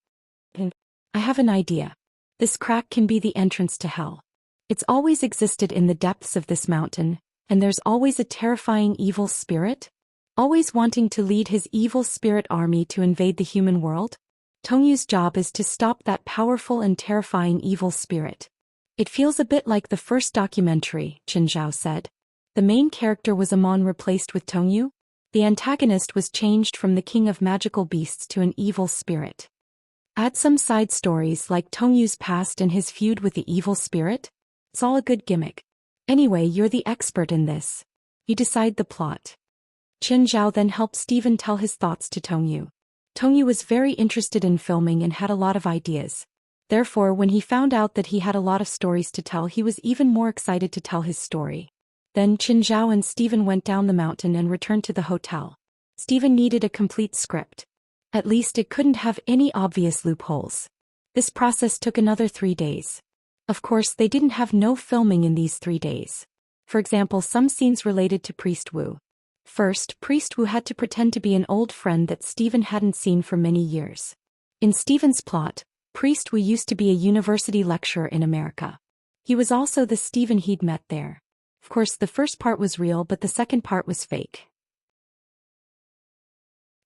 I have an idea. This crack can be the entrance to hell. It's always existed in the depths of this mountain, and there's always a terrifying evil spirit, always wanting to lead his evil spirit army to invade the human world. Tongyu's job is to stop that powerful and terrifying evil spirit. It feels a bit like the first documentary, Qin Zhao said. The main character was Amon replaced with Tongyu. The antagonist was changed from the king of magical beasts to an evil spirit. Add some side stories like Tongyu's past and his feud with the evil spirit. It's all a good gimmick. Anyway, you're the expert in this. You decide the plot. Qin Zhao then helped Stephen tell his thoughts to Tongyu. Tongyu was very interested in filming and had a lot of ideas. Therefore, when he found out that he had a lot of stories to tell, he was even more excited to tell his story. Then Qinzhao and Stephen went down the mountain and returned to the hotel. Stephen needed a complete script. At least it couldn't have any obvious loopholes. This process took another 3 days. Of course, they didn't have no filming in these 3 days. For example, some scenes related to Priest Wu. First, Priest Wu had to pretend to be an old friend that Stephen hadn't seen for many years. In Stephen's plot, Priest Wu used to be a university lecturer in America. He was also the Stephen he'd met there. Of course, the first part was real, but the second part was fake.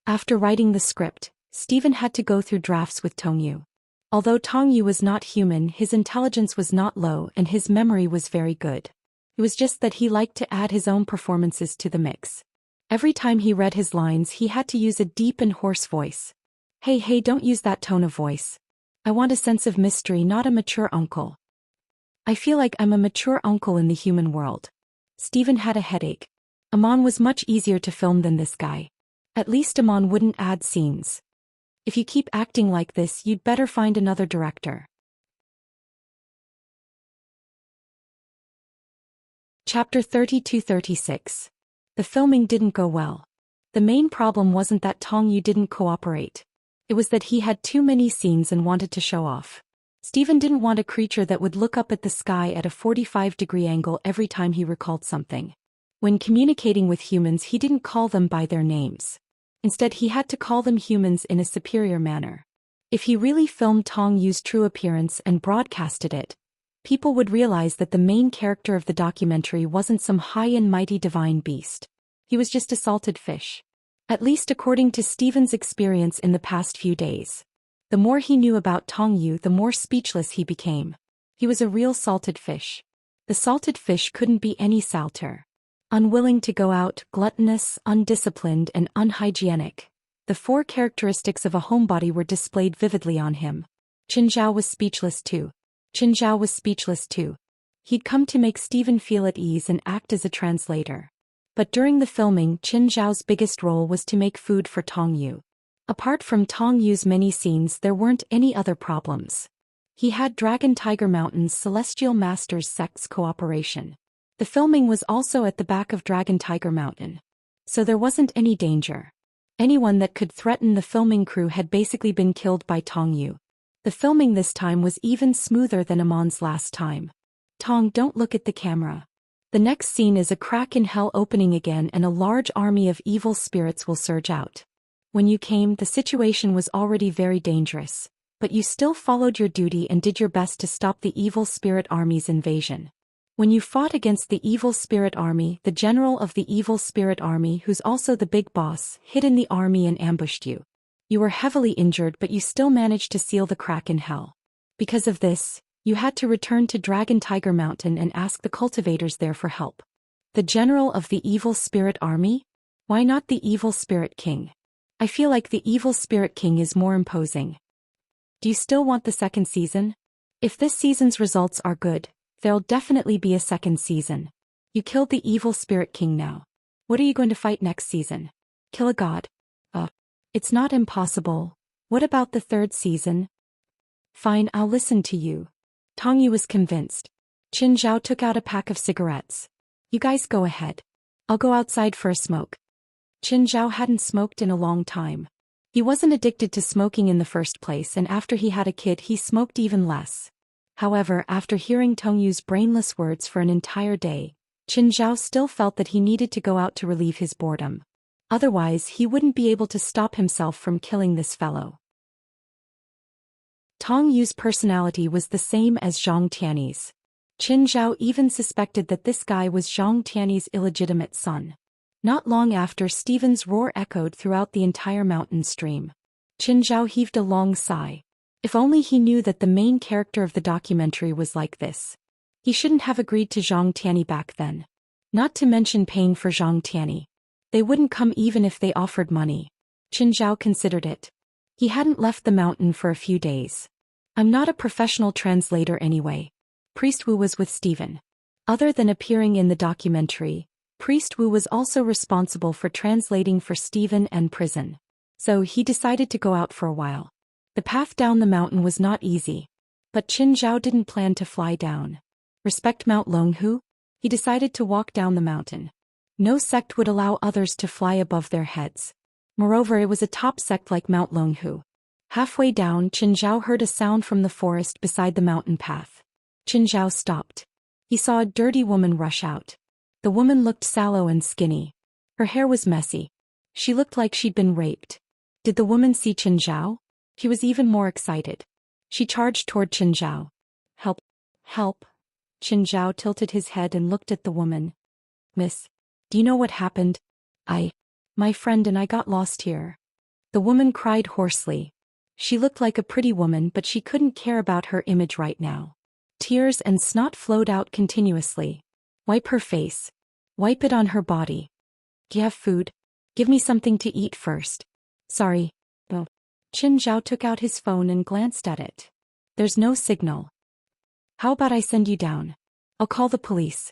After writing the script, Stephen had to go through drafts with Tongyu. Although Tongyu was not human, his intelligence was not low and his memory was very good. It was just that he liked to add his own performances to the mix. Every time he read his lines, he had to use a deep and hoarse voice. Hey, don't use that tone of voice. I want a sense of mystery, not a mature uncle. I feel like I'm a mature uncle in the human world. Stephen had a headache. Amon was much easier to film than this guy. At least Amon wouldn't add scenes. If you keep acting like this, you'd better find another director. Chapter 32-36. The filming didn't go well. The main problem wasn't that Tongyu didn't cooperate. It was that he had too many scenes and wanted to show off. Stephen didn't want a creature that would look up at the sky at a 45-degree angle every time he recalled something. When communicating with humans, he didn't call them by their names. Instead, he had to call them humans in a superior manner. If he really filmed Tongyu's true appearance and broadcasted it, people would realize that the main character of the documentary wasn't some high and mighty divine beast. He was just a salted fish. At least according to Stephen's experience in the past few days. The more he knew about Tongyu, the more speechless he became. He was a real salted fish. The salted fish couldn't be any salter. Unwilling to go out, gluttonous, undisciplined, and unhygienic. The 4 characteristics of a homebody were displayed vividly on him. Qinzhao was speechless too. He'd come to make Stephen feel at ease and act as a translator. But during the filming, Qinzhao's biggest role was to make food for Tongyu. Apart from Tongyu's many scenes, there weren't any other problems. He had Dragon Tiger Mountain's Celestial Masters sect's cooperation. The filming was also at the back of Dragon Tiger Mountain. So there wasn't any danger. Anyone that could threaten the filming crew had basically been killed by Tongyu. The filming this time was even smoother than Amon's last time. Tong, don't look at the camera. The next scene is a crack in hell opening again and a large army of evil spirits will surge out. When you came, the situation was already very dangerous, but you still followed your duty and did your best to stop the evil spirit army's invasion. When you fought against the evil spirit army, the general of the evil spirit army, who's also the big boss, hid in the army and ambushed you. You were heavily injured, but you still managed to seal the crack in hell. Because of this, you had to return to Dragon Tiger Mountain and ask the cultivators there for help. The general of the evil spirit army? Why not the evil spirit king? I feel like the evil spirit king is more imposing. Do you still want the second season? If this season's results are good, there'll definitely be a second season. You killed the evil spirit king now. What are you going to fight next season? Kill a god? It's not impossible. What about the third season? Fine, I'll listen to you. Tongyu was convinced. Qinzhao took out a pack of cigarettes. You guys go ahead. I'll go outside for a smoke. Qinzhao hadn't smoked in a long time. He wasn't addicted to smoking in the first place, and after he had a kid he smoked even less. However, after hearing Tongyu's brainless words for an entire day, Qinzhao still felt that he needed to go out to relieve his boredom. Otherwise, he wouldn't be able to stop himself from killing this fellow. Tongyu's personality was the same as Zhang Tiany's. Qinzhao even suspected that this guy was Zhang Tiany's illegitimate son. Not long after, Stephen's roar echoed throughout the entire mountain stream. Qinzhao heaved a long sigh. If only he knew that the main character of the documentary was like this. He shouldn't have agreed to Zhang Tiany back then. Not to mention paying for Zhang Tiany. They wouldn't come even if they offered money. Qinzhao considered it. He hadn't left the mountain for a few days. I'm not a professional translator anyway. Priest Wu was with Stephen. Other than appearing in the documentary, Priest Wu was also responsible for translating for Stephen and prison. So he decided to go out for a while. The path down the mountain was not easy. But Qin Zhao didn't plan to fly down. Respect Mount Longhu? He decided to walk down the mountain. No sect would allow others to fly above their heads. Moreover, it was a top sect like Mount Longhu. Halfway down, Qin Zhao heard a sound from the forest beside the mountain path. Qin Zhao stopped. He saw a dirty woman rush out. The woman looked sallow and skinny. Her hair was messy. She looked like she'd been raped. Did the woman see Qin Zhao? He was even more excited. She charged toward Qin Zhao. Help! Help! Qin Zhao tilted his head and looked at the woman. Miss, do you know what happened? My friend and I got lost here. The woman cried hoarsely. She looked like a pretty woman, but she couldn't care about her image right now. Tears and snot flowed out continuously. Wipe her face. Wipe it on her body. Do you have food? Give me something to eat first. Sorry. Oh. Qin Zhao took out his phone and glanced at it. There's no signal. How about I send you down? I'll call the police.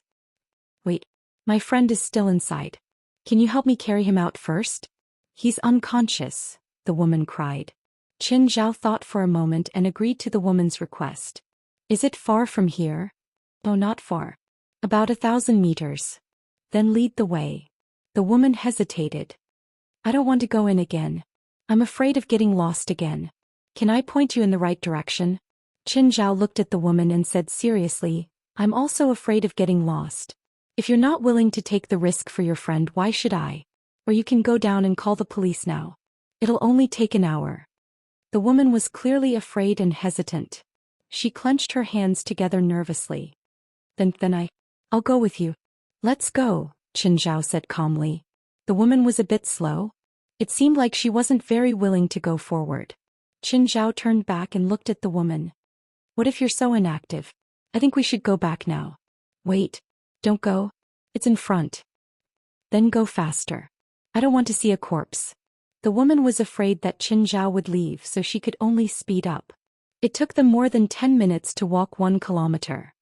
Wait. My friend is still inside. Can you help me carry him out first? He's unconscious, the woman cried. Qin Zhao thought for a moment and agreed to the woman's request. Is it far from here? Oh, not far. About 1,000 meters. Then lead the way. The woman hesitated. I don't want to go in again. I'm afraid of getting lost again. Can I point you in the right direction? Qin Zhao looked at the woman and said seriously, I'm also afraid of getting lost. If you're not willing to take the risk for your friend, why should I? Or you can go down and call the police now. It'll only take an hour. The woman was clearly afraid and hesitant. She clenched her hands together nervously. Then I'll go with you. Let's go, Qin Zhao said calmly. The woman was a bit slow. It seemed like she wasn't very willing to go forward. Qin Zhao turned back and looked at the woman. What if you're so inactive? I think we should go back now. Wait. Don't go. It's in front. Then go faster. I don't want to see a corpse. The woman was afraid that Qin Zhao would leave, so she could only speed up. It took them more than 10 minutes to walk 1 kilometer.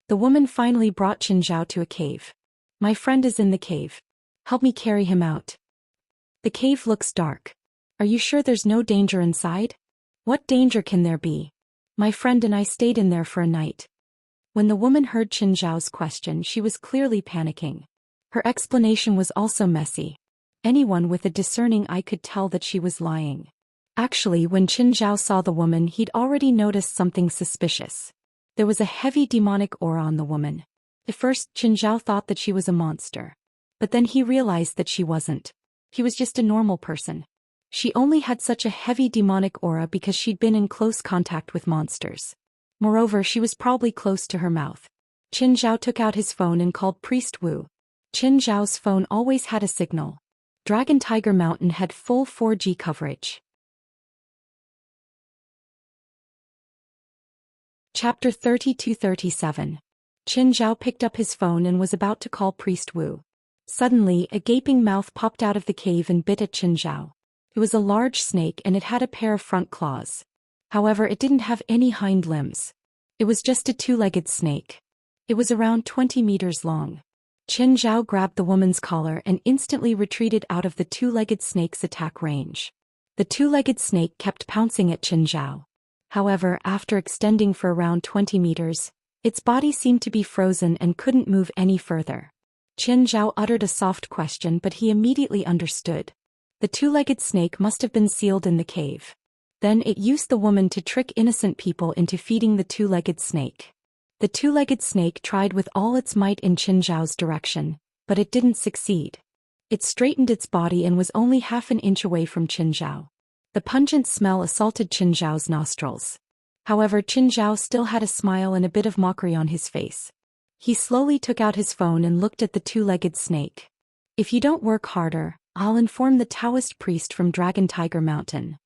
The woman finally brought Qin Zhao to a cave. My friend is in the cave. Help me carry him out. The cave looks dark. Are you sure there's no danger inside? What danger can there be? My friend and I stayed in there for a night. When the woman heard Qin Zhao's question, she was clearly panicking. Her explanation was also messy. Anyone with a discerning eye could tell that she was lying. Actually, when Qin Zhao saw the woman, he'd already noticed something suspicious. There was a heavy demonic aura on the woman. At first, Qin Zhao thought that she was a monster. But then he realized that she wasn't. He was just a normal person. She only had such a heavy demonic aura because she'd been in close contact with monsters. Moreover, she was probably close to her mouth. Qin Zhao took out his phone and called Priest Wu. Qin Zhao's phone always had a signal. Dragon Tiger Mountain had full 4G coverage. Chapter 30-37. Qin Zhao picked up his phone and was about to call Priest Wu. Suddenly, a gaping mouth popped out of the cave and bit at Qin Zhao. It was a large snake and it had a pair of front claws. However, it didn't have any hind limbs. It was just a two-legged snake. It was around 20 meters long. Qin Zhao grabbed the woman's collar and instantly retreated out of the two-legged snake's attack range. The two-legged snake kept pouncing at Qin Zhao. However, after extending for around 20 meters, its body seemed to be frozen and couldn't move any further. Qin Zhao uttered a soft question, but he immediately understood. The two-legged snake must have been sealed in the cave. Then it used the woman to trick innocent people into feeding the two-legged snake. The two-legged snake tried with all its might in Qin Zhao's direction, but it didn't succeed. It straightened its body and was only half an inch away from Qin Zhao. The pungent smell assaulted Qin Zhao's nostrils. However, Qin Zhao still had a smile and a bit of mockery on his face. He slowly took out his phone and looked at the two-legged snake. If you don't work harder, I'll inform the Taoist priest from Dragon Tiger Mountain.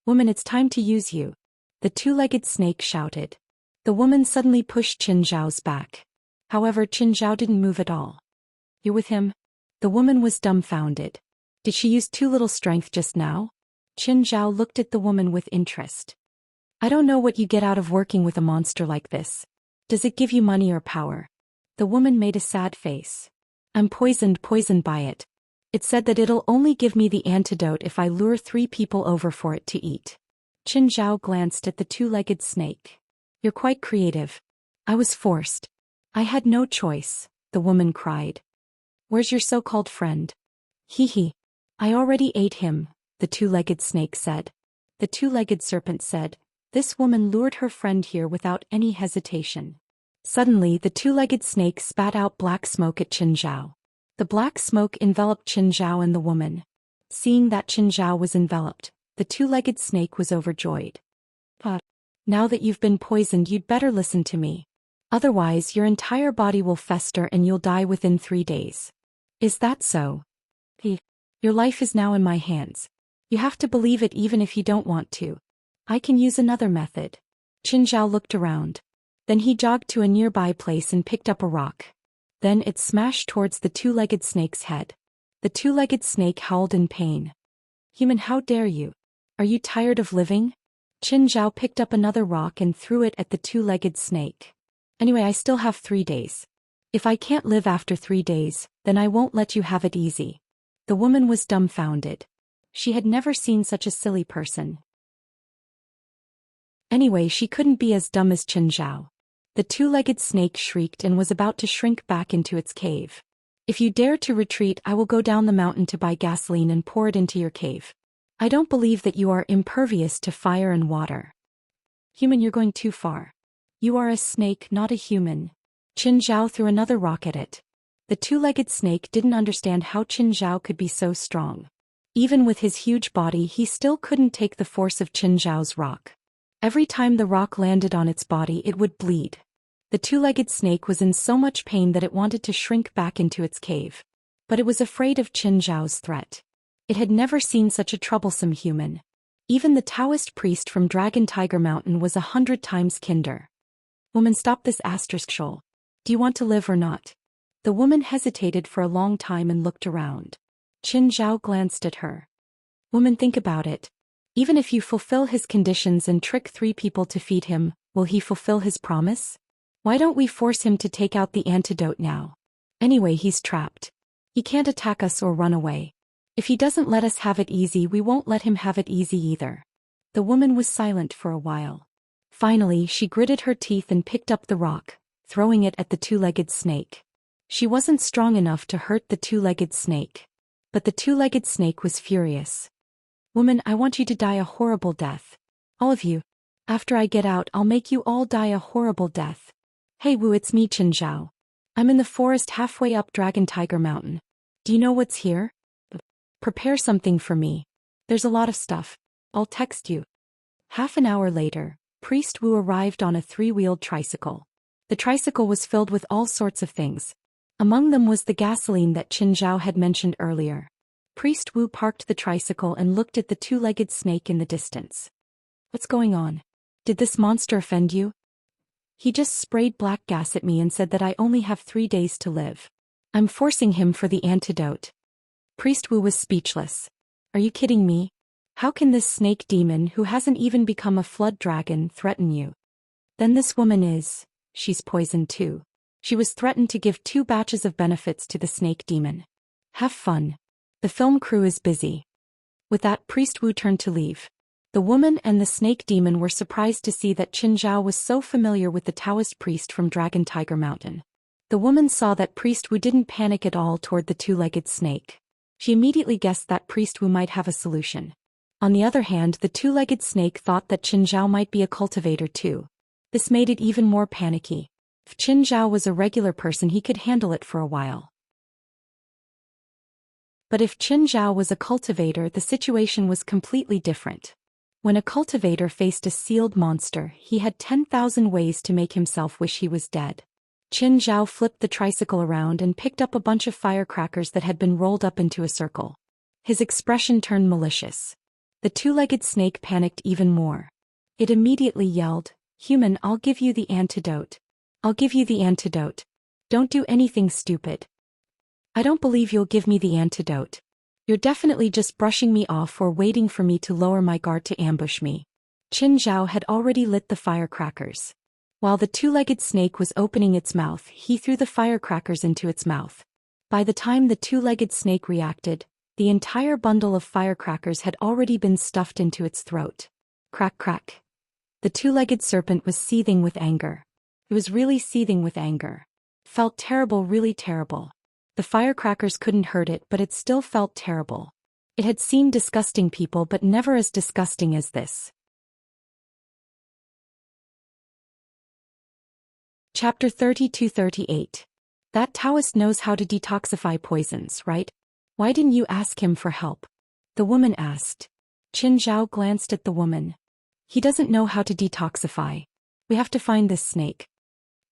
Woman, it's time to use you. The two-legged snake shouted. The woman suddenly pushed Qin Zhao's back. However, Qin Zhao didn't move at all. You with him? The woman was dumbfounded. Did she use too little strength just now? Qin Zhao looked at the woman with interest. I don't know what you get out of working with a monster like this. Does it give you money or power? The woman made a sad face. I'm poisoned by it. It said that it'll only give me the antidote if I lure 3 people over for it to eat. Qin Zhao glanced at the two-legged snake. You're quite creative. I was forced. I had no choice, the woman cried. Where's your so-called friend? Hee hee. I already ate him, the two-legged snake said. The two-legged serpent said, this woman lured her friend here without any hesitation. Suddenly the two-legged snake spat out black smoke at Qin Zhao. The black smoke enveloped Qin Zhao and the woman. Seeing that Qin Zhao was enveloped, the two-legged snake was overjoyed. Now that you've been poisoned, you'd better listen to me. Otherwise your entire body will fester and you'll die within 3 days. Is that so? Your life is now in my hands. You have to believe it even if you don't want to. I can use another method. Qin Zhao looked around. Then he jogged to a nearby place and picked up a rock. Then it smashed towards the two-legged snake's head. The two-legged snake howled in pain. Human, how dare you? Are you tired of living? Qin Zhao picked up another rock and threw it at the two-legged snake. Anyway, I still have 3 days. If I can't live after 3 days, then I won't let you have it easy. The woman was dumbfounded. She had never seen such a silly person. Anyway, she couldn't be as dumb as Qin Zhao. The two-legged snake shrieked and was about to shrink back into its cave. If you dare to retreat, I will go down the mountain to buy gasoline and pour it into your cave. I don't believe that you are impervious to fire and water. Human, you're going too far. You are a snake, not a human. Qin Zhao threw another rock at it. The two-legged snake didn't understand how Qin Zhao could be so strong. Even with his huge body, he still couldn't take the force of Qin Zhao's rock. Every time the rock landed on its body, it would bleed. The two-legged snake was in so much pain that it wanted to shrink back into its cave. But it was afraid of Qin Zhao's threat. It had never seen such a troublesome human. Even the Taoist priest from Dragon Tiger Mountain was 100 times kinder. Woman, stop this asterisk shoal. Do you want to live or not? The woman hesitated for a long time and looked around. Qin Zhao glanced at her. Woman, think about it. Even if you fulfill his conditions and trick 3 people to feed him, will he fulfill his promise? Why don't we force him to take out the antidote now? Anyway, he's trapped. He can't attack us or run away. If he doesn't let us have it easy, we won't let him have it easy either. The woman was silent for a while. Finally, she gritted her teeth and picked up the rock, throwing it at the two-legged snake. She wasn't strong enough to hurt the two-legged snake. But the two-legged snake was furious. Woman, I want you to die a horrible death. All of you. After I get out, I'll make you all die a horrible death. Hey Wu, it's me, Qin Zhao. I'm in the forest halfway up Dragon Tiger Mountain. Do you know what's here? Prepare something for me. There's a lot of stuff. I'll text you. Half an hour later, Priest Wu arrived on a 3-wheeled tricycle. The tricycle was filled with all sorts of things. Among them was the gasoline that Qin Zhao had mentioned earlier. Priest Wu parked the tricycle and looked at the two-legged snake in the distance. What's going on? Did this monster offend you? He just sprayed black gas at me and said that I only have 3 days to live. I'm forcing him for the antidote. Priest Wu was speechless. Are you kidding me? How can this snake demon who hasn't even become a flood dragon threaten you? Then this woman she's poisoned too. She was threatened to give 2 batches of benefits to the snake demon. Have fun. The film crew is busy. With that, Priest Wu turned to leave. The woman and the snake demon were surprised to see that Qin Zhao was so familiar with the Taoist priest from Dragon Tiger Mountain. The woman saw that Priest Wu didn't panic at all toward the two-legged snake. She immediately guessed that Priest Wu might have a solution. On the other hand, the two-legged snake thought that Qin Zhao might be a cultivator too. This made it even more panicky. If Qin Zhao was a regular person, he could handle it for a while. But if Qin Zhao was a cultivator, the situation was completely different. When a cultivator faced a sealed monster, he had 10,000 ways to make himself wish he was dead. Qin Zhao flipped the tricycle around and picked up a bunch of firecrackers that had been rolled up into a circle. His expression turned malicious. The two-legged snake panicked even more. It immediately yelled, "Human, I'll give you the antidote. I'll give you the antidote. Don't do anything stupid. I don't believe you'll give me the antidote. You're definitely just brushing me off or waiting for me to lower my guard to ambush me." Qin Zhao had already lit the firecrackers. While the two-legged snake was opening its mouth, he threw the firecrackers into its mouth. By the time the two-legged snake reacted, the entire bundle of firecrackers had already been stuffed into its throat. Crack, crack. The two-legged serpent was seething with anger. It was really seething with anger. Felt terrible, really terrible. The firecrackers couldn't hurt it, but it still felt terrible. It had seen disgusting people, but never as disgusting as this. Chapter 32-38. That Taoist knows how to detoxify poisons, right? Why didn't you ask him for help? The woman asked. Qin Zhao glanced at the woman. He doesn't know how to detoxify. We have to find this snake.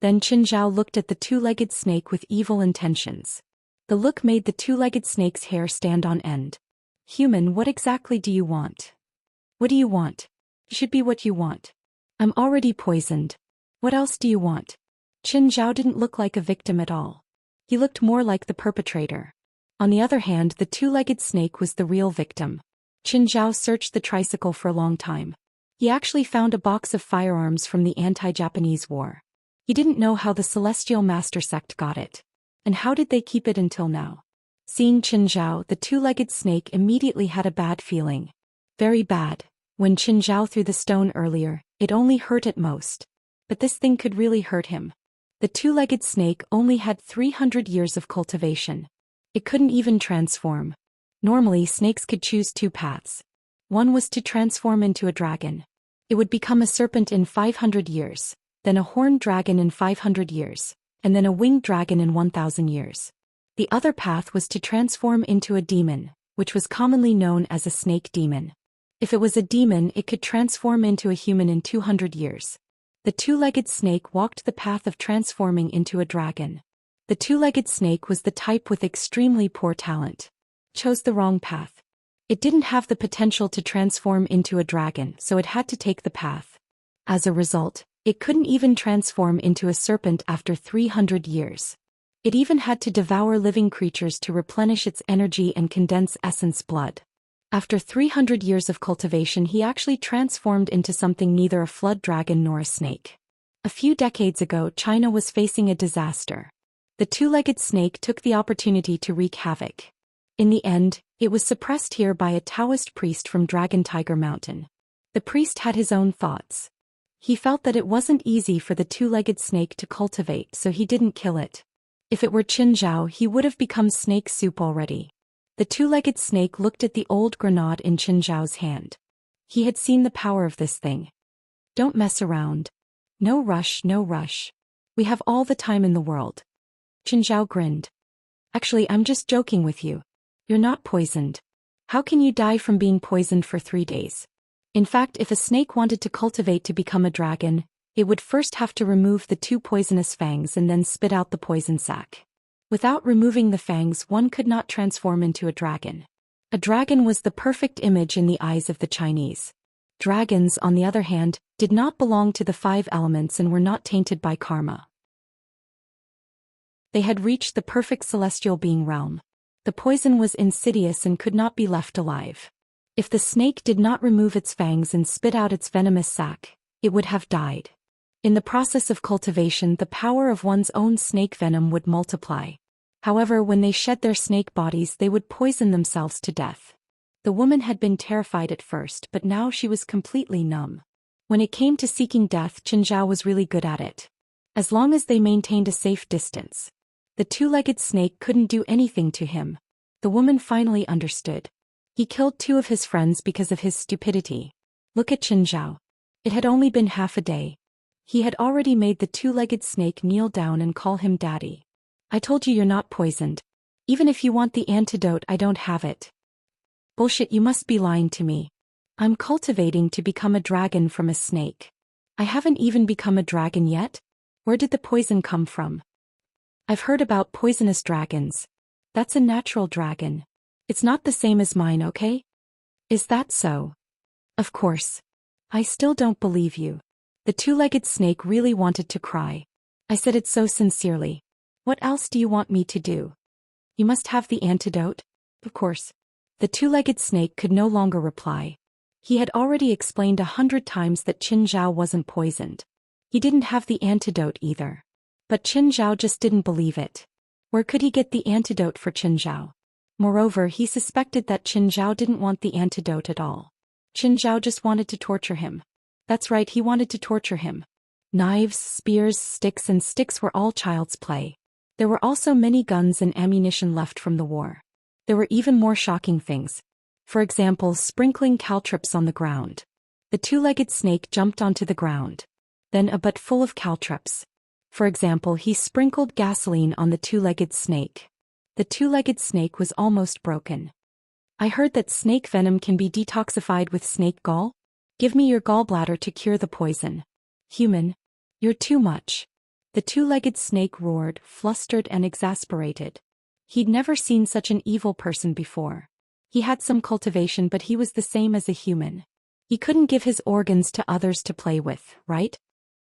Then Qin Zhao looked at the two-legged snake with evil intentions. The look made the two-legged snake's hair stand on end. Human, what exactly do you want? What do you want? It should be what you want. I'm already poisoned. What else do you want? Qin Zhao didn't look like a victim at all. He looked more like the perpetrator. On the other hand, the two-legged snake was the real victim. Qin Zhao searched the tricycle for a long time. He actually found a box of firearms from the anti-Japanese war. He didn't know how the Celestial Master Sect got it. And how did they keep it until now? Seeing Qin Zhao, the two-legged snake immediately had a bad feeling. Very bad. When Qin Zhao threw the stone earlier, it only hurt at most. But this thing could really hurt him. The two-legged snake only had 300 years of cultivation. It couldn't even transform. Normally, snakes could choose two paths. One was to transform into a dragon. It would become a serpent in 500 years, then a horned dragon in 500 years, and then a winged dragon in 1,000 years. The other path was to transform into a demon, which was commonly known as a snake demon. If it was a demon, it could transform into a human in 200 years. The two-legged snake walked the path of transforming into a dragon. The two-legged snake was the type with extremely poor talent. Chose the wrong path. It didn't have the potential to transform into a dragon, so it had to take the path. As a result, it couldn't even transform into a serpent after 300 years. It even had to devour living creatures to replenish its energy and condense essence blood. After 300 years of cultivation, he actually transformed into something neither a flood dragon nor a snake. A few decades ago, China was facing a disaster. The two-legged snake took the opportunity to wreak havoc. In the end, it was suppressed here by a Taoist priest from Dragon Tiger Mountain. The priest had his own thoughts. He felt that it wasn't easy for the two-legged snake to cultivate, so he didn't kill it. If it were Qin Zhao, he would have become snake soup already. The two-legged snake looked at the old grenade in Qin Zhao's hand. He had seen the power of this thing. Don't mess around. No rush, no rush. We have all the time in the world. Qin Zhao grinned. Actually, I'm just joking with you. You're not poisoned. How can you die from being poisoned for 3 days? In fact, if a snake wanted to cultivate to become a dragon, it would first have to remove the 2 poisonous fangs and then spit out the poison sac. Without removing the fangs, one could not transform into a dragon. A dragon was the perfect image in the eyes of the Chinese. Dragons, on the other hand, did not belong to the 5 elements and were not tainted by karma. They had reached the perfect celestial being realm. The poison was insidious and could not be left alive. If the snake did not remove its fangs and spit out its venomous sac, it would have died. In the process of cultivation, the power of one's own snake venom would multiply. However, when they shed their snake bodies, they would poison themselves to death. The woman had been terrified at first, but now she was completely numb. When it came to seeking death, Qin Zhao was really good at it. As long as they maintained a safe distance, the two-legged snake couldn't do anything to him. The woman finally understood. He killed 2 of his friends because of his stupidity. Look at Qin Zhao. It had only been half a day. He had already made the two-legged snake kneel down and call him daddy. I told you you're not poisoned. Even if you want the antidote, I don't have it. Bullshit, you must be lying to me. I'm cultivating to become a dragon from a snake. I haven't even become a dragon yet. Where did the poison come from? I've heard about poisonous dragons. That's a natural dragon. It's not the same as mine, okay? Is that so? Of course. I still don't believe you. The two-legged snake really wanted to cry. I said it so sincerely. What else do you want me to do? You must have the antidote? Of course. The two-legged snake could no longer reply. He had already explained 100 times that Qin Zhao wasn't poisoned. He didn't have the antidote either. But Qin Zhao just didn't believe it. Where could he get the antidote for Qin Zhao? Moreover, he suspected that Qin Zhao didn't want the antidote at all. Qin Zhao just wanted to torture him. That's right, he wanted to torture him. Knives, spears, and sticks were all child's play. There were also many guns and ammunition left from the war. There were even more shocking things. For example, sprinkling caltrops on the ground. The two-legged snake jumped onto the ground. Then a butt full of caltrops. For example, he sprinkled gasoline on the two-legged snake. The two-legged snake was almost broken. I heard that snake venom can be detoxified with snake gall. Give me your gallbladder to cure the poison. Human, you're too much. The two-legged snake roared, flustered and exasperated. He'd never seen such an evil person before. He had some cultivation, but he was the same as a human. He couldn't give his organs to others to play with, right?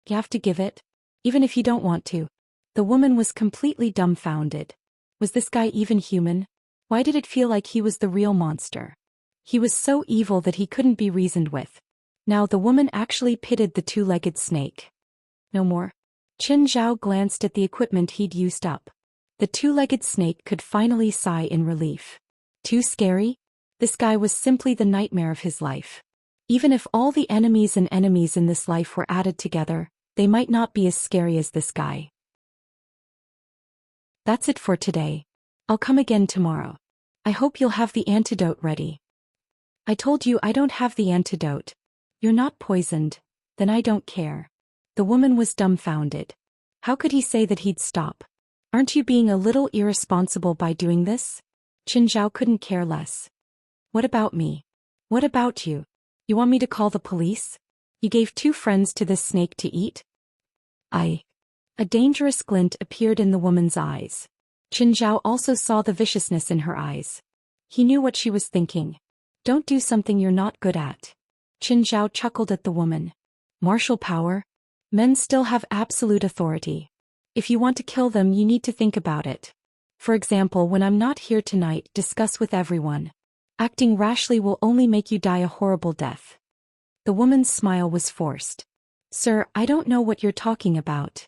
You have to give it, even if you don't want to. The woman was completely dumbfounded. Was this guy even human? Why did it feel like he was the real monster? He was so evil that he couldn't be reasoned with. Now the woman actually pitied the two-legged snake. No more. Qin Zhao glanced at the equipment he'd used up. The two-legged snake could finally sigh in relief. Too scary? This guy was simply the nightmare of his life. Even if all the enemies in this life were added together, they might not be as scary as this guy. That's it for today. I'll come again tomorrow. I hope you'll have the antidote ready. I told you I don't have the antidote. You're not poisoned. Then I don't care. The woman was dumbfounded. How could he say that he'd stop? Aren't you being a little irresponsible by doing this? Qin Zhao couldn't care less. What about me? What about you? You want me to call the police? You gave 2 friends to this snake to eat? A dangerous glint appeared in the woman's eyes. Qin Zhao also saw the viciousness in her eyes. He knew what she was thinking. Don't do something you're not good at. Qin Zhao chuckled at the woman. Martial power? Men still have absolute authority. If you want to kill them, you need to think about it. For example, when I'm not here tonight, discuss with everyone. Acting rashly will only make you die a horrible death. The woman's smile was forced. Sir, I don't know what you're talking about.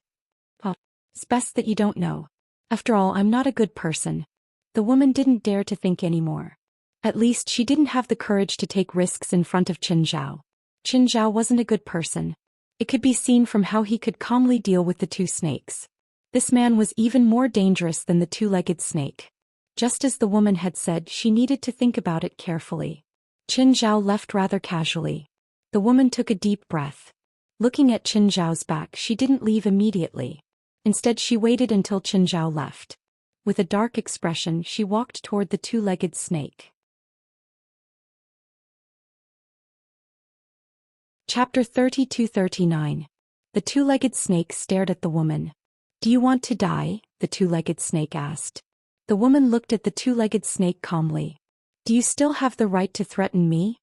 Well, it's best that you don't know. After all, I'm not a good person. The woman didn't dare to think anymore. At least she didn't have the courage to take risks in front of Qin Zhao. Qin Zhao wasn't a good person. It could be seen from how he could calmly deal with the 2 snakes. This man was even more dangerous than the two-legged snake. Just as the woman had said, she needed to think about it carefully. Qin Zhao left rather casually. The woman took a deep breath. Looking at Qin Zhao's back, she didn't leave immediately. Instead, she waited until Qin Zhao left. With a dark expression, she walked toward the two-legged snake. Chapter 32-39. The two-legged snake stared at the woman. Do you want to die? The two-legged snake asked. The woman looked at the two-legged snake calmly. Do you still have the right to threaten me?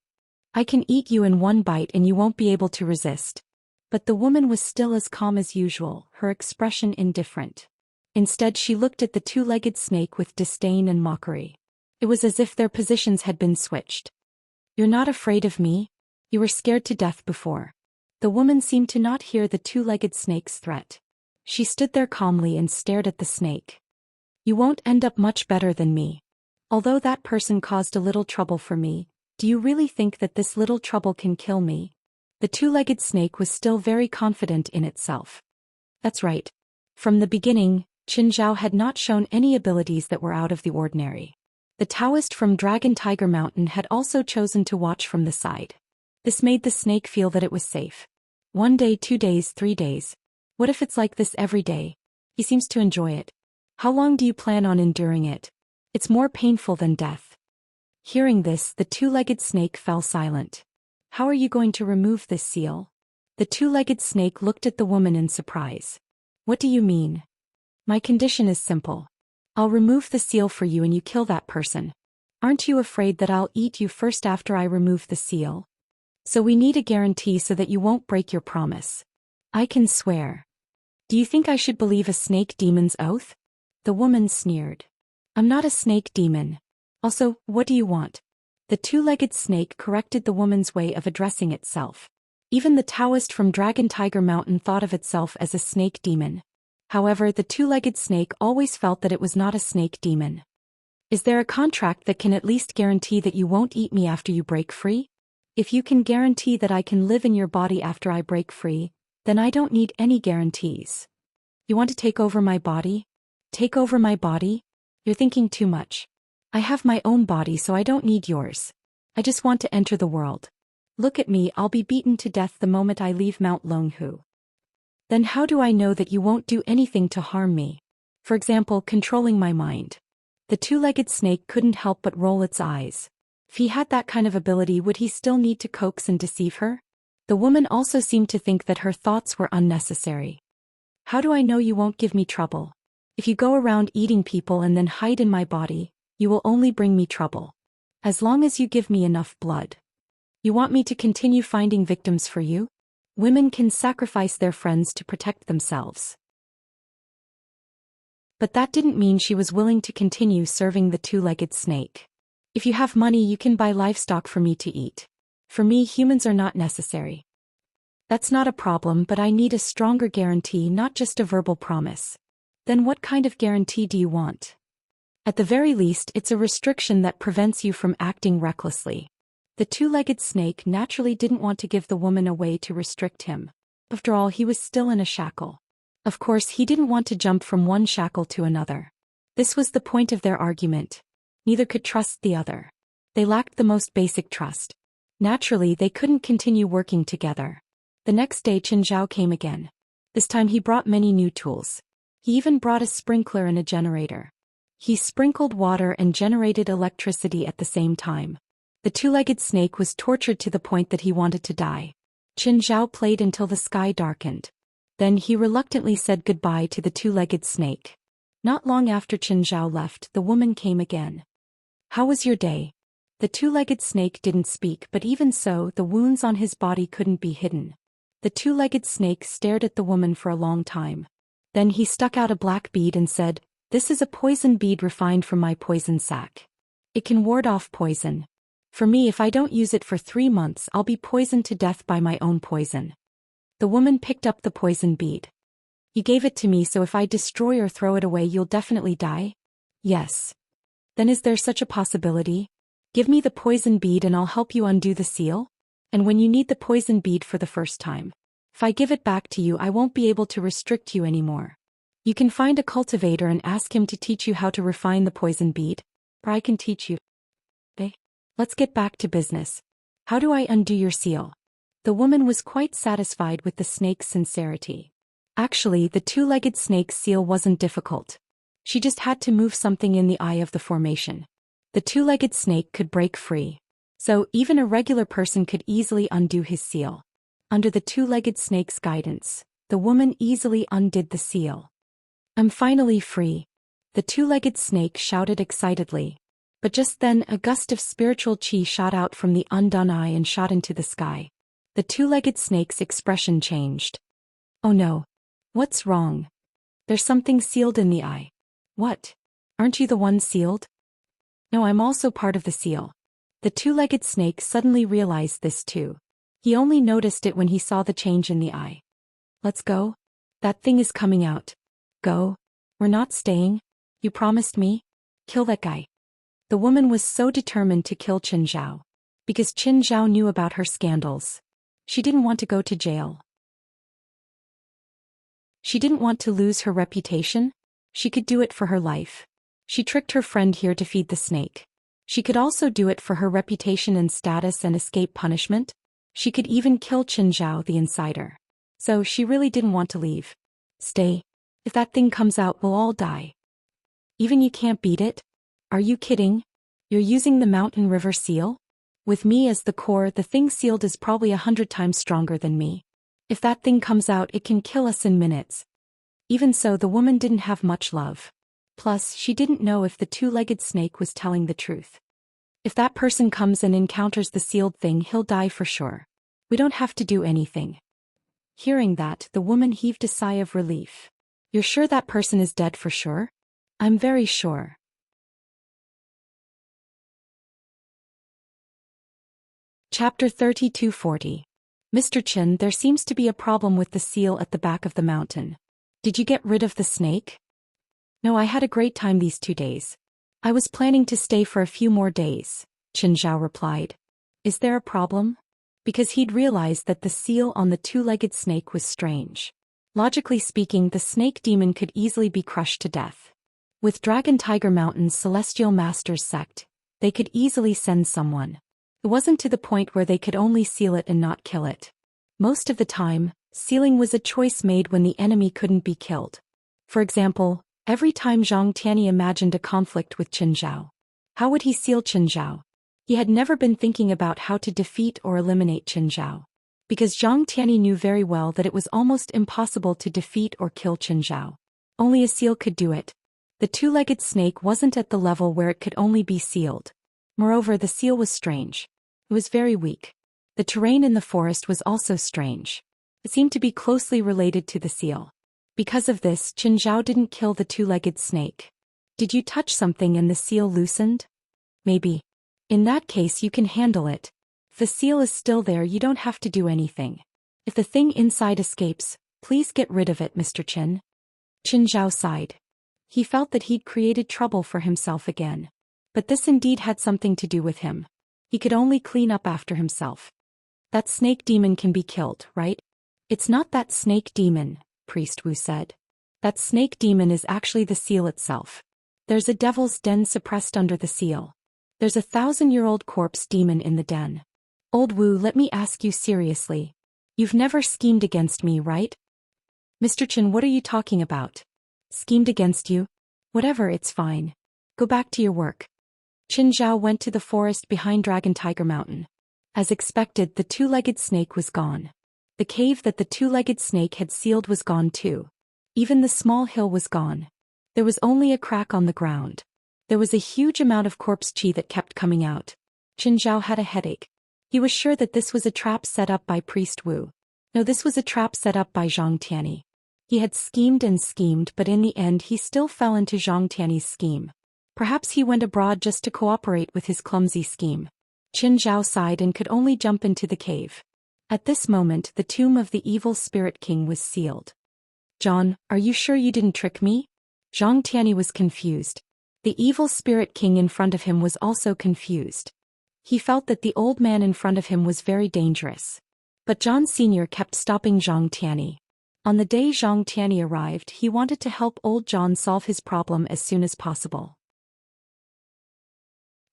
I can eat you in one bite and you won't be able to resist. But the woman was still as calm as usual, her expression indifferent. Instead, she looked at the two-legged snake with disdain and mockery. It was as if their positions had been switched. You're not afraid of me? You were scared to death before. The woman seemed to not hear the two-legged snake's threat. She stood there calmly and stared at the snake. You won't end up much better than me. Although that person caused a little trouble for me, do you really think that this little trouble can kill me? The two-legged snake was still very confident in itself. That's right. From the beginning, Qin Zhao had not shown any abilities that were out of the ordinary. The Taoist from Dragon Tiger Mountain had also chosen to watch from the side. This made the snake feel that it was safe. 1 day, 2 days, 3 days. What if it's like this every day? He seems to enjoy it. How long do you plan on enduring it? It's more painful than death. Hearing this, the two-legged snake fell silent. How are you going to remove this seal? The two-legged snake looked at the woman in surprise. What do you mean? My condition is simple. I'll remove the seal for you and you kill that person. Aren't you afraid that I'll eat you first after I remove the seal? So we need a guarantee so that you won't break your promise. I can swear. Do you think I should believe a snake demon's oath? The woman sneered. I'm not a snake demon. Also, what do you want? The two-legged snake corrected the woman's way of addressing itself. Even the Taoist from Dragon Tiger Mountain thought of itself as a snake demon. However, the two-legged snake always felt that it was not a snake demon. Is there a contract that can at least guarantee that you won't eat me after you break free? If you can guarantee that I can live in your body after I break free, then I don't need any guarantees. You want to take over my body? Take over my body? You're thinking too much. I have my own body, so I don't need yours. I just want to enter the world. Look at me, I'll be beaten to death the moment I leave Mount Longhu. Then how do I know that you won't do anything to harm me? For example, controlling my mind. The two-legged snake couldn't help but roll its eyes. If he had that kind of ability, would he still need to coax and deceive her? The woman also seemed to think that her thoughts were unnecessary. How do I know you won't give me trouble? If you go around eating people and then hide in my body, you will only bring me trouble. As long as you give me enough blood. You want me to continue finding victims for you? Women can sacrifice their friends to protect themselves. But that didn't mean she was willing to continue serving the two-legged snake. If you have money, you can buy livestock for me to eat. For me, humans are not necessary. That's not a problem, but I need a stronger guarantee, not just a verbal promise. Then what kind of guarantee do you want? At the very least, it's a restriction that prevents you from acting recklessly. The two-legged snake naturally didn't want to give the woman a way to restrict him. After all, he was still in a shackle. Of course, he didn't want to jump from one shackle to another. This was the point of their argument. Neither could trust the other. They lacked the most basic trust. Naturally, they couldn't continue working together. The next day, Chen Zhao came again. This time he brought many new tools. He even brought a sprinkler and a generator. He sprinkled water and generated electricity at the same time. The two-legged snake was tortured to the point that he wanted to die. Chen Zhao played until the sky darkened. Then he reluctantly said goodbye to the two-legged snake. Not long after Chen Zhao left, the woman came again. How was your day? The two-legged snake didn't speak, but even so, the wounds on his body couldn't be hidden. The two-legged snake stared at the woman for a long time. Then he stuck out a black bead and said, "This is a poison bead refined from my poison sac. It can ward off poison. For me, if I don't use it for 3 months, I'll be poisoned to death by my own poison." The woman picked up the poison bead. "You gave it to me, so if I destroy or throw it away, you'll definitely die?" "Yes." "Then is there such a possibility? Give me the poison bead and I'll help you undo the seal. And when you need the poison bead for the first time, if I give it back to you, I won't be able to restrict you anymore. You can find a cultivator and ask him to teach you how to refine the poison bead, or I can teach you. Okay, let's get back to business. How do I undo your seal?" The woman was quite satisfied with the snake's sincerity. Actually, the two-legged snake's seal wasn't difficult. She just had to move something in the eye of the formation. The two-legged snake could break free. So, even a regular person could easily undo his seal. Under the two-legged snake's guidance, the woman easily undid the seal. "I'm finally free," the two-legged snake shouted excitedly. But just then, a gust of spiritual chi shot out from the undone eye and shot into the sky. The two-legged snake's expression changed. "Oh no. What's wrong? There's something sealed in the eye." "What? Aren't you the one sealed?" "No, I'm also part of the seal." The two-legged snake suddenly realized this too. He only noticed it when he saw the change in the eye. "Let's go. That thing is coming out." "Go? We're not staying. You promised me. Kill that guy." The woman was so determined to kill Chen Zhao. Because Chen Zhao knew about her scandals. She didn't want to go to jail. She didn't want to lose her reputation. She could do it for her life. She tricked her friend here to feed the snake. She could also do it for her reputation and status and escape punishment. She could even kill Chen Zhao, the insider. So she really didn't want to leave. "Stay. If that thing comes out, we'll all die." "Even you can't beat it? Are you kidding? You're using the mountain river seal? With me as the core, the thing sealed is probably 100 times stronger than me. If that thing comes out, it can kill us in minutes." Even so, the woman didn't have much love. Plus, she didn't know if the two-legged snake was telling the truth. If that person comes and encounters the sealed thing, he'll die for sure. We don't have to do anything. Hearing that, the woman heaved a sigh of relief. "You're sure that person is dead for sure?" "I'm very sure." Chapter 3240. Mr. Chen, there seems to be a problem with the seal at the back of the mountain. Did you get rid of the snake? "No, I had a great time these 2 days. I was planning to stay for a few more days," Chen Zhao replied. "Is there a problem?" because he'd realized that the seal on the two-legged snake was strange. Logically speaking, the snake demon could easily be crushed to death. With Dragon Tiger Mountain's Celestial Masters sect, they could easily send someone. It wasn't to the point where they could only seal it and not kill it. Most of the time, sealing was a choice made when the enemy couldn't be killed. For example, every time Zhang Tianyi imagined a conflict with Qin Zhao. How would he seal Qin Zhao? He had never been thinking about how to defeat or eliminate Qin Zhao. Because Zhang Tianyi knew very well that it was almost impossible to defeat or kill Qin Zhao. Only a seal could do it. The two-legged snake wasn't at the level where it could only be sealed. Moreover, the seal was strange. It was very weak. The terrain in the forest was also strange. It seemed to be closely related to the seal. Because of this, Qin Zhao didn't kill the two-legged snake. Did you touch something and the seal loosened? Maybe. In that case, you can handle it. If the seal is still there, you don't have to do anything. If the thing inside escapes, please get rid of it, Mr. Qin. Qin Zhao sighed. He felt that he'd created trouble for himself again. But this indeed had something to do with him. He could only clean up after himself. That snake demon can be killed, right? It's not that snake demon, Priest Wu said. That snake demon is actually the seal itself. There's a devil's den suppressed under the seal. There's a 1,000-year-old corpse demon in the den. Old Wu, let me ask you seriously. You've never schemed against me, right? Mr. Qin, what are you talking about? Schemed against you? Whatever, it's fine. Go back to your work. Qin Zhao went to the forest behind Dragon Tiger Mountain. As expected, the two-legged snake was gone. The cave that the two-legged snake had sealed was gone too. Even the small hill was gone. There was only a crack on the ground. There was a huge amount of corpse chi that kept coming out. Qin Zhao had a headache. He was sure that this was a trap set up by Priest Wu. No, this was a trap set up by Zhang Tianyi. He had schemed and schemed, but in the end he still fell into Zhang Tianyi's scheme. Perhaps he went abroad just to cooperate with his clumsy scheme. Qin Zhao sighed and could only jump into the cave. At this moment, the tomb of the evil spirit king was sealed. John, are you sure you didn't trick me? Zhang Tianyi was confused. The evil spirit king in front of him was also confused. He felt that the old man in front of him was very dangerous. But John Sr. kept stopping Zhang Tianyi. On the day Zhang Tianyi arrived, he wanted to help old John solve his problem as soon as possible.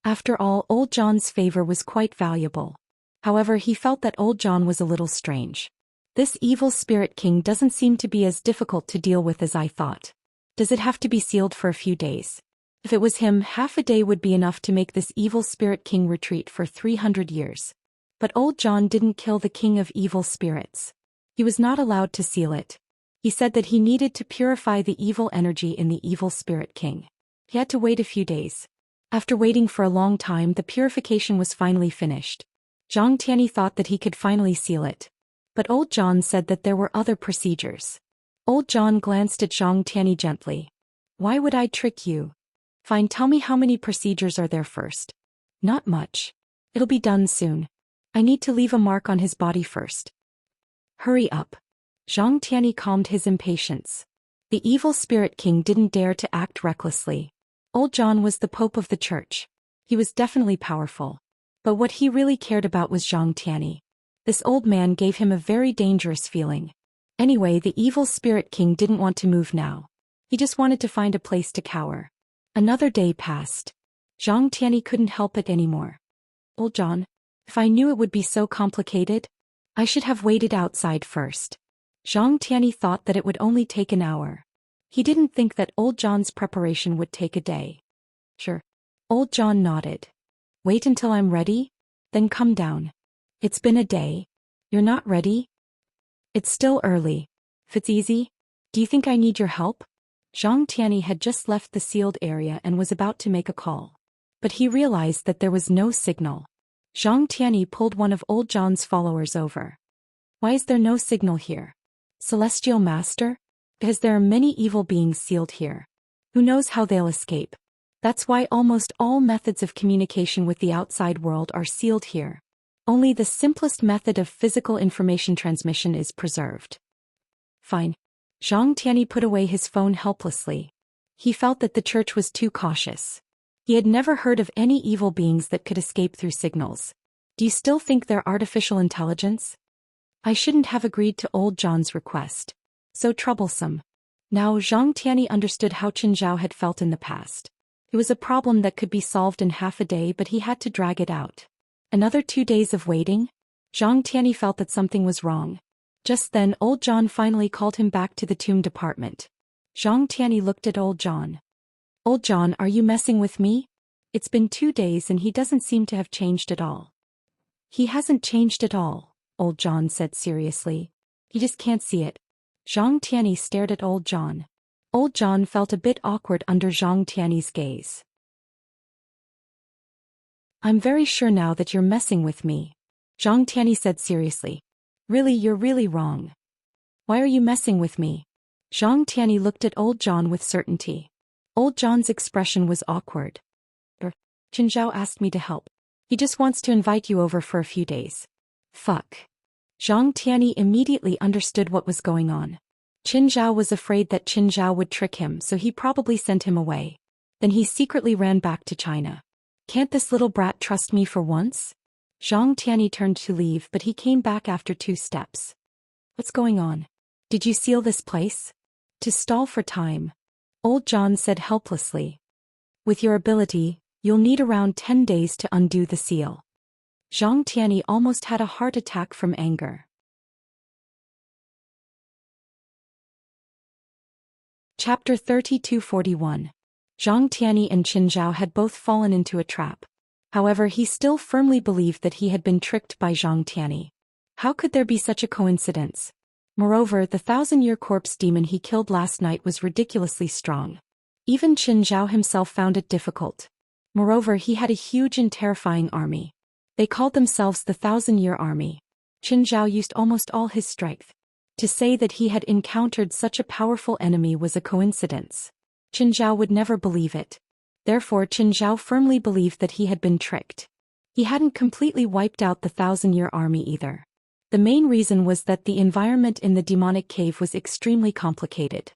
After all, old John's favor was quite valuable. However, he felt that old John was a little strange. This evil spirit king doesn't seem to be as difficult to deal with as I thought. Does it have to be sealed for a few days? If it was him, half a day would be enough to make this evil spirit king retreat for 300 years. But old John didn't kill the king of evil spirits. He was not allowed to seal it. He said that he needed to purify the evil energy in the evil spirit king. He had to wait a few days. After waiting for a long time, the purification was finally finished. Zhang Tianyi thought that he could finally seal it. But old John said that there were other procedures. Old John glanced at Zhang Tianyi gently. Why would I trick you? Fine, tell me how many procedures are there first. Not much. It'll be done soon. I need to leave a mark on his body first. Hurry up. Zhang Tianyi calmed his impatience. The evil spirit king didn't dare to act recklessly. Old John was the pope of the church. He was definitely powerful. But what he really cared about was Zhang Tianyi. This old man gave him a very dangerous feeling. Anyway, the evil spirit king didn't want to move now. He just wanted to find a place to cower. Another day passed. Zhang Tianyi couldn't help it anymore. Old John, if I knew it would be so complicated, I should have waited outside first. Zhang Tianyi thought that it would only take an hour. He didn't think that old John's preparation would take a day. Sure. Old John nodded. Wait until I'm ready? Then come down. It's been a day. You're not ready? It's still early. If it's easy, do you think I need your help? Zhang Tianyi had just left the sealed area and was about to make a call. But he realized that there was no signal. Zhang Tianyi pulled one of old John's followers over. Why is there no signal here? Celestial Master? Because there are many evil beings sealed here. Who knows how they'll escape? That's why almost all methods of communication with the outside world are sealed here. Only the simplest method of physical information transmission is preserved. Fine. Zhang Tianyi put away his phone helplessly. He felt that the church was too cautious. He had never heard of any evil beings that could escape through signals. Do you still think they're artificial intelligence? I shouldn't have agreed to old John's request. So troublesome. Now Zhang Tianyi understood how Qin Zhao had felt in the past. It was a problem that could be solved in half a day, but he had to drag it out. Another 2 days of waiting? Zhang Tianyi felt that something was wrong. Just then old John finally called him back to the tomb department. Zhang Tianyi looked at old John. Old John, are you messing with me? It's been 2 days and he doesn't seem to have changed at all. He hasn't changed at all, old John said seriously. You just can't see it. Zhang Tianyi stared at old John. Old John felt a bit awkward under Zhang Tianyi's gaze. I'm very sure now that you're messing with me, Zhang Tianyi said seriously. Really, you're really wrong. Why are you messing with me? Zhang Tianyi looked at old John with certainty. Old John's expression was awkward. Qin Zhao asked me to help. He just wants to invite you over for a few days. Fuck. Zhang Tianyi immediately understood what was going on. Qin Zhao was afraid that Qin Zhao would trick him, so he probably sent him away. Then he secretly ran back to China. Can't this little brat trust me for once? Zhang Tianyi turned to leave, but he came back after 2 steps. What's going on? Did you seal this place? To stall for time, old John said helplessly. With your ability, you'll need around 10 days to undo the seal. Zhang Tianyi almost had a heart attack from anger. Chapter 3241. Zhang Tianyi and Qin Zhao had both fallen into a trap. However, he still firmly believed that he had been tricked by Zhang Tianyi. How could there be such a coincidence? Moreover, the 1,000-year corpse demon he killed last night was ridiculously strong. Even Qin Zhao himself found it difficult. Moreover, he had a huge and terrifying army. They called themselves the 1,000-year army. Qin Zhao used almost all his strength. To say that he had encountered such a powerful enemy was a coincidence. Qin Zhao would never believe it. Therefore Qin Zhao firmly believed that he had been tricked. He hadn't completely wiped out the 1,000-year army either. The main reason was that the environment in the demonic cave was extremely complicated.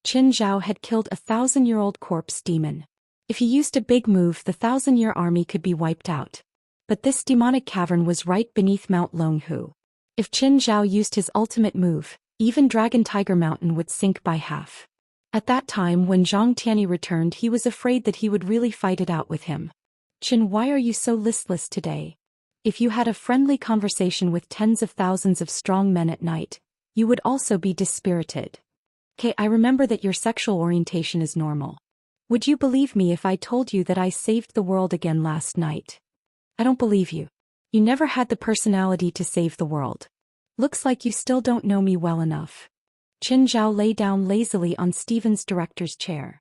Qin Zhao had killed a 1,000-year-old corpse demon. If he used a big move, the 1,000-year army could be wiped out. But this demonic cavern was right beneath Mount Longhu. If Qin Zhao used his ultimate move, even Dragon Tiger Mountain would sink by half. At that time when Zhang Tianyi returned, he was afraid that he would really fight it out with him. Qin, why are you so listless today? If you had a friendly conversation with tens of thousands of strong men at night, you would also be dispirited. Okay, I remember that your sexual orientation is normal. Would you believe me if I told you that I saved the world again last night? I don't believe you. You never had the personality to save the world. Looks like you still don't know me well enough. Qin Zhao lay down lazily on Steven's director's chair.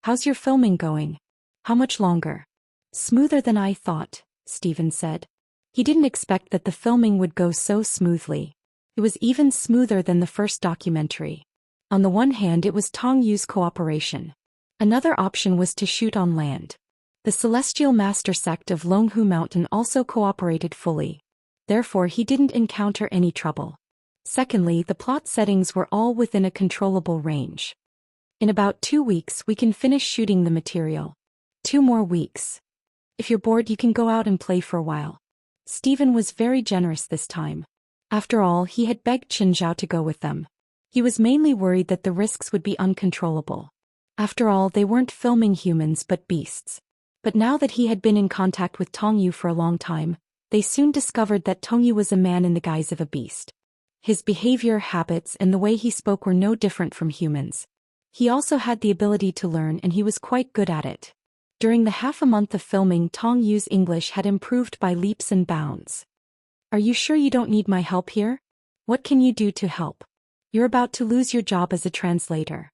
How's your filming going? How much longer? Smoother than I thought, Steven said. He didn't expect that the filming would go so smoothly. It was even smoother than the first documentary. On the one hand, it was Tong Yu's cooperation. Another option was to shoot on land. The Celestial Master sect of Longhu Mountain also cooperated fully. Therefore he didn't encounter any trouble. Secondly, the plot settings were all within a controllable range. In about 2 weeks we can finish shooting the material. 2 more weeks. If you're bored you can go out and play for a while. Steven was very generous this time. After all, he had begged Qin Zhao to go with them. He was mainly worried that the risks would be uncontrollable. After all, they weren't filming humans but beasts. But now that he had been in contact with Tong Yu for a long time, they soon discovered that Tong Yu was a man in the guise of a beast. His behavior, habits, and the way he spoke were no different from humans. He also had the ability to learn, and he was quite good at it. During the half a month of filming, Tong Yu's English had improved by leaps and bounds. Are you sure you don't need my help here? What can you do to help? You're about to lose your job as a translator.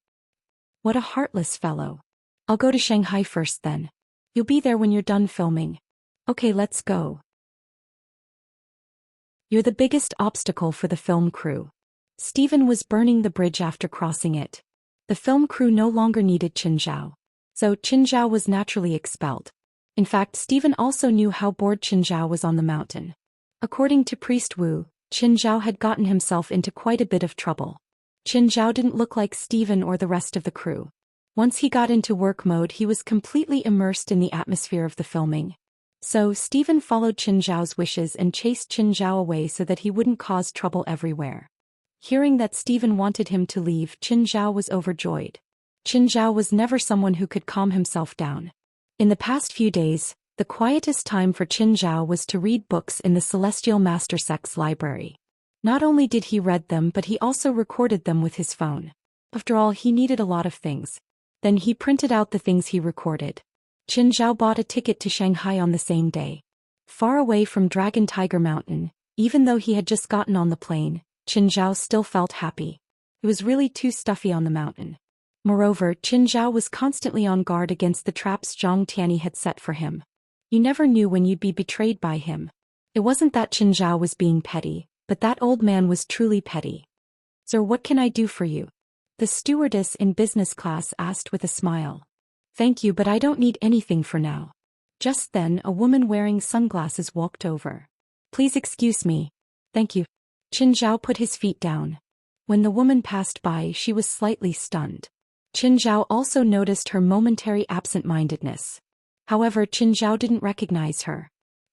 What a heartless fellow. I'll go to Shanghai first then. You'll be there when you're done filming. Okay, let's go. You're the biggest obstacle for the film crew. Steven was burning the bridge after crossing it. The film crew no longer needed Qin Zhao. So Qin Zhao was naturally expelled. In fact, Steven also knew how bored Qin Zhao was on the mountain. According to Priest Wu, Qin Zhao had gotten himself into quite a bit of trouble. Qin Zhao didn't look like Steven or the rest of the crew. Once he got into work mode, he was completely immersed in the atmosphere of the filming. So Stephen followed Qin Zhao's wishes and chased Qin Zhao away so that he wouldn't cause trouble everywhere. Hearing that Stephen wanted him to leave, Qin Zhao was overjoyed. Qin Zhao was never someone who could calm himself down. In the past few days, the quietest time for Qin Zhao was to read books in the Celestial Master Sect's library. Not only did he read them, but he also recorded them with his phone. After all, he needed a lot of things. Then he printed out the things he recorded. Qin Zhao bought a ticket to Shanghai on the same day. Far away from Dragon Tiger Mountain, even though he had just gotten on the plane, Qin Zhao still felt happy. It was really too stuffy on the mountain. Moreover, Qin Zhao was constantly on guard against the traps Zhang Tianyi had set for him. You never knew when you'd be betrayed by him. It wasn't that Qin Zhao was being petty, but that old man was truly petty. "Sir, what can I do for you?" the stewardess in business class asked with a smile. "Thank you, but I don't need anything for now." Just then, a woman wearing sunglasses walked over. "Please excuse me." "Thank you." Qin Zhao put his feet down. When the woman passed by, she was slightly stunned. Qin Zhao also noticed her momentary absent-mindedness. However, Qin Zhao didn't recognize her.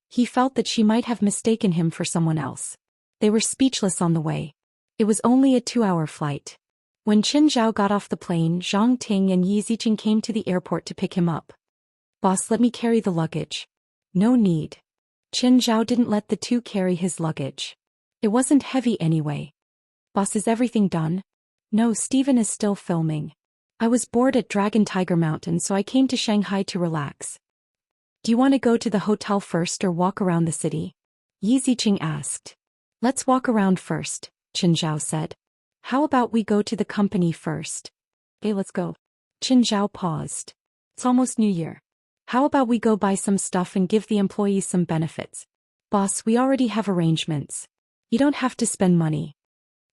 He felt that she might have mistaken him for someone else. They were speechless on the way. It was only a 2-hour flight. When Qin Zhao got off the plane, Zhang Ting and Yi Ziqing came to the airport to pick him up. "Boss, let me carry the luggage." "No need." Qin Zhao didn't let the two carry his luggage. It wasn't heavy anyway. "Boss, is everything done?" "No, Stephen is still filming. I was bored at Dragon Tiger Mountain, so I came to Shanghai to relax." "Do you want to go to the hotel first or walk around the city?" Yi Ziqing asked. "Let's walk around first," Qin Zhao said. "How about we go to the company first?" "Okay, let's go." Qin Zhao paused. "It's almost New Year. How about we go buy some stuff and give the employees some benefits?" "Boss, we already have arrangements. You don't have to spend money."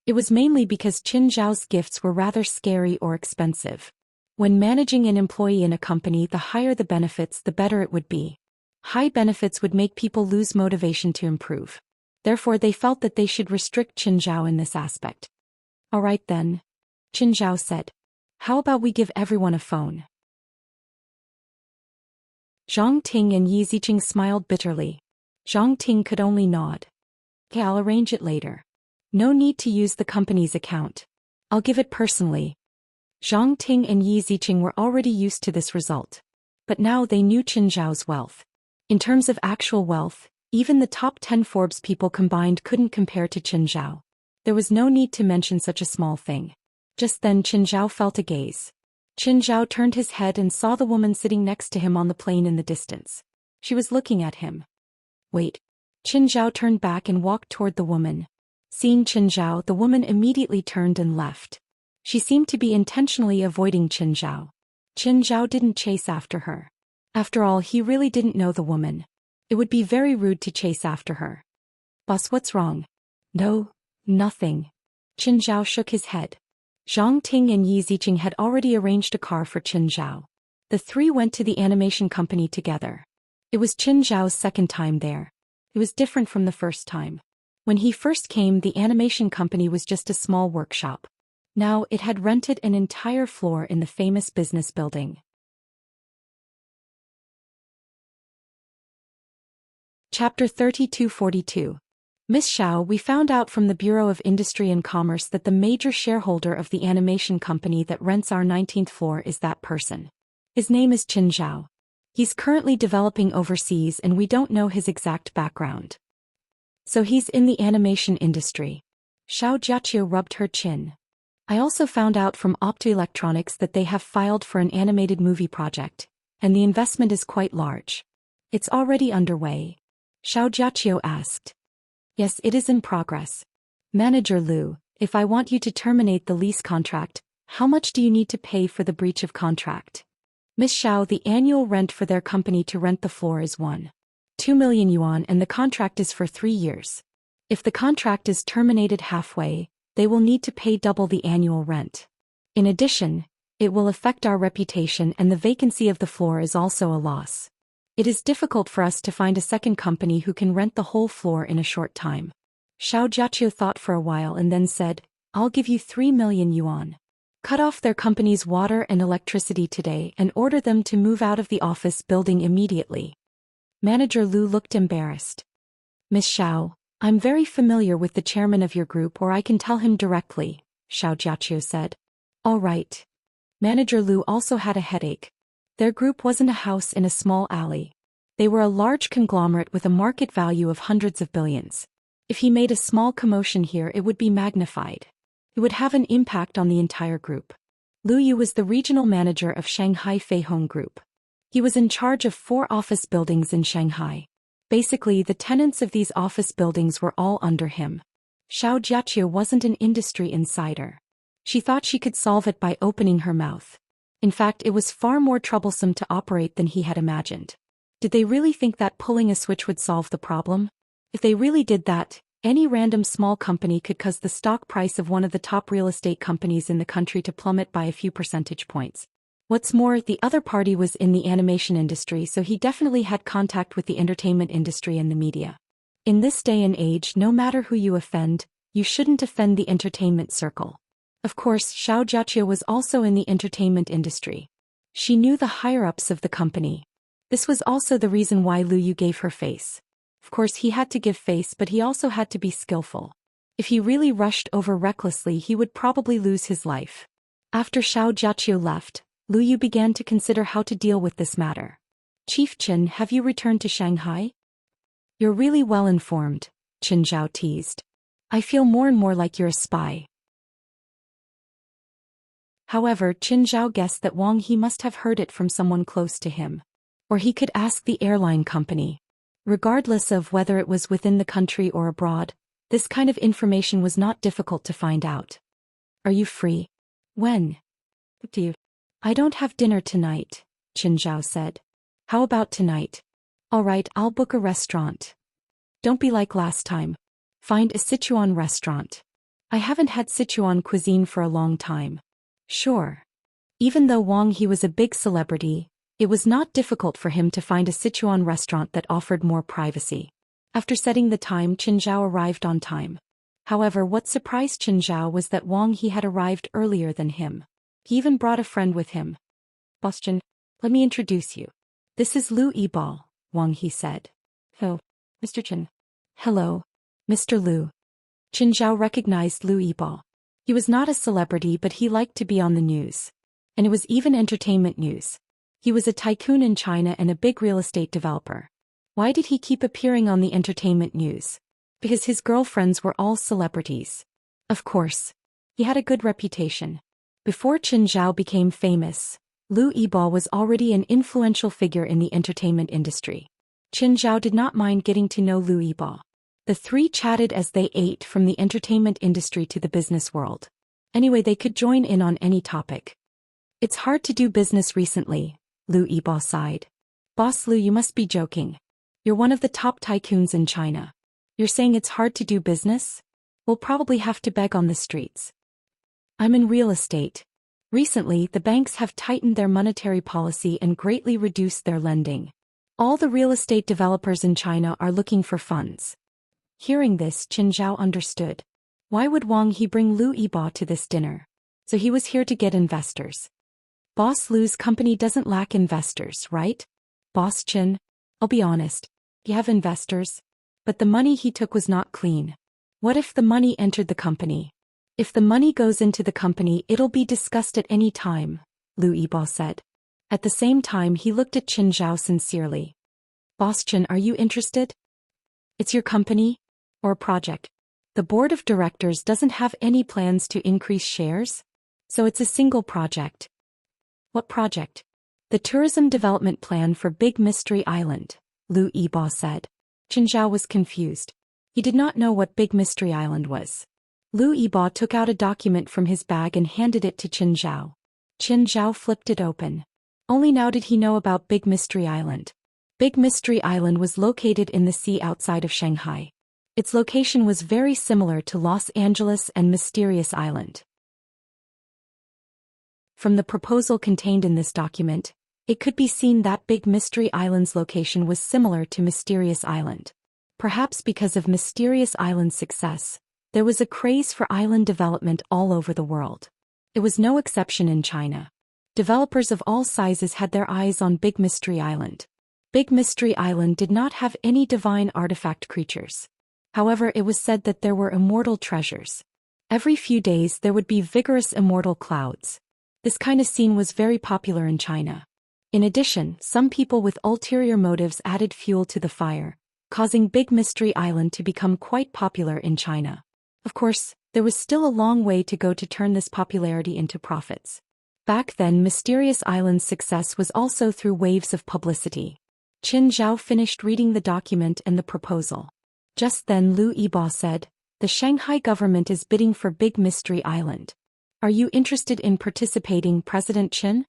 It was mainly because Qin Zhao's gifts were rather scary or expensive. When managing an employee in a company, the higher the benefits, the better it would be. High benefits would make people lose motivation to improve. Therefore, they felt that they should restrict Qin Zhao in this aspect. "All right then," Qin Zhao said. "How about we give everyone a phone?" Zhang Ting and Yi Ziqing smiled bitterly. Zhang Ting could only nod. "Okay, I'll arrange it later. No need to use the company's account. I'll give it personally." Zhang Ting and Yi Ziqing were already used to this result. But now they knew Qin Zhao's wealth. In terms of actual wealth, even the top 10 Forbes people combined couldn't compare to Qin Zhao. There was no need to mention such a small thing. Just then Qin Zhao felt a gaze. Qin Zhao turned his head and saw the woman sitting next to him on the plane in the distance. She was looking at him. "Wait." Qin Zhao turned back and walked toward the woman. Seeing Qin Zhao, the woman immediately turned and left. She seemed to be intentionally avoiding Qin Zhao. Qin Zhao didn't chase after her. After all, he really didn't know the woman. It would be very rude to chase after her. "Boss, what's wrong?" "No, nothing." Qin Zhao shook his head. Zhang Ting and Yi Ziqing had already arranged a car for Qin Zhao. The three went to the animation company together. It was Qin Zhao's second time there. It was different from the first time. When he first came, the animation company was just a small workshop. Now it had rented an entire floor in the famous business building. Chapter 3242. Miss Xiao, we found out from the Bureau of Industry and Commerce that the major shareholder of the animation company that rents our 19th floor is that person. His name is Qin Zhao. He's currently developing overseas and we don't know his exact background. So he's in the animation industry. Xiao Jiaqio rubbed her chin. I also found out from Optoelectronics that they have filed for an animated movie project, and the investment is quite large. It's already underway. Xiao Jiaqio asked. Yes, it is in progress. Manager Liu, if I want you to terminate the lease contract, how much do you need to pay for the breach of contract? Miss Xiao, the annual rent for their company to rent the floor is 1.2 million yuan and the contract is for 3 years. If the contract is terminated halfway, they will need to pay double the annual rent. In addition, it will affect our reputation and the vacancy of the floor is also a loss. It is difficult for us to find a second company who can rent the whole floor in a short time. Xiao Jiaqio thought for a while and then said, I'll give you 3 million yuan. Cut off their company's water and electricity today and order them to move out of the office building immediately. Manager Lu looked embarrassed. Miss Xiao, I'm very familiar with the chairman of your group, or I can tell him directly, Xiao Jiaqiu said. All right. Manager Lu also had a headache. Their group wasn't a house in a small alley. They were a large conglomerate with a market value of hundreds of billions. If he made a small commotion here, it would be magnified. It would have an impact on the entire group. Lu Yu was the regional manager of Shanghai Feihong Group. He was in charge of 4 office buildings in Shanghai. Basically, the tenants of these office buildings were all under him. Xiao Jiaqiu wasn't an industry insider. She thought she could solve it by opening her mouth. In fact, it was far more troublesome to operate than he had imagined. Did they really think that pulling a switch would solve the problem? If they really did that, any random small company could cause the stock price of one of the top real estate companies in the country to plummet by a few percentage points. What's more, the other party was in the animation industry, so he definitely had contact with the entertainment industry and the media. In this day and age, no matter who you offend, you shouldn't offend the entertainment circle. Of course, Xiao Jiaqiu was also in the entertainment industry. She knew the higher-ups of the company. This was also the reason why Lu Yu gave her face. Of course, he had to give face, but he also had to be skillful. If he really rushed over recklessly, he would probably lose his life. After Xiao Jiaqiu left, Lu Yu began to consider how to deal with this matter. Chief Qin, have you returned to Shanghai? You're really well informed, Qin Zhao teased. I feel more and more like you're a spy. However, Qin Zhao guessed that Wang He must have heard it from someone close to him. Or he could ask the airline company. Regardless of whether it was within the country or abroad, this kind of information was not difficult to find out. Are you free? When? Do you? I don't have dinner tonight, Qin Zhao said. How about tonight? All right, I'll book a restaurant. Don't be like last time. Find a Sichuan restaurant. I haven't had Sichuan cuisine for a long time. Sure. Even though Wang He was a big celebrity, it was not difficult for him to find a Sichuan restaurant that offered more privacy. After setting the time, Qin Zhao arrived on time. However, what surprised Qin Zhao was that Wang He had arrived earlier than him. He even brought a friend with him. Boss Qin, let me introduce you. This is Lu Yibao, Wang He said. Oh, Mr. Qin. Hello, Mr. Lu. Qin Zhao recognized Lu Yibao. He was not a celebrity, but he liked to be on the news. And it was even entertainment news. He was a tycoon in China and a big real estate developer. Why did he keep appearing on the entertainment news? Because his girlfriends were all celebrities. Of course. He had a good reputation. Before Qin Zhao became famous, Lu Yibao was already an influential figure in the entertainment industry. Qin Zhao did not mind getting to know Lu Yibao. The three chatted as they ate, from the entertainment industry to the business world. Anyway, they could join in on any topic. It's hard to do business recently, Lu Yibao sighed. Boss Lu, you must be joking. You're one of the top tycoons in China. You're saying it's hard to do business? We'll probably have to beg on the streets. I'm in real estate. Recently, the banks have tightened their monetary policy and greatly reduced their lending. All the real estate developers in China are looking for funds. Hearing this, Qin Zhao understood. Why would Wang He bring Lu Yibao to this dinner? So he was here to get investors. Boss Lu's company doesn't lack investors, right? Boss Qin, I'll be honest. You have investors. But the money he took was not clean. What if the money entered the company? If the money goes into the company, it'll be discussed at any time, Lu Yibao said. At the same time, he looked at Qin Zhao sincerely. Boss Qin, are you interested? It's your company? Or a project? The board of directors doesn't have any plans to increase shares? So it's a single project. What project? The tourism development plan for Big Mystery Island, Lu Yibao said. Qin Zhao was confused. He did not know what Big Mystery Island was. Lu Yibao took out a document from his bag and handed it to Qin Zhao. Qin Zhao flipped it open. Only now did he know about Big Mystery Island. Big Mystery Island was located in the sea outside of Shanghai. Its location was very similar to Los Angeles and Mysterious Island. From the proposal contained in this document, it could be seen that Big Mystery Island's location was similar to Mysterious Island. Perhaps because of Mysterious Island's success, there was a craze for island development all over the world. It was no exception in China. Developers of all sizes had their eyes on Big Mystery Island. Big Mystery Island did not have any divine artifact creatures. However, it was said that there were immortal treasures. Every few days there would be vigorous immortal clouds. This kind of scene was very popular in China. In addition, some people with ulterior motives added fuel to the fire, causing Big Mystery Island to become quite popular in China. Of course, there was still a long way to go to turn this popularity into profits. Back then, Mysterious Island's success was also through waves of publicity. Qin Zhao finished reading the document and the proposal. Just then Lu Yibo said, "The Shanghai government is bidding for Big Mystery Island. Are you interested in participating, President Qin?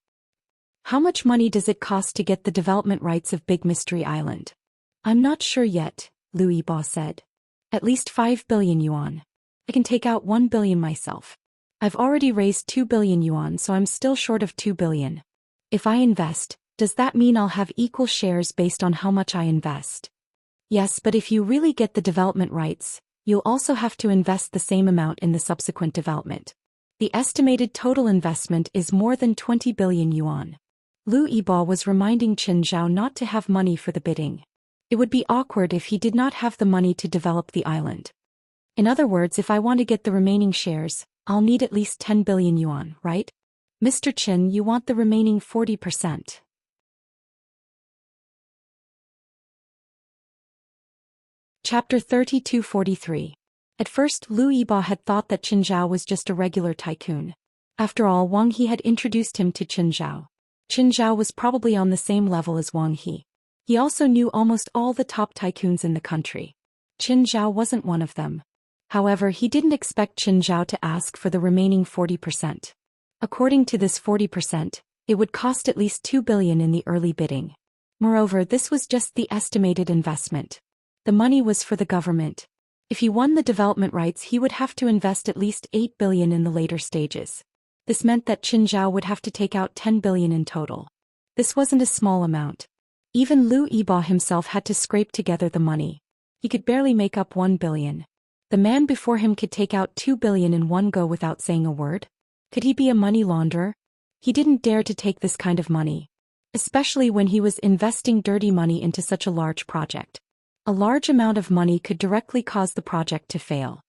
How much money does it cost to get the development rights of Big Mystery Island?" "I'm not sure yet," Lu Yibo said. "At least 5 billion yuan. I can take out 1 billion myself. I've already raised 2 billion yuan, so I'm still short of 2 billion. If I invest, does that mean I'll have equal shares based on how much I invest?" "Yes, but if you really get the development rights, you'll also have to invest the same amount in the subsequent development. The estimated total investment is more than 20 billion yuan. Lu Yibo was reminding Qin Zhao not to have money for the bidding. It would be awkward if he did not have the money to develop the island. In other words, if I want to get the remaining shares, I'll need at least 10 billion yuan, right? Mr. Qin, you want the remaining 40%. Chapter 3243. At first, Lu Yibo had thought that Qin Zhao was just a regular tycoon. After all, Wang He had introduced him to Qin Zhao. Qin Zhao was probably on the same level as Wang He. He also knew almost all the top tycoons in the country. Qin Zhao wasn't one of them. However, he didn't expect Qin Zhao to ask for the remaining 40%. According to this 40%, it would cost at least 2 billion in the early bidding. Moreover, this was just the estimated investment. The money was for the government. If he won the development rights, he would have to invest at least 8 billion in the later stages. This meant that Qin Zhao would have to take out 10 billion in total. This wasn't a small amount. Even Lu Yibo himself had to scrape together the money. He could barely make up 1 billion. The man before him could take out 2 billion in one go without saying a word. Could he be a money launderer? He didn't dare to take this kind of money, especially when he was investing dirty money into such a large project. A large amount of money could directly cause the project to fail.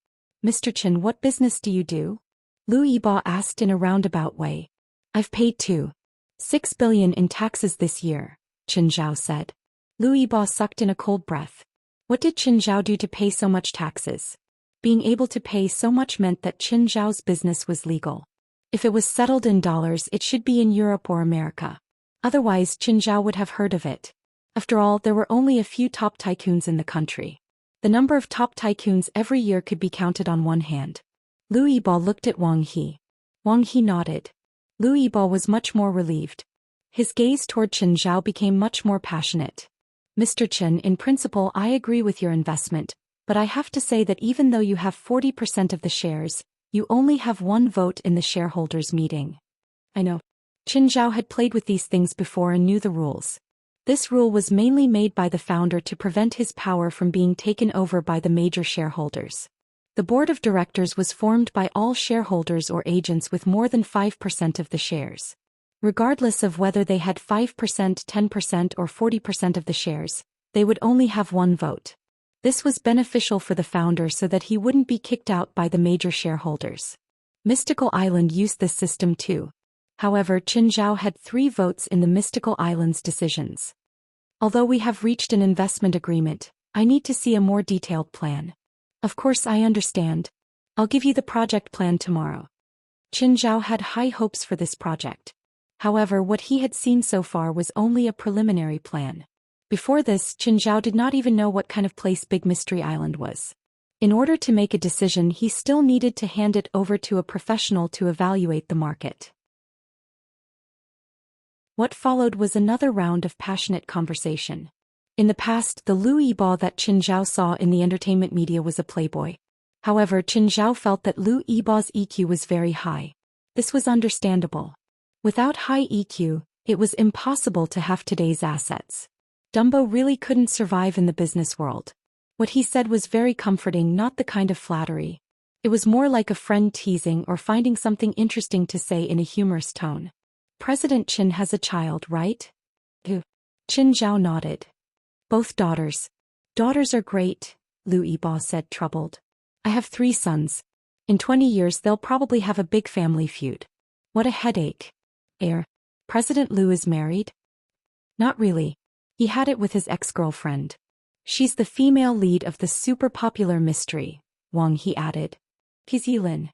"Mr. Qin, what business do you do?" Lu Yibo asked in a roundabout way. "I've paid 2.6 billion in taxes this year," Qin Zhao said. Lu Yibo sucked in a cold breath. What did Qin Zhao do to pay so much taxes? Being able to pay so much meant that Qin Zhao's business was legal. If it was settled in dollars, it should be in Europe or America. Otherwise, Qin Zhao would have heard of it. After all, there were only a few top tycoons in the country. The number of top tycoons every year could be counted on one hand. Lu Yibo looked at Wang He. Wang He nodded. Lu Yibo was much more relieved. His gaze toward Qin Zhao became much more passionate. "Mr. Qin, in principle I agree with your investment, but I have to say that even though you have 40% of the shares, you only have one vote in the shareholders' meeting." "I know." Qin Zhao had played with these things before and knew the rules. This rule was mainly made by the founder to prevent his power from being taken over by the major shareholders. The board of directors was formed by all shareholders or agents with more than 5% of the shares. Regardless of whether they had 5%, 10%, or 40% of the shares, they would only have one vote. This was beneficial for the founder so that he wouldn't be kicked out by the major shareholders. Mystical Island used this system too. However, Qin Zhao had 3 votes in the Mystical Island's decisions. "Although we have reached an investment agreement, I need to see a more detailed plan." "Of course, I understand. I'll give you the project plan tomorrow." Qin Zhao had high hopes for this project. However, what he had seen so far was only a preliminary plan. Before this, Qin Zhao did not even know what kind of place Big Mystery Island was. In order to make a decision, he still needed to hand it over to a professional to evaluate the market. What followed was another round of passionate conversation. In the past, the Lu Yibo that Qin Zhao saw in the entertainment media was a playboy. However, Qin Zhao felt that Lu Yibo's EQ was very high. This was understandable. Without high EQ, it was impossible to have today's assets. Dumbo really couldn't survive in the business world. What he said was very comforting, not the kind of flattery. It was more like a friend teasing or finding something interesting to say in a humorous tone. "President Qin has a child, right?" "Who?" Qin Zhao nodded. Both daughters. Daughters are great, Lu Yibo said, troubled. I have 3 sons. In 20 years they'll probably have a big family feud. What a headache. President Liu is married? Not really. He had it with his ex-girlfriend. She's the female lead of the super popular mystery, Wang He added. He's Yilin.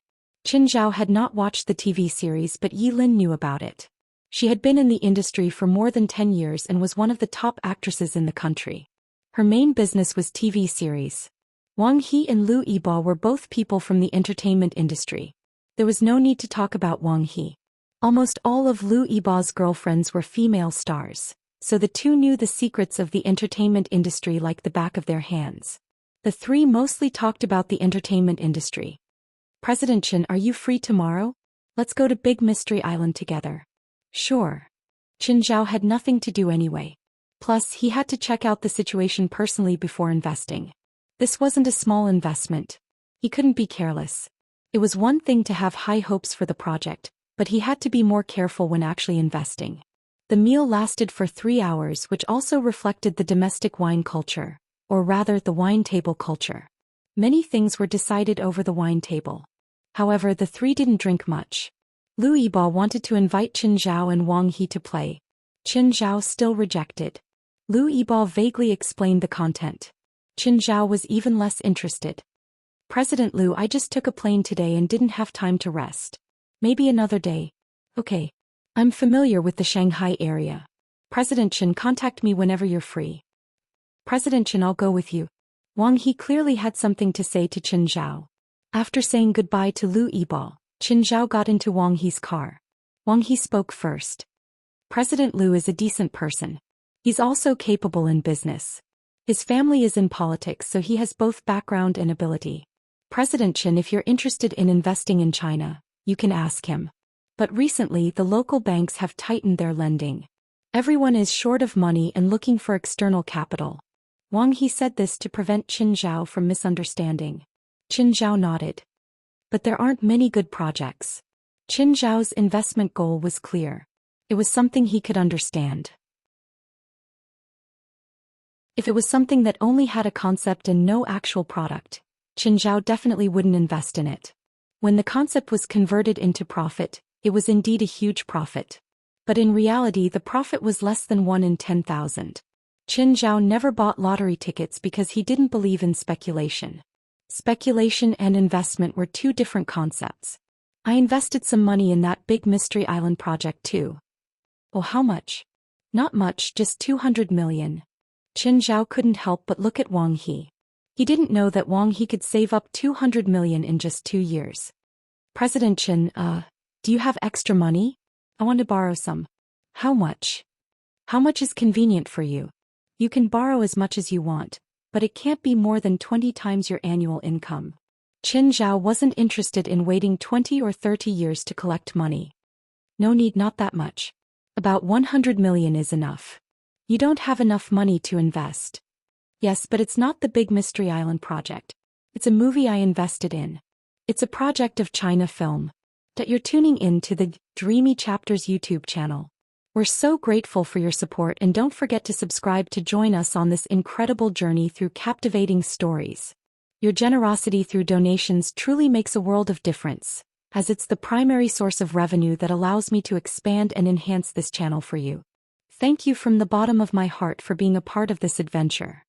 Qin Zhao had not watched the TV series, but Yilin knew about it. She had been in the industry for more than 10 years and was one of the top actresses in the country. Her main business was TV series. Wang He and Lu Yibo were both people from the entertainment industry. There was no need to talk about Wang He. Almost all of Lu Yibo's girlfriends were female stars, so the two knew the secrets of the entertainment industry like the back of their hands. The 3 mostly talked about the entertainment industry. President Chen, are you free tomorrow? Let's go to Big Mystery Island together. Sure. Qin Zhao had nothing to do anyway. Plus, he had to check out the situation personally before investing. This wasn't a small investment. He couldn't be careless. It was one thing to have high hopes for the project, but he had to be more careful when actually investing. The meal lasted for 3 hours, which also reflected the domestic wine culture, or rather the wine table culture. Many things were decided over the wine table. However, the 3 didn't drink much. Lu Yibo wanted to invite Qin Zhao and Wang He to play. Qin Zhao still rejected. Lu Yibo vaguely explained the content. Qin Zhao was even less interested. President Liu, I just took a plane today and didn't have time to rest. Maybe another day. Okay. I'm familiar with the Shanghai area. President Chen, contact me whenever you're free. President Chen, I'll go with you. Wang He clearly had something to say to Qin Zhao. After saying goodbye to Lu Yibo, Qin Zhao got into Wang He's car. Wang He spoke first. President Liu is a decent person. He's also capable in business. His family is in politics, so he has both background and ability. President Chen, if you're interested in investing in China, you can ask him. But recently the local banks have tightened their lending. Everyone is short of money and looking for external capital. Wang He said this to prevent Qin Zhao from misunderstanding. Qin Zhao nodded. But there aren't many good projects. Qin Zhao's investment goal was clear. It was something he could understand. If it was something that only had a concept and no actual product, Qin Zhao definitely wouldn't invest in it. When the concept was converted into profit, it was indeed a huge profit. But in reality the profit was less than 1 in 10,000. Qin Zhao never bought lottery tickets because he didn't believe in speculation. Speculation and investment were 2 different concepts. I invested some money in that Big Mystery Island project too. Oh, how much? Not much, just 200 million. Qin Zhao couldn't help but look at Wang He. He didn't know that Wang He could save up 200 million in just 2 years. President Chen, do you have extra money? I want to borrow some. How much? How much is convenient for you? You can borrow as much as you want, but it can't be more than 20 times your annual income. Qin Zhao wasn't interested in waiting 20 or 30 years to collect money. No need, not that much. About 100 million is enough. You don't have enough money to invest. Yes, but it's not the Big Mystery Island project. It's a movie I invested in. It's a project of China Film. That you're tuning in to the Dreamy Chapters YouTube channel. We're so grateful for your support, and don't forget to subscribe to join us on this incredible journey through captivating stories. Your generosity through donations truly makes a world of difference, as it's the primary source of revenue that allows me to expand and enhance this channel for you. Thank you from the bottom of my heart for being a part of this adventure.